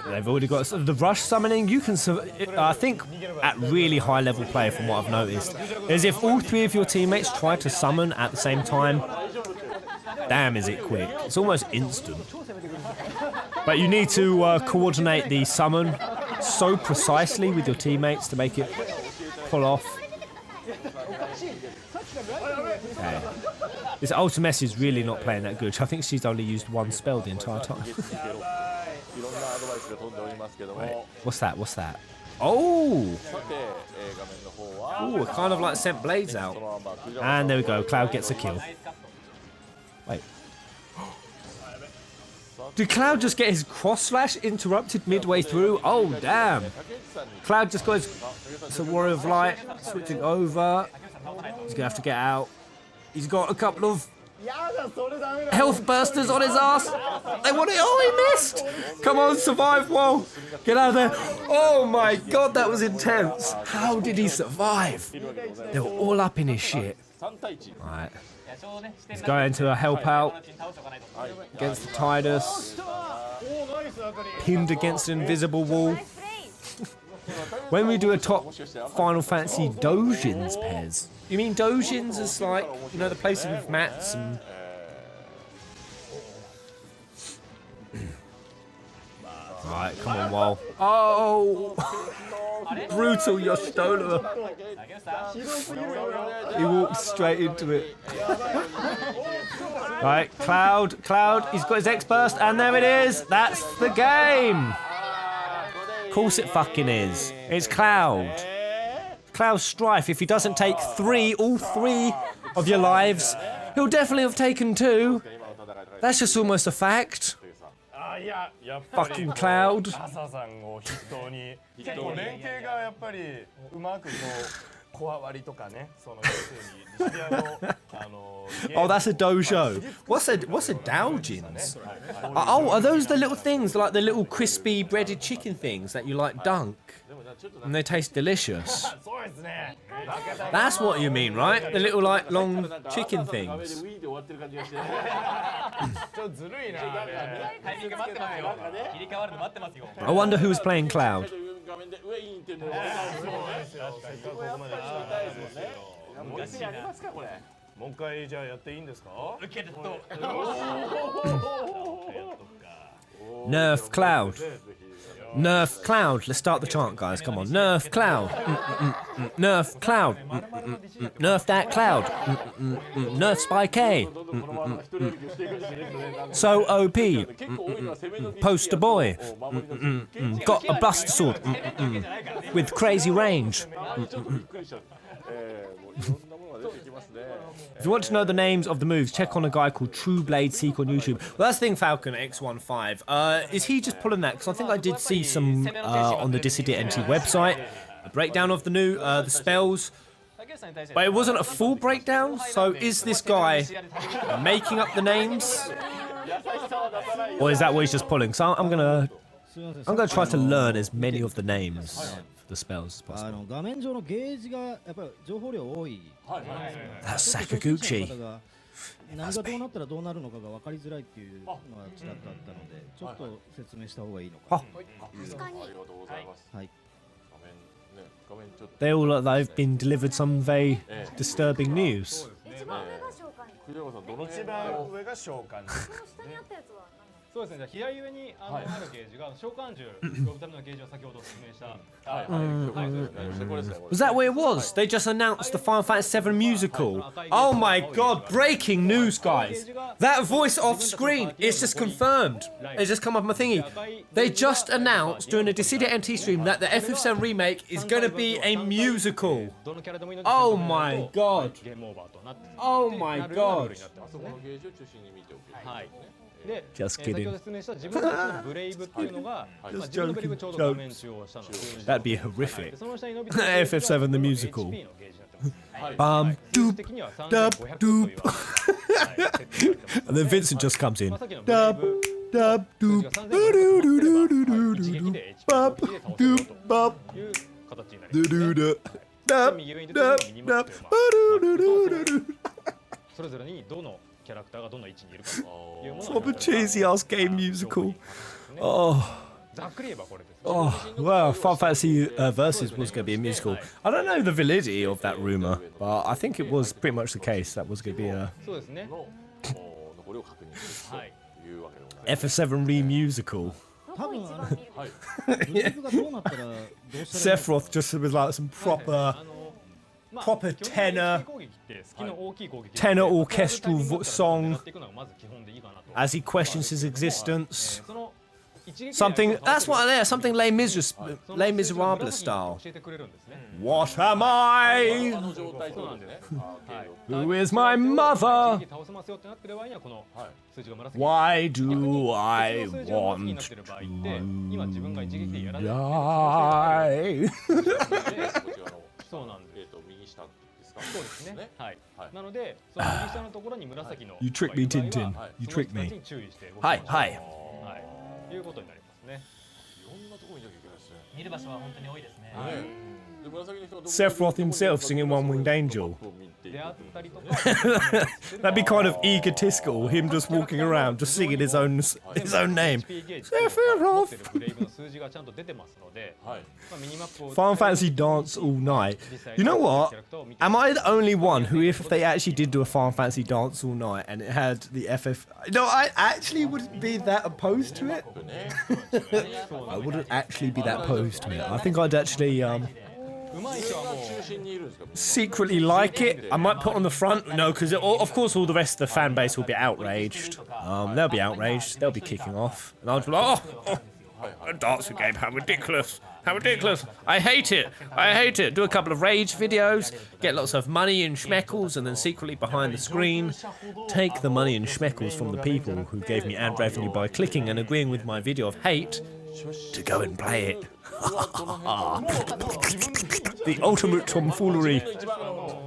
They've already got the rush summoning. You can, I think, at really high level play, from what I've noticed, is if all 3 of your teammates try to summon at the same time. Damn, is it quick? It's almost instant. But you need to coordinate the summon so precisely with your teammates to make it pull off. Okay. This Ultimecia is really not playing that good. I think she's only used 1 spell the entire time. Wait, what's that? What's that? Oh! Oh, it kind of like sent blades out. And there we go. Cloud gets a kill. Wait. Did Cloud just get his cross slash interrupted midway through? Oh, damn. Cloud just goes to Warrior of Light, switching over. He's going to have to get out. He's got a couple of health bursters on his ass. They want it. Oh, he missed. Come on, survive, whoa. Get out of there. Oh my god, that was intense. How did he survive? They were all up in his shit. Alright. He's going to help out against the Tidus. Pinned against an invisible wall. When we do a top Final Fantasy Dojins, Pez. You mean Dojins as like, you know, the places with mats and... Right, come on, Wall. Oh! Brutal Yoshitola. He walks straight into it. Right, Cloud, he's got his X-Burst, and there it is! That's the game! Of course it fucking is. It's Cloud. Cloud's Strife. If he doesn't take all three of your lives, he'll definitely have taken 2. That's just almost a fact. Fucking Cloud. Oh, that's a dojo. What's a Doujins? Oh, are those the little things, like the little crispy breaded chicken things that you like dunk? And they taste delicious. That's what you mean, right? The little like long chicken things. I wonder who was playing Cloud. Nerf Cloud. Nerf Cloud. Let's start the chant, guys. Come on. Nerf Cloud. Nerf Cloud. Nerf that Cloud. Nerf Spy K. So OP. Poster Boy. Got a Buster Sword. With crazy range. If you want to know the names of the moves, check on a guy called True Blade Seek on YouTube. Well, that's the thing, Falcon X15. Is he just pulling that? Because I think I did see some on the Dissidia NT website, a breakdown of the new the spells. But it wasn't a full breakdown. So is this guy making up the names, or is that what he's just pulling? So I'm gonna try to learn as many of the names for the spells as possible. That's Sakaguchi. That's me. They all look like they've been delivered some very disturbing news. Was that what it was? They just announced the Final Fantasy VII musical. Oh my god, breaking news, guys. That voice off screen, it's just confirmed. It's just come up on my thingy. They just announced during the Dissidia NT stream that the FF7 remake is going to be a musical. Oh my god. Oh my god. Just kidding. Just joking. That'd be horrific. FF7 the musical. Doop, dub, doop. And then Vincent just comes in. Dub, dub, doop, doo doo doo doo doo doo, bub, doop, bub, doo doo doo, dub, dub, dub, doo doo doo doo. What a cheesy ass game musical. Oh, well, Final Fantasy Versus was going to be a musical. I don't know the validity of that rumor, but I think it was pretty much the case. That was going to be a FF7 re-musical. Sephiroth just with like some proper tenor orchestral song as he questions his existence. Something that's what something Les Miserables style. What am I? Who is my mother? Why do I want to die? You tricked me, Tintin. You tricked me. Hi, hi. 見る場所は本当に多いですね。Sephiroth himself singing One Winged Angel. であったりとか That'd be kind of egotistical, him just walking around, just singing his own name. Sephiroth! 持ってるブレイブの数字がちゃんと出てますので、まあミニマップを Final Fantasy Dance All Night. You know what? Am I the only one who, if they actually did do a Final Fantasy Dance All Night and it had the FF... No, I actually wouldn't be that opposed to it. I wouldn't actually be that opposed to it. I think I'd actually... secretly like it. I might put on the front, no, because of course all the rest of the fan base will be outraged. They'll be outraged. They'll be kicking off, and I'll be like, oh, a dancing game, how ridiculous, how ridiculous. I hate it. I hate it. Do a couple of rage videos, get lots of money and schmeckles, and then secretly behind the screen, take the money and schmeckles from the people who gave me ad revenue by clicking and agreeing with my video of hate to go and play it. The ultimate tomfoolery.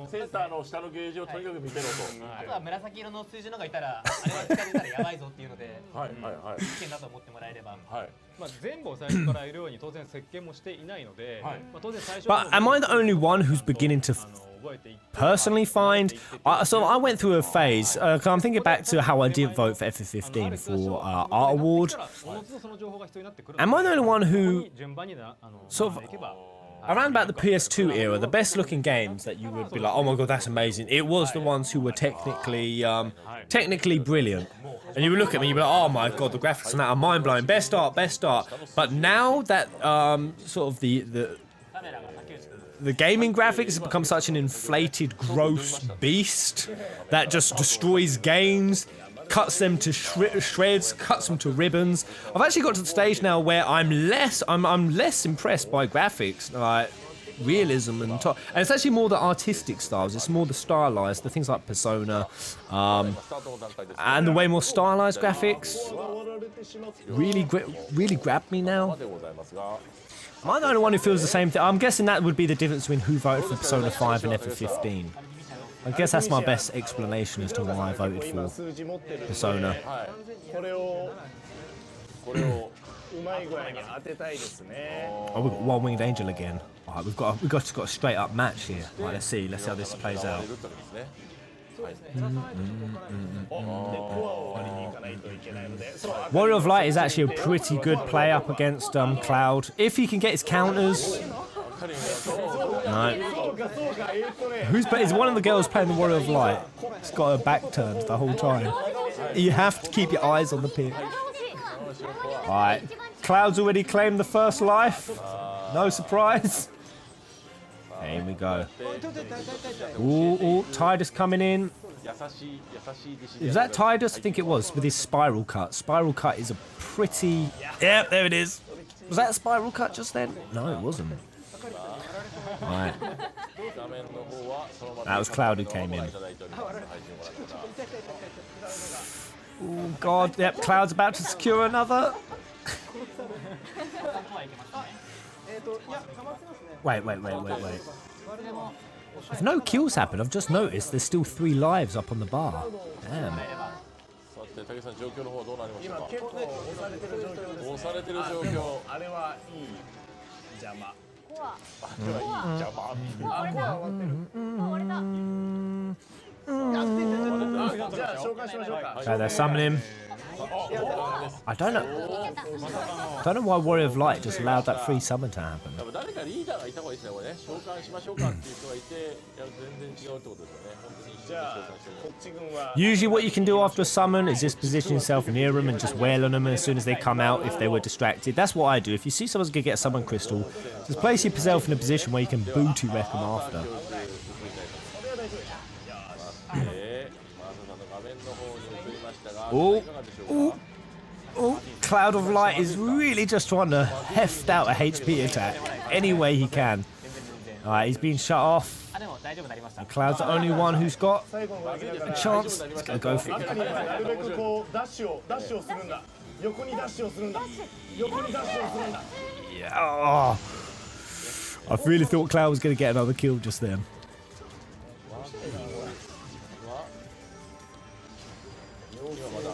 センターの下のゲージをとにかく見てろと。あとは紫色の数字のがいたら、あれは近づいたらやばいぞっていうので、危険だと思ってもらえれば。まあ全部を最初からいるように当然設計もしていないので、まあ当然最初。But am I the only one who's beginning to personally find? So I went through a phase. I'm thinking back to how I didn't vote for FF15 for Art Award. Am I the only one who sort of around about the PS2 era, the best looking games that you would be like, oh my god, that's amazing. It was the ones who were technically brilliant. And you would look at me, you'd be like, oh my god, the graphics on that are mind blowing. Best art, best art. But now that sort of the gaming graphics have become such an inflated, gross beast that just destroys games, cuts them to shreds, cuts them to ribbons. I've actually got to the stage now where I'm less impressed by graphics, like realism and it's actually more the artistic styles. It's more the stylized, the things like Persona, and the way more stylized graphics really grabbed me now. Am I the only one who feels the same thing? I'm guessing that would be the difference between who voted for Persona 5 and FF15. I guess that's my best explanation as to why I voted for Persona. Oh, we've got One Winged Angel again. Alright, we've got a straight up match here. Right, let's see how this plays out. Warrior of Light is actually a pretty good play up against Cloud. If he can get his counters. No. Is one of the girls playing the Warrior of Light? It's got her back turned the whole time. You have to keep your eyes on the pin. Alright. Cloud's already claimed the first life. No surprise. Here we go. Ooh, Tidus coming in. Was that Tidus? I think it was, with his spiral cut. Spiral cut is a pretty... Yeah, there it is. Was that a spiral cut just then? No, it wasn't. Right. That was Cloud who came in. Oh god, yep, Cloud's about to secure another. Wait. If no kills happen, I've just noticed there's still 3 lives up on the bar. Damn. Okay, they're summoning him. I don't know why Warrior of Light just allowed that free summon to happen. Usually what you can do after a summon is just position yourself near them and just wail on them as soon as they come out if they were distracted. That's what I do. If you see someone's going to get a summon crystal, just place yourself in a position where you can booty wreck them after. Oh, Cloud of Light is really just trying to heft out a HP attack any way he can. Alright, he's been shut off. And Cloud's the only one who's got a chance. He's going to go for it. Yeah. Oh. I really thought Cloud was going to get another kill just then.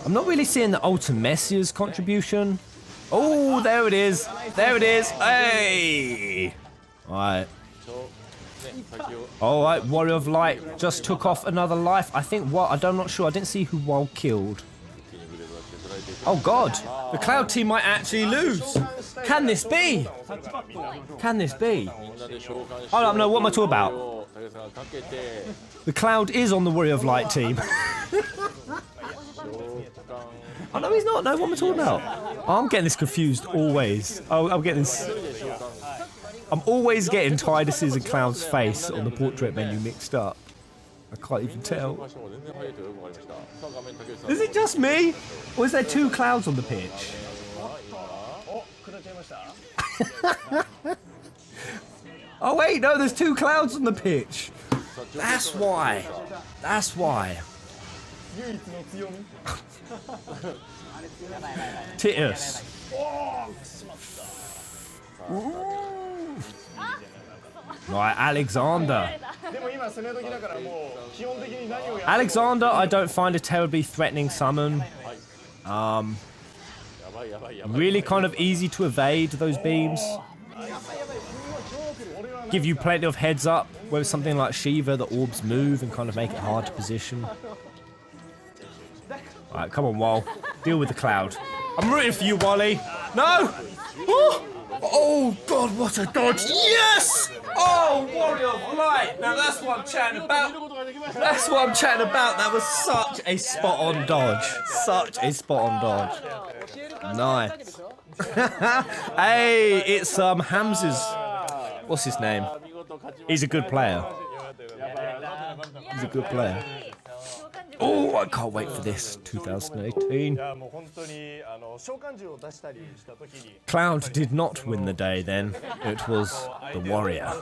I'm not really seeing the Ultimessia's contribution. Oh, there it is. There it is. Hey! Alright. All right, Warrior of Light just took off another life. I think I'm not sure. I didn't see who Wild killed. Oh God, the Cloud team might actually lose. Can this be? Can this be? Oh no, what am I talking about? The Cloud is on the Warrior of Light team. Oh no, he's not. No, what am I talking about? Oh, I'm getting this confused always. Oh, I'm getting this. I'm always getting Tidus's and Cloud's face on the portrait menu mixed up. I can't even tell. Is it just me? Or is there two Clouds on the pitch? Oh wait, no, there's two Clouds on the pitch. That's why. That's why. Titus. Right, Alexander. Alexander, I don't find a terribly threatening summon. Really kind of easy to evade those beams. Give you plenty of heads up. With something like Shiva, the orbs move and kind of make it hard to position. Alright, come on, Wall. Deal with the Cloud. I'm rooting for you, Wally. No! Oh! Oh God, what a dodge! Yes! Oh, Warrior of Light! Now that's what I'm chatting about. That's what I'm chatting about. That was such a spot-on dodge. Such a spot-on dodge. Nice. Hey, it's Hamza's. What's his name? He's a good player. He's a good player. Oh, I can't wait for this 2018. Cloud did not win the day then. It was the Warrior.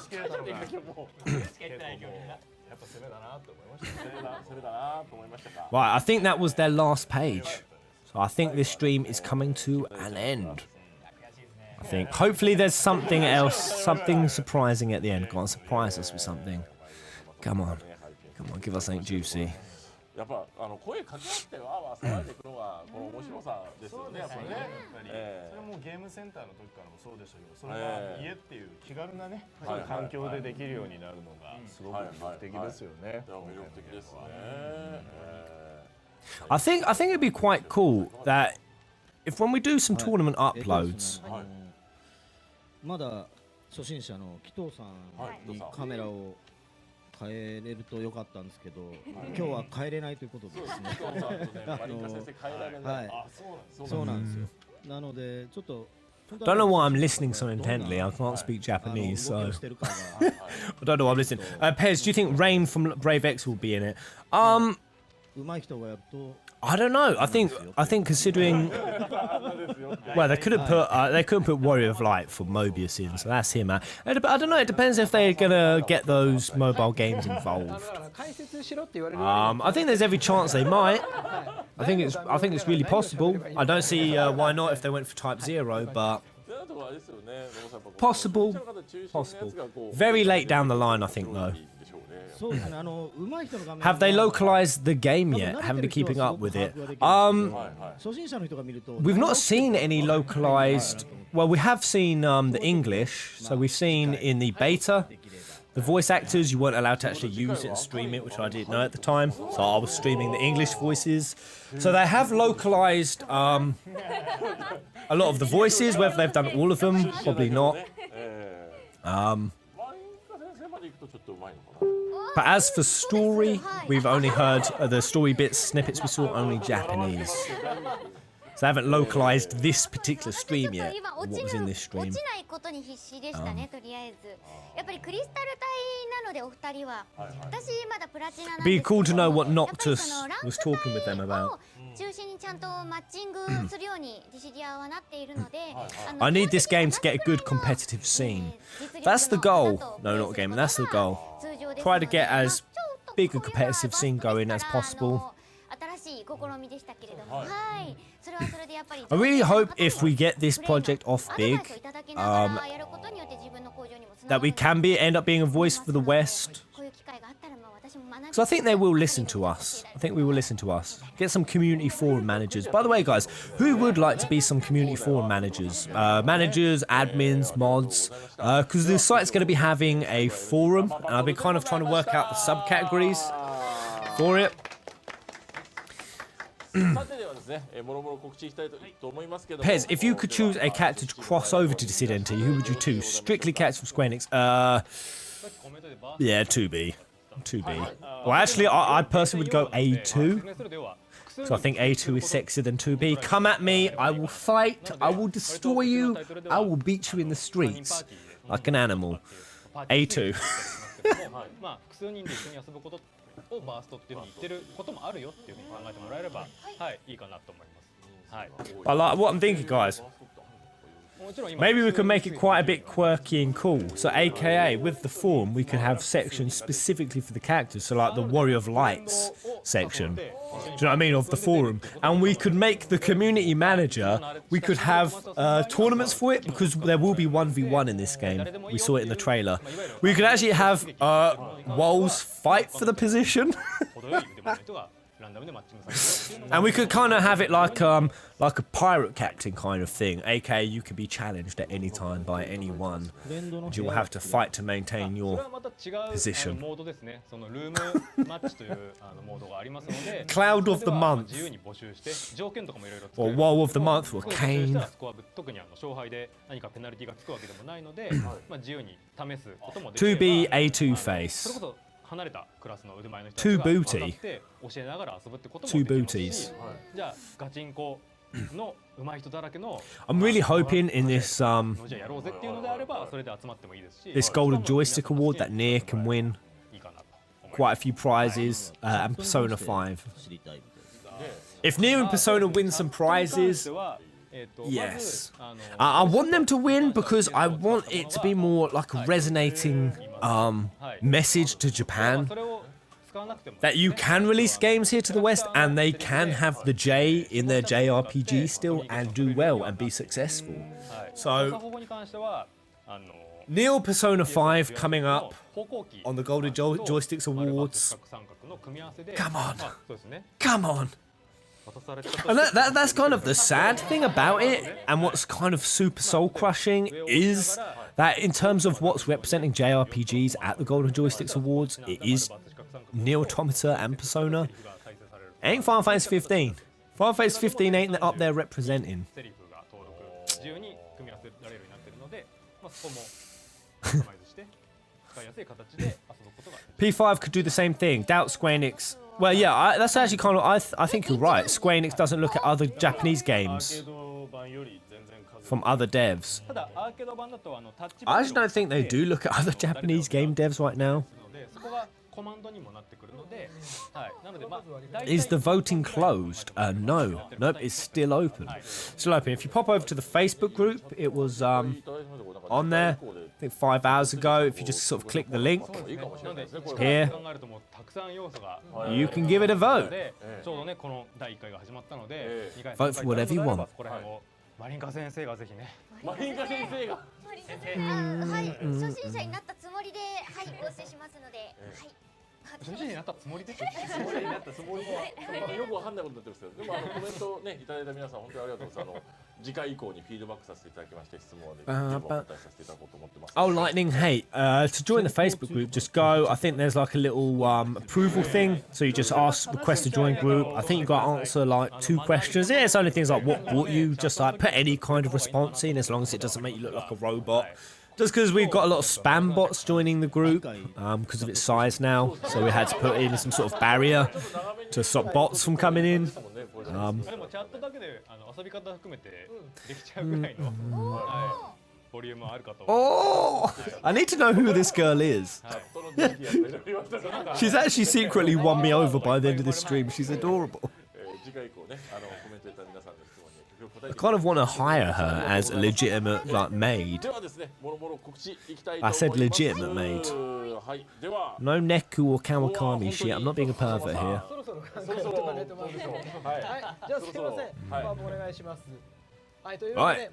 Right, I think that was their last page. So I think this stream is coming to an end. I think. Hopefully there's something else, something surprising at the end. Go on, surprise us with something. Come on. Come on, give us something juicy. やっぱ声かけ合ってわーわー騒いでいくのがこの面白さですよね。やっぱりね。それもゲームセンターの時からもそうでしたけど、それが家っていう気軽なね環境でできるようになるのがすごく魅力的ですよね。魅力的ですね。I think it'd be quite cool that if when we do some tournament uploads. まだ初心者の紀藤さんにカメラを変えれると良かったんですけど、今日は変えれないということですね。はい、そうなんですよ。なのでちょっと。Don't know why I'm listening so intently. I can't speak Japanese, so I don't know why I'm listening. Pez, do you think Rain from Brave X will be in it? I don't know. I think considering, well, they couldn't put Warrior of Light for Mobius in, so that's him. I don't know. It depends if they're gonna get those mobile games involved. I think there's every chance they might. I think it's really possible. I don't see why not if they went for Type 0, but possible. Very late down the line, I think, though. Have they localized the game yet? Haven't been keeping up with it. We've not seen any localized. Well, we have seen the English. So we've seen in the beta, the voice actors, you weren't allowed to actually use it and stream it, which I didn't know at the time. So I was streaming the English voices. So they have localized a lot of the voices. Whether they've done all of them, probably not. But as for story, we've only heard the story bits, snippets we saw only Japanese. So I haven't localized this particular stream yet, or what was in this stream. It'd be cool to know what Noctis was talking with them about. I need this game to get a good competitive scene. That's the goal. No, not game. That's the goal. Try to get as big a competitive scene going as possible. I really hope if we get this project off big, that we can end up being a voice for the West. So I think they will listen to us. I think we will listen to us. Get some community forum managers. By the way, guys, who would like to be some community forum managers? Managers, admins, mods. Because the site's going to be having a forum, and I've been kind of trying to work out the subcategories for it. Pez, if you could choose a character to cross over to Dissidia, who would you choose? Strictly characters from Square Enix. Yeah, 2B. 2B. Well, actually, I personally would go A2. So I think A2 is sexier than 2B. Come at me. I will fight. I will destroy you. I will beat you in the streets like an animal. A2. をバーストっていうふうに言ってることもあるよっていうふうに考えてもらえれば、はい、いいかなと思います。はい。I like what I'm thinking, guys. Maybe we could make it quite a bit quirky and cool. So, AKA, with the form, we could have sections specifically for the characters. So, like the Warrior of Lights section. Do you know what I mean? Of the forum. And we could make the community manager, we could have tournaments for it, because there will be 1v1 in this game. We saw it in the trailer. We could actually have Walls fight for the position. And we could kind of have it like a pirate captain kind of thing, aka you could be challenged at any time by anyone, and you will have to fight to maintain your position. Cloud of the Month, or Wall of the Month, or Kane. 2B A2 face. 離れたクラスの腕前の人 Two たちが booty. 渡って教えながら遊ぶってことも Two できますし、 booties. じゃあガチンコの上手い人だらけの I'm really hoping in this じゃあやろうぜっていうのであればそれで集まってもいいですし this golden joystick award that Nier can win quite a few prizes and Persona 5. If Nier and Persona win some prizes, yes. I want them to win because I want it to be more like a resonating message to Japan. That you can release games here to the West and they can have the J in their JRPG still and do well and be successful. So, Neo Persona 5 coming up on the Golden Joysticks Awards. Come on. Come on. And that's kind of the sad thing about it, and what's kind of super soul crushing is that in terms of what's representing JRPGs at the Golden Joysticks Awards, it is Nier Automata and Persona. It ain't Final Fantasy 15. Final Fantasy 15 ain't up there representing. P5 could do the same thing. Doubt Square Enix. Well, yeah, that's actually kind of. I think you're right. Square Enix doesn't look at other Japanese games from other devs. I just don't think they do look at other Japanese game devs right now. Is the voting closed? No. Nope, it's still open. Still open. If you pop over to the Facebook group, it was on there, I think 5 hours ago. If you just sort of click the link here, you can give it a vote. Vote for whatever you want. マリンカ先生がぜひね。マリンカ先生が。マリンカ先生が、はい、初心者になったつもりで、はい、お教えしますので、はい。初心者になったつもりで。初心者になったつもりで。よくわかんないことになってますけど、でもコメントねいただいた皆さん本当にありがとうございます。次回以降にフィードバックさせていただきまして質問をね、お答えさせていただこうと思ってます。Oh, Lightning Hate. To join the Facebook group, just go. I think there's like a little approval thing. So you just request to join group. I think you got to answer like 2 questions. Yeah, it's only things like what brought you. Just like put any kind of response in, as long as it doesn't make you look like a robot. Just because we've got a lot of spam bots joining the group because of its size now, so we had to put in some sort of barrier to stop bots from coming in. Oh, I need to know who this girl is. She's actually secretly won me over by the end of this stream. She's adorable. I kind of want to hire her as a legitimate like maid. I said legitimate maid. No Neku or Kawakami shit. I'm not being a pervert here. Right.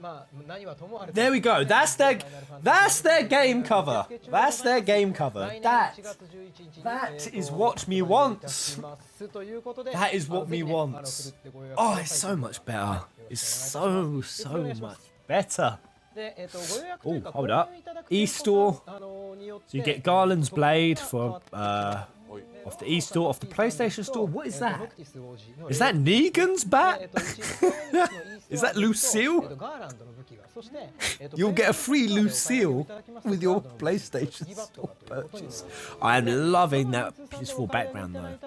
There we go. That's their game cover. That's their game cover. That is what me wants. That is what me wants. Oh, it's so much better. It's so much better. Oh, hold up. E-store. So you get Garland's blade for off the e-store, off the PlayStation Store. What is that? Is that Negan's bat? Is that Lucille? You'll get a free Lucille with your PlayStation Store purchase. I'm loving that peaceful background though.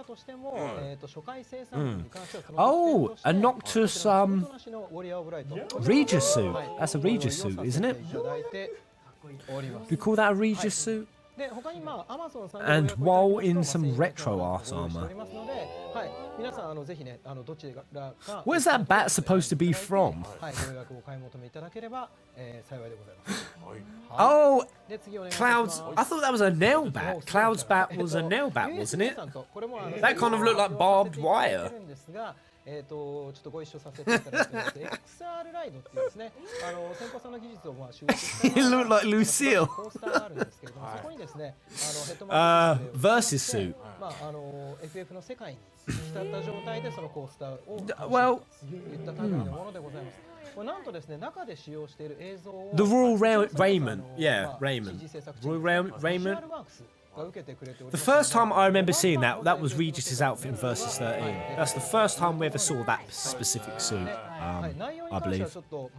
Oh, a Noctis Regis suit. That's a Regis suit, isn't it? Do you call that a Regis suit? And while in some retro ass armor. What is that bat supposed to be from? Oh, Cloud's. I thought that was a nail bat. Cloud's bat was a nail bat, wasn't it? That kind of looked like barbed wire. It looked like Lucille. Versus suit. Well, the Royal Raymond. Yeah, Raymond. Royal Raymond. The first time I remember seeing that was Regis's outfit in Versus 13. That's the first time we ever saw that specific suit, I believe. Oh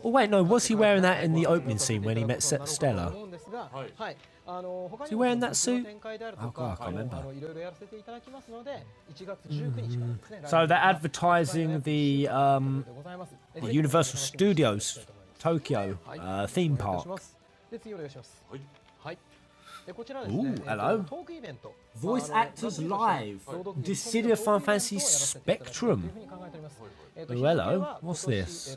wait, no, was he wearing that in the opening scene when he met Stella? Is he wearing that suit? Oh god, I can't remember. So they're advertising the Universal Studios Tokyo theme park. Ooh, hello. Voice Actors Live. Dissidia Final Fantasy Spectrum. Oh, hello. What's this?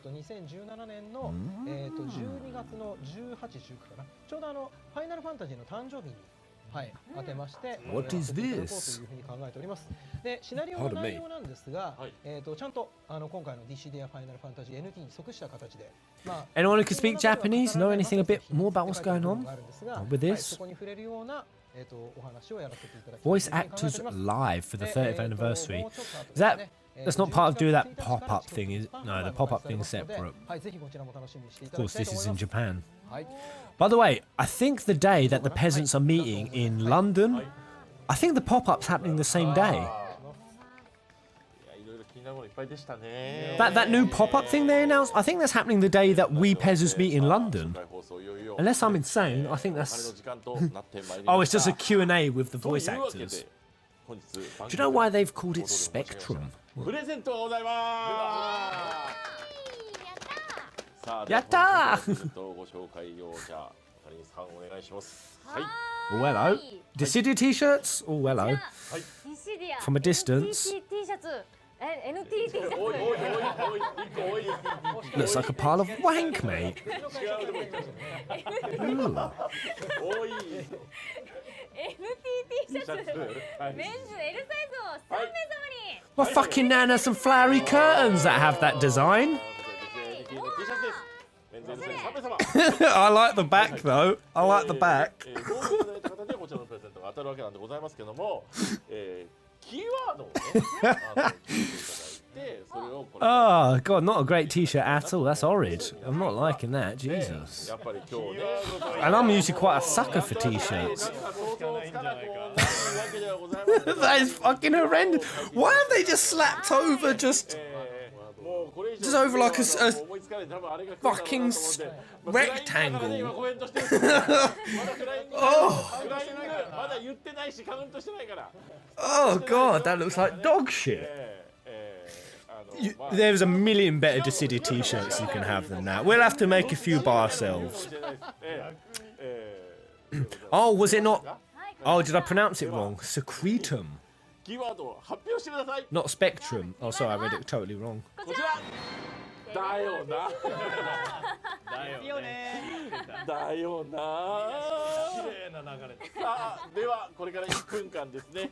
What is this? Pardon me. Anyone who can speak Japanese know anything a bit more about what's going on with this? Voice Actors Live for the 30th anniversary. Is that's not part of doing that pop-up thing, is it? No, the pop-up thing is separate. Of course, this is in Japan. By the way, I think the day that the peasants are meeting in London, I think the pop-up's happening the same day. That new pop-up thing they announced, I think that's happening the day that we peasants meet in London. Unless I'm insane, I think that's... Oh, it's just a Q&A with the voice actors. Do you know why they've called it Spectrum? Yatta! Oh, hello. Dissidia t-shirts? Oh, hello. From a distance. Looks like a pile of wank, mate. Ooh. Well, fucking Nana, some flowery curtains that have that design. I like the back though. I like the back. Oh god, not a great t-shirt at all. That's horrid. I'm not liking that. Jesus. And I'm usually quite a sucker for t-shirts. That is fucking horrendous. Why have they just slapped over just over like a fucking rectangle? Oh god, that looks like dog shit. There's a million better Dissidia t-shirts you can have than that. We'll have to make a few by ourselves. Oh, was it not? Oh, did I pronounce it wrong? Secretum. Not Spectrum. Oh, sorry, I read it totally wrong. 麗な流れです。さあではこれから1分間ですね。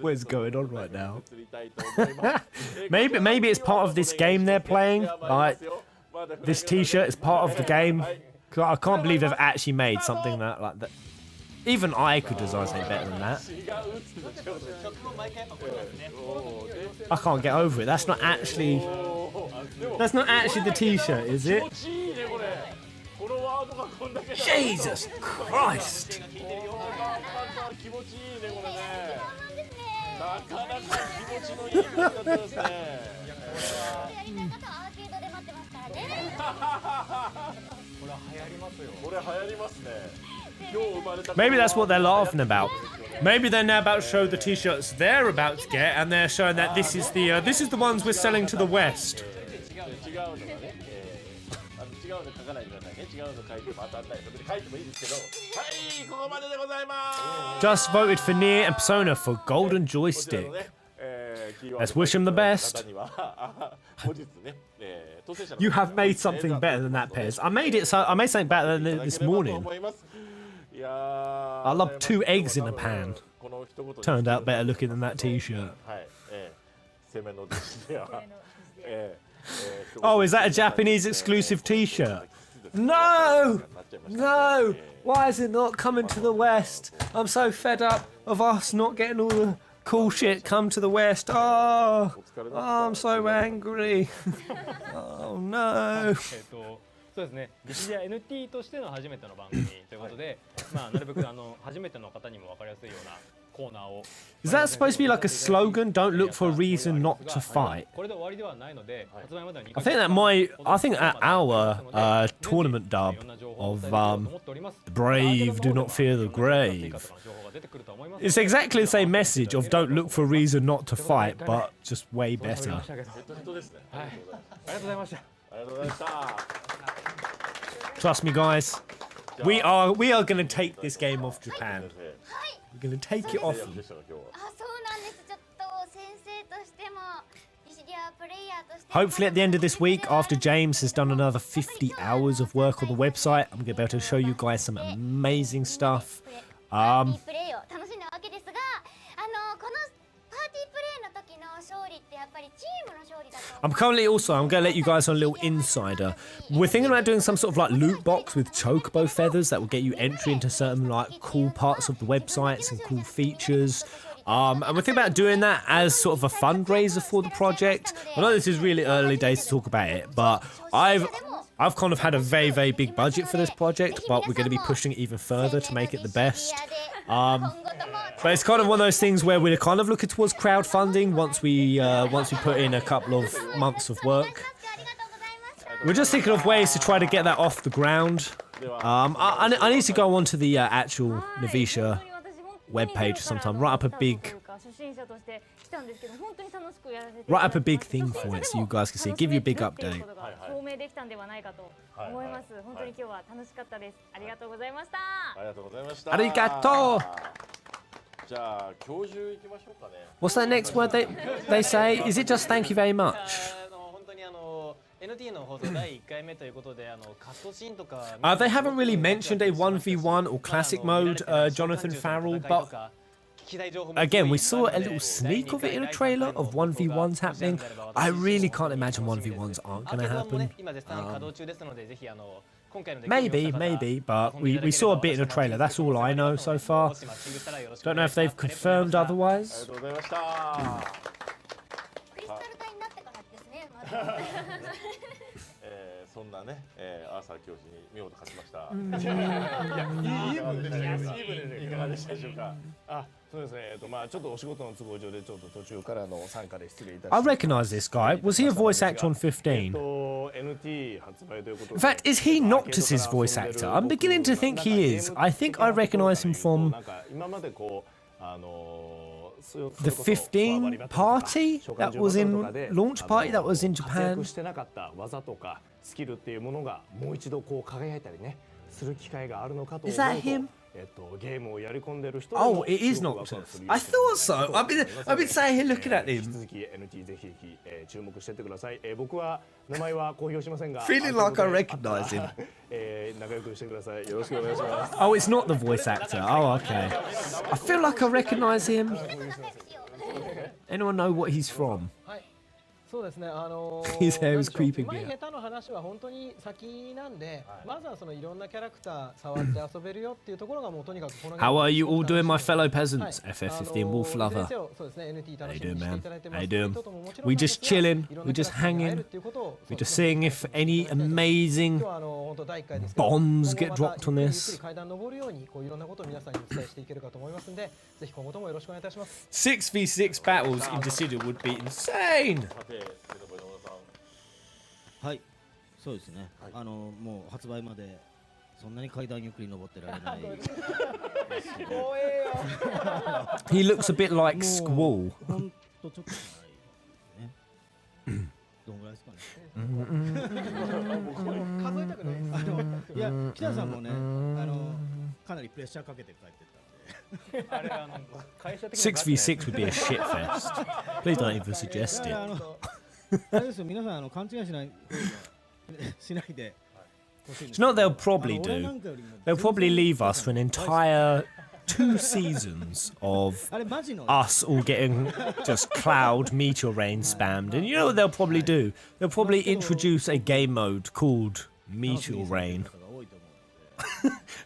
What's going on right now? 移りたいと思います。Maybe it's part of this game they're playing. Like this T-shirt is part of the game. 'Cause I can't believe they've actually made something that like that. Even I could design something better than that. I can't get over it. That's not actually the T-shirt, is it? Jesus Christ! なかなか気持ちのいい感じだったですね。やりたい方はアーケードで待ってますからね。これは流行りますよ。これ流行りますね。今日生まれた Maybe that's what they're laughing about. Maybe they're now about to show the T-shirts they're about to get, and they're showing that this is the ones we're selling to the West. 違うのがね、違うの書かないでくださいね。違うの書いても当たんないので書いてもいいですけど、はい、ここまででございます。Just voted for Nier and Persona for Golden Joystick. Let's wish them the best. You have made something better than that, Pez. I made something better than it this morning. I love 2 eggs in a pan. Turned out better looking than that T-shirt. Oh, is that a Japanese exclusive T-shirt? No! No! Why is it not coming to the West? I'm so fed up of us not getting all the cool shit come to the West. Oh, I'm so angry. Oh no. そうですね。ディシディア NT としての初めての番組ということで、まあなるべく初めての方にも分かりやすいようなコーナーを。Is that supposed to be like a slogan? Don't look for a reason not to fight. これで終わりではないので、発売までは2 I think that our tournament dub of the brave do not fear the grave. It's exactly the same message of don't look for a reason not to fight, but just way better. はい。ありがとうございました。 Trust me, guys. We are going to take this game off Japan. We're going to take it off them. あ、そうなんです。ちょっと先生としてもディシディアプレイヤーとしても Hopefully at the end of this week, after James has done another 50 hours of work on the website, I'm going to be able to show you guys some amazing stuff. プレイを楽しんだわけですが、このパーティープレイの時の勝利ってやっぱりチームの勝利だと。I'm going to let you guys on a little insider. We're thinking about doing some sort of like loot box with chocobo feathers that will get you entry into certain like cool parts of the websites and cool features. And we're thinking about doing that as sort of a fundraiser for the project. I know this is really early days to talk about it, but I've kind of had a very, very big budget for this project, but we're going to be pushing it even further to make it the best. But it's kind of one of those things where we're kind of looking towards crowdfunding once we put in a couple of months of work. We're just thinking of ways to try to get that off the ground. I need to go onto the actual Navisha webpage sometime. Write up a big thing for it so you guys can see. Give you a big update. 証明できたんではないかと思います。本当に今日は楽しかったです。ありがとうございました。ありがとうございました。ありがとう。じゃあ教授行きましょうかね。What's that next word they say? Is it just thank you very much? 本当にNT の放送第1回目ということでカットシーンとか They haven't really mentioned a 1v1 or classic mode, Jonathan Farrell, but again, we saw a little sneak of it in a trailer of 1v1s happening. I really can't imagine 1v1s aren't going to happen. Maybe, but we saw a bit in a trailer. That's all I know so far. Don't know if they've confirmed otherwise. クリスタル体になってからですね。そんなね、アーサー教授に見事勝ちました。いい分でしたね。いかがでしたでしょうか。あ、そうですね。まあちょっとお仕事の都合上でちょっと途中からの参加で失礼いたし I ました。 recognize this guy. Was he a voice actor on 15? NT 発売ということで。 In fact, is he Noctis's voice actor? I'm beginning to think he is. I think I recognize him from 今までこうthe 15 party that was in launch party that was in 活 Japan. 躍してなかった技とかスキルっていうものがもう一度こう輝いたりねする機会があるのかと思う Is that と him? ゲームをやり込んでる人 Oh, it is Noctis. I thought so. I've been saying here looking at 引き him. 続き NT ぜひ注目してってください。僕は名前は公表しませんが Feeling like I recognize him. 仲良くしてください。よろしくお願いします。 Oh, it's not the voice actor. Oh, okay. I feel like I recognize him. Anyone know what he's from? そうですね、His hair is creeping 上 me 手 out. 下手の話は本当に先なんで、まずはそのいろんなキャラクター触って遊べるよっていうところがもうとにかくこの How are you all doing, my fellow peasants? FF15 Wolf Lover. そうですね、NT How 楽 you しみ doing, にして man? いただいて How ま you す。 doing? 人とももちろん We なんで just すが chilling. いろん We なキャ just ラクターに会え hanging. るっていうことを We're just seeing if any 今 amazing 日は本当第1回ですけど bombs 今 get 後ま dropped た on ゆっくり this. 階段登るようにこういろんなことを皆さんにお伝えしていけるかと思いますので、ぜひ今後ともよろしくお願いいたします。 6v6 battles in Dissidia would be insane. さて、山田さん。はい、そうですね。もう発売までそんなに階段ゆっくり登ってられない。 He looks a bit like Squall. ほんとちょっとないね。どんぐらいですかね。数えたくないです。いや、北さんもね、かなりプレッシャーかけて帰ってたんで。あれ会社的 6v6 would be a shit fest. Please don't even suggest it. あれですよ、皆さん勘違いしないしないで。 Do you know what they'll probably do? They'll probably leave us for an entire 2 seasons of us all getting just Cloud Meteor Rain spammed. And you know what they'll probably do? They'll probably introduce a game mode called Meteor Rain.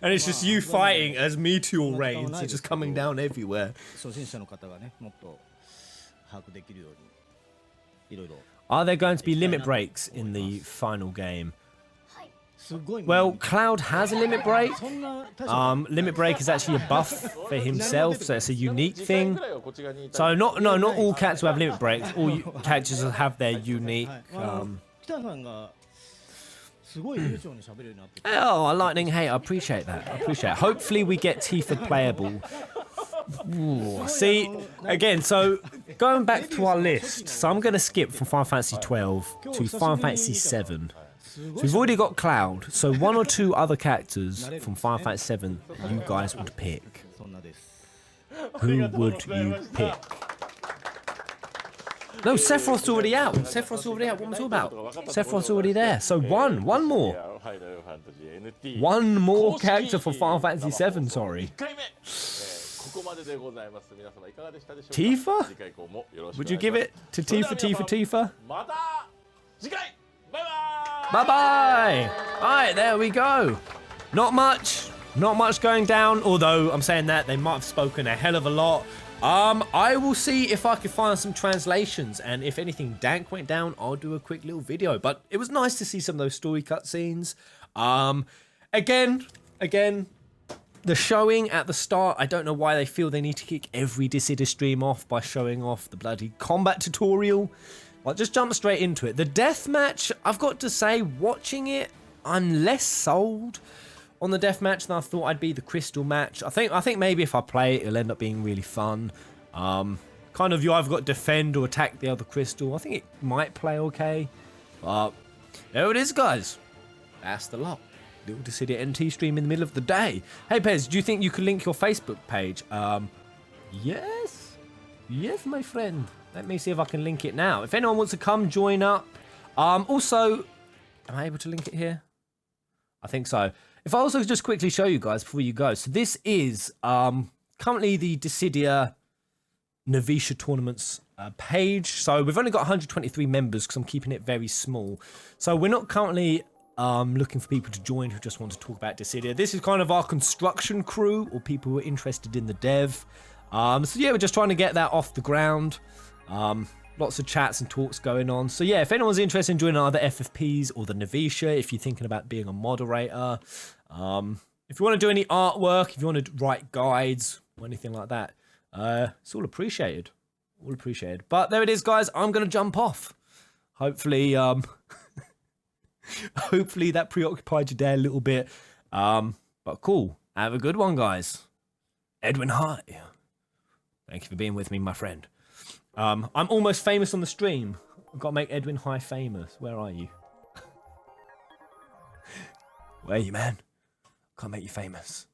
And it's just you fighting as meteor rains are just coming down everywhere. 初心者の方がね、もっと把握できるようにいろいろ。 Are there going to be limit breaks in the final game? Well, Cloud has a limit break. Limit break is actually a buff for himself, so it's a unique thing. So not all characters will have limit breaks. All characters will have their unique. Oh, lightning! Hey, I appreciate that. I appreciate it. Hopefully, we get Tifa playable. Ooh, see, again, so going back to our list, so I'm going to skip from Final Fantasy 12 to Final Fantasy 7. So we've already got Cloud, so 1 or 2 other characters from Final Fantasy 7 you guys would pick. Who would you pick? No, Sephiroth's already out. Sephiroth's already out. What am I talking about? Sephiroth's already there. So one more. One more character for Final Fantasy 7, sorry. Tifa? Would you give it to Tifa? Bye-bye! Alright, there we go. Not much going down, although I'm saying that they might have spoken a hell of a lot. I will see if I can find some translations, and if anything dank went down, I'll do a quick little video. But it was nice to see some of those story cutscenes. Again, the showing at the start, I don't know why they feel they need to kick every Dissidia stream off by showing off the bloody combat tutorial. Like, just jump straight into it. The deathmatch, I've got to say, watching it, I'm less sold on the deathmatch than I thought I'd be the crystal match. I think maybe if I play it, it'll end up being really fun. Kind of you either got to defend or attack the other crystal. I think it might play okay. But there it is, guys. That's the lot. Little Dissidia NT stream in the middle of the day. Hey, Pez, do you think you can link your Facebook page? Yes. Yes, my friend. Let me see if I can link it now. If anyone wants to come join up. Also, am I able to link it here? I think so. If I also just quickly show you guys before you go. So this is currently the Dissidia Novicia Tournaments page. So we've only got 123 members because I'm keeping it very small. So we're not currently looking for people to join who just want to talk about Dissidia. This is kind of our construction crew or people who are interested in the dev. So yeah, we're just trying to get that off the ground. Lots of chats and talks going on. So yeah, if anyone's interested in joining either FFPs or the Novicia, if you're thinking about being a moderator, if you want to do any artwork, if you want to write guides or anything like that, it's all appreciated. All appreciated. But there it is, guys. I'm going to jump off. Hopefully, hopefully that preoccupied your day a little bit. But cool. Have a good one, guys. Edwin Hart. Thank you for being with me, my friend. I'm almost famous on the stream. I've got to make Edwin High famous. Where are you? Where are you, man? Can't make you famous.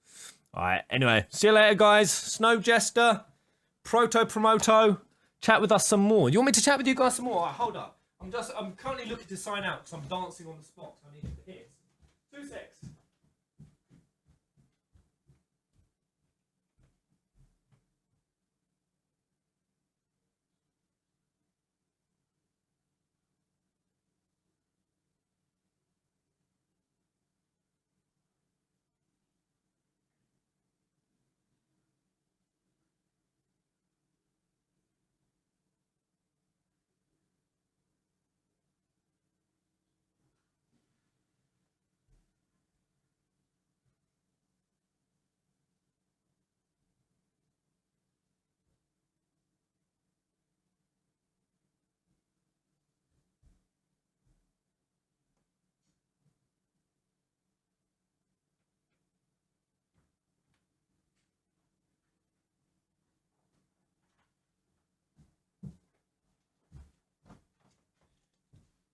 Alright, anyway, see you later, guys. Snow Jester, Proto. Chat with us some more. You want me to chat with you guys some more? Alright, hold up. I'm currently looking to sign out because I'm dancing on the spot. So I need to hit. 2 secs.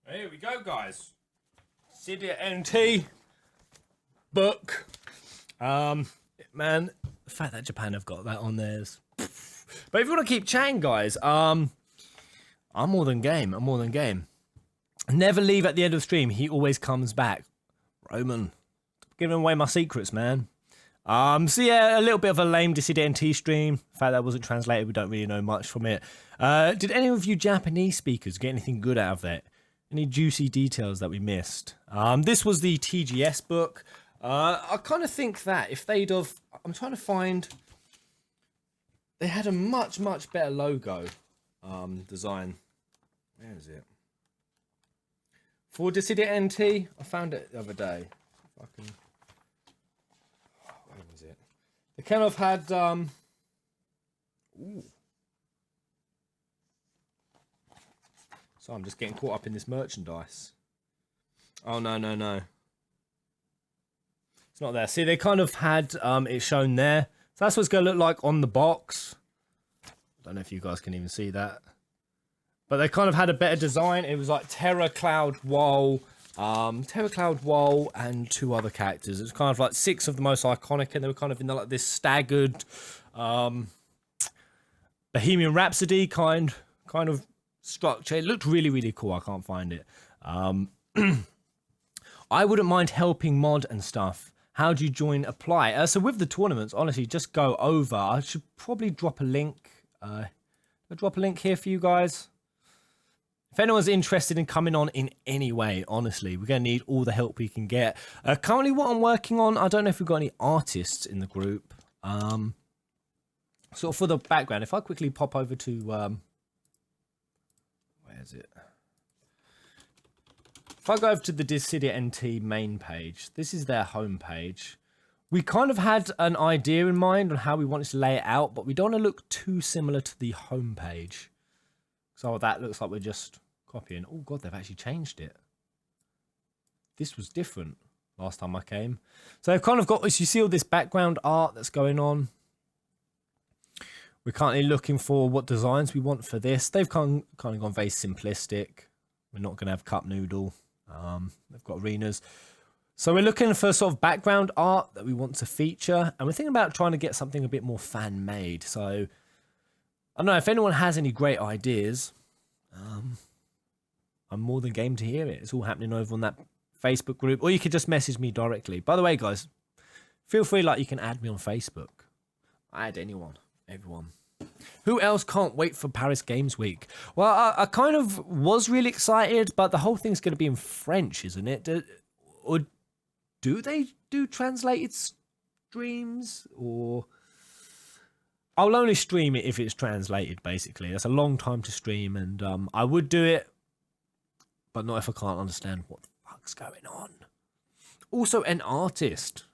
Here we go, guys. Dissidia NT book. Man, the fact that Japan have got that on theirs. But if you want to keep chatting, guys, I'm more than game. Never leave at the end of the stream. He always comes back. Roman, giving away my secrets, man. So yeah, a little bit of a lame Dissidia NT stream. The fact that wasn't translated, we don't really know much from it. Did any of you Japanese speakers get anything good out of that? Any juicy details that we missed? This was the TGS book. I kind of think that if they'd have... I'm trying to find... They had a much better logo design. Where is it? For Dissidia NT, I found it the other day. If I can... Where was it? They kind of had... Ooh. So I'm just getting caught up in this merchandise. Oh, no. It's not there. See, they kind of had it shown there. So that's what it's going to look like on the box. I don't know if you guys can even see that. But they kind of had a better design. It was like Terra Cloud Wall, and 2 other characters. It was kind of like 6 of the most iconic, and they were kind of in like this staggered Bohemian Rhapsody kind of structure. It looked really cool. I can't find it. I wouldn't mind helping mod and stuff. How do you join? Apply. So with the tournaments, honestly, just go over. I should probably drop a link. I'll drop a link here for you guys. If anyone's interested in coming on in any way, honestly, we're going to need all the help we can get. Currently, what I'm working on, I don't know if we've got any artists in the group. Sort of for the background, if I quickly pop over to... where is it? If I go over to the Dissidia NT main page, this is their home page. We kind of had an idea in mind on how we wanted to lay it out, but we don't want to look too similar to the home page. So that looks like we're just copying. Oh god, they've actually changed it. This was different last time I came. So they've kind of got this, you see all this background art that's going on. We're currently looking for what designs we want for this. They've kind of gone very simplistic. We're not going to have cup noodle. They've got arenas. So we're looking for sort of background art that we want to feature. And we're thinking about trying to get something a bit more fan-made. So, I don't know, if anyone has any great ideas, I'm more than game to hear it. It's all happening over on that Facebook group. Or you could just message me directly. By the way, guys, feel free, like, you can add me on Facebook. I add anyone, everyone. Who else can't wait for Paris Games Week? Well, I kind of was really excited, but the whole thing's going to be in French, isn't it? Or do they do translated streams? Or I'll only stream it if it's translated, basically. That's a long time to stream, and I would do it, but not if I can't understand what the fuck's going on. Also, an artist.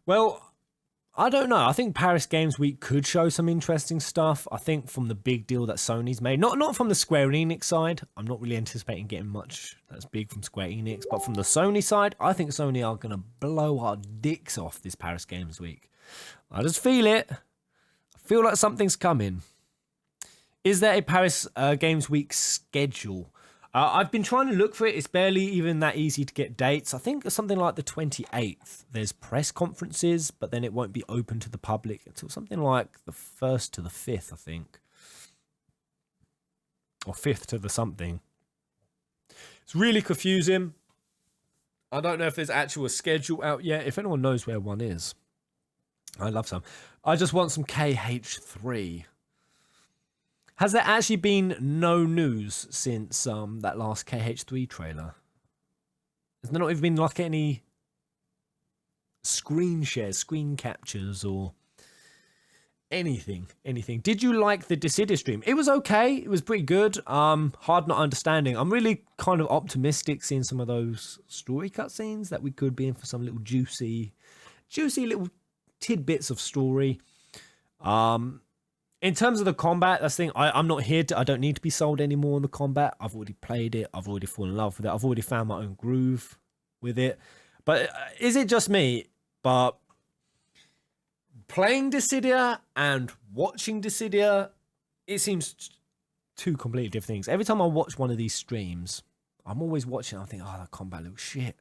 Well, I don't know. I think Paris Games Week could show some interesting stuff. I think from the big deal that Sony's made, not from the Square Enix side. I'm not really anticipating getting much that's big from Square Enix, but from the Sony side, I think Sony are going to blow our dicks off this Paris Games Week. I just feel it. I feel like something's coming. Is there a Paris Games Week schedule? I've been trying to look for it. It's barely even that easy to get dates. I think something like the 28th. There's press conferences, but then it won't be open to the public until something like the 1st to the 5th, I think. Or 5th to the something. It's really confusing. I don't know if there's actual schedule out yet. If anyone knows where one is, I'd love some. I just want some KH3. Has there actually been no news since that last KH3 trailer? Has there not even been like any screen shares, screen captures, or anything? Did you like the Dissidia stream? It was okay. It was pretty good. Hard not understanding. I'm really kind of optimistic seeing some of those story cutscenes that we could be in for some little juicy little tidbits of story. In terms of the combat, that's the thing. I'm not here to. I don't need to be sold anymore on the combat. I've already played it. I've already fallen in love with it. I've already found my own groove with it. But is it just me? But playing Dissidia and watching Dissidia, it seems two completely different things. Every time I watch one of these streams, I'm always watching. I think, oh, that combat looks shit.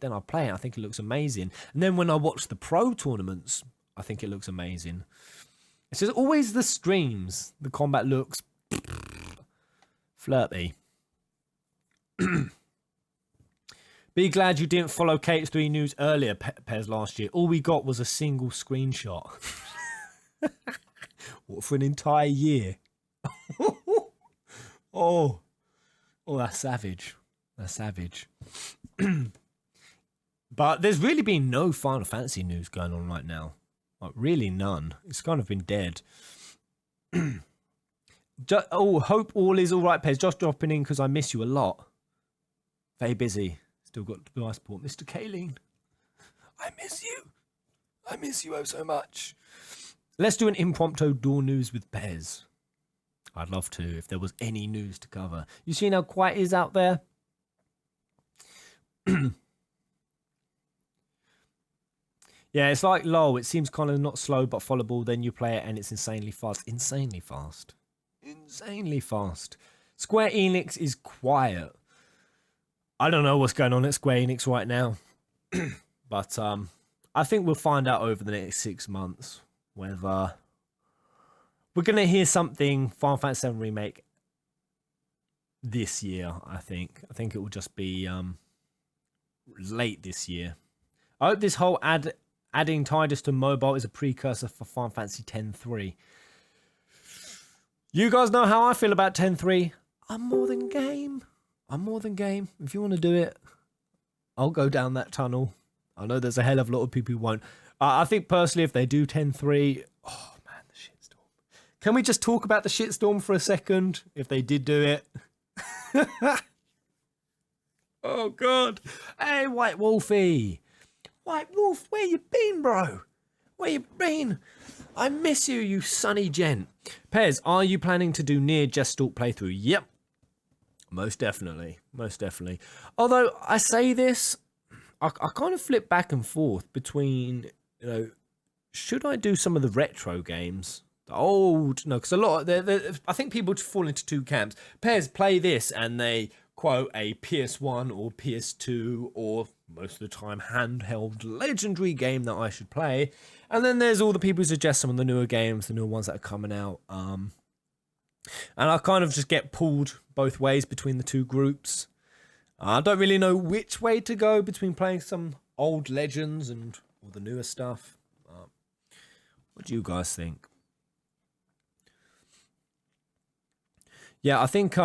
Then I play it. I think it looks amazing. And then when I watch the pro tournaments, I think it looks amazing. It's just always the streams. The combat looks flirty. Be glad you didn't follow KH3 news earlier, Pez, last year. All we got was a single screenshot. What, for an entire year? Oh, that's savage. That's savage. But there's really been no Final Fantasy news going on right now. Like, really none. It's kind of been dead. Hope all is all right, Pez. Just dropping in because I miss you a lot. Very busy. Still got to do I support Mr. Kaleen. I miss you. I miss you oh so much. Let's do an impromptu door news with Pez. I'd love to if there was any news to cover. You seen how quiet it is out there? Yeah, it's like LOL. It seems kind of not slow but followable. Then you play it and it's insanely fast. Insanely fast. Square Enix is quiet. I don't know what's going on at Square Enix right now. But I think we'll find out over the next 6 months whether we're going to hear something Final Fantasy VII Remake this year, I think. I think it will just be late this year. I hope this whole adding Tidus to mobile is a precursor for Final Fantasy X-3. You guys know how I feel about X-3. I'm more than game. If you want to do it, I'll go down that tunnel. I know there's a hell of a lot of people who won't. I think personally, if they do X-3, oh man, the shitstorm. Can we just talk about the shitstorm for a second? If they did do it. Oh god. Hey, White Wolfie. White Wolf, where you been, bro? Where you been? I miss you, you sunny gent. Pez, are you planning to do near Just Stalk playthrough? Yep. Most definitely. Although I say this, I kind of flip back and forth between, should I do some of the retro games? Because a lot, I think people fall into two camps. Pez, play this, and they quote a PS1 or PS2 or most of the time handheld legendary game that I should play. And then there's all the people who suggest some of the newer games, the newer ones that are coming out. And I kind of just get pulled both ways between the two groups. I don't really know which way to go between playing some old legends and all the newer stuff. What do you guys think? Yeah, I think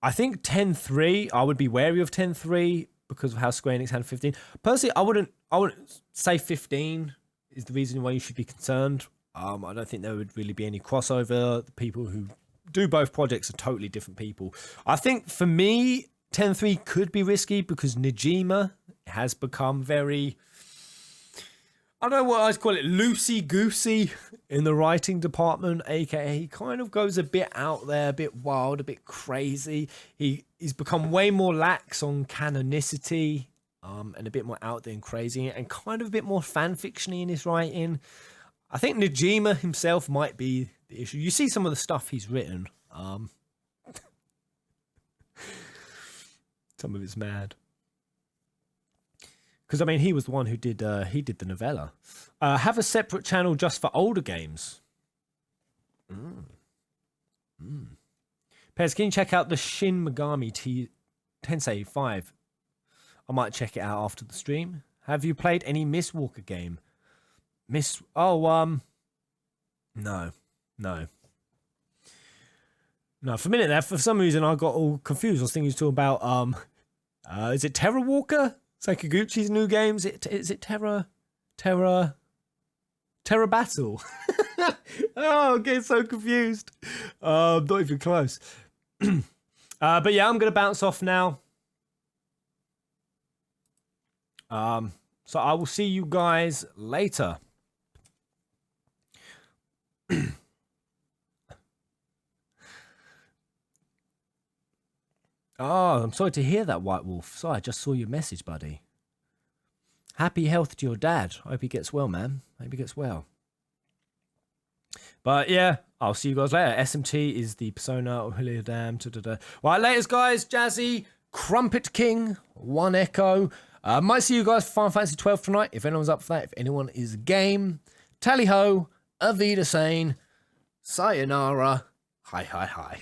X-3, I would be wary of X-3 because of how Square Enix had 15. Personally, I wouldn't say 15 is the reason why you should be concerned. I don't think there would really be any crossover. The people who do both projects are totally different people. I think for me, X-3 could be risky because Nijima has become very, I don't know what I'd call it, loosey-goosey in the writing department, aka he kind of goes a bit out there, a bit wild, a bit crazy. He's become way more lax on canonicity, and a bit more out there and crazy, and kind of a bit more fan-fiction-y in his writing. I think Nijima himself might be the issue. You see some of the stuff he's written. Some of it's mad. Because I mean, he was the one who did the novella. Have a separate channel just for older games. Pez, can you check out the Shin Megami Tensei 5? I might check it out after the stream. Have you played any Miss Walker game? No. For a minute there, for some reason I got all confused. I was thinking he was talking about is it Terra Walker? Sakaguchi's new games. Is it Terra Battle? Oh, I'm getting so confused. Not even close. But yeah, I'm gonna bounce off now. So I will see you guys later. Oh, I'm sorry to hear that, White Wolf. Sorry, I just saw your message, buddy. Happy health to your dad. I hope he gets well, man. I hope he gets well. But yeah, I'll see you guys later. SMT is the persona of Julio Dam. Right, latest, guys. Jazzy, Crumpet King, One Echo. Might see you guys for Final Fantasy 12 tonight. If anyone's up for that, if anyone is game. Tally ho, Avida Sane, Sayonara, hi.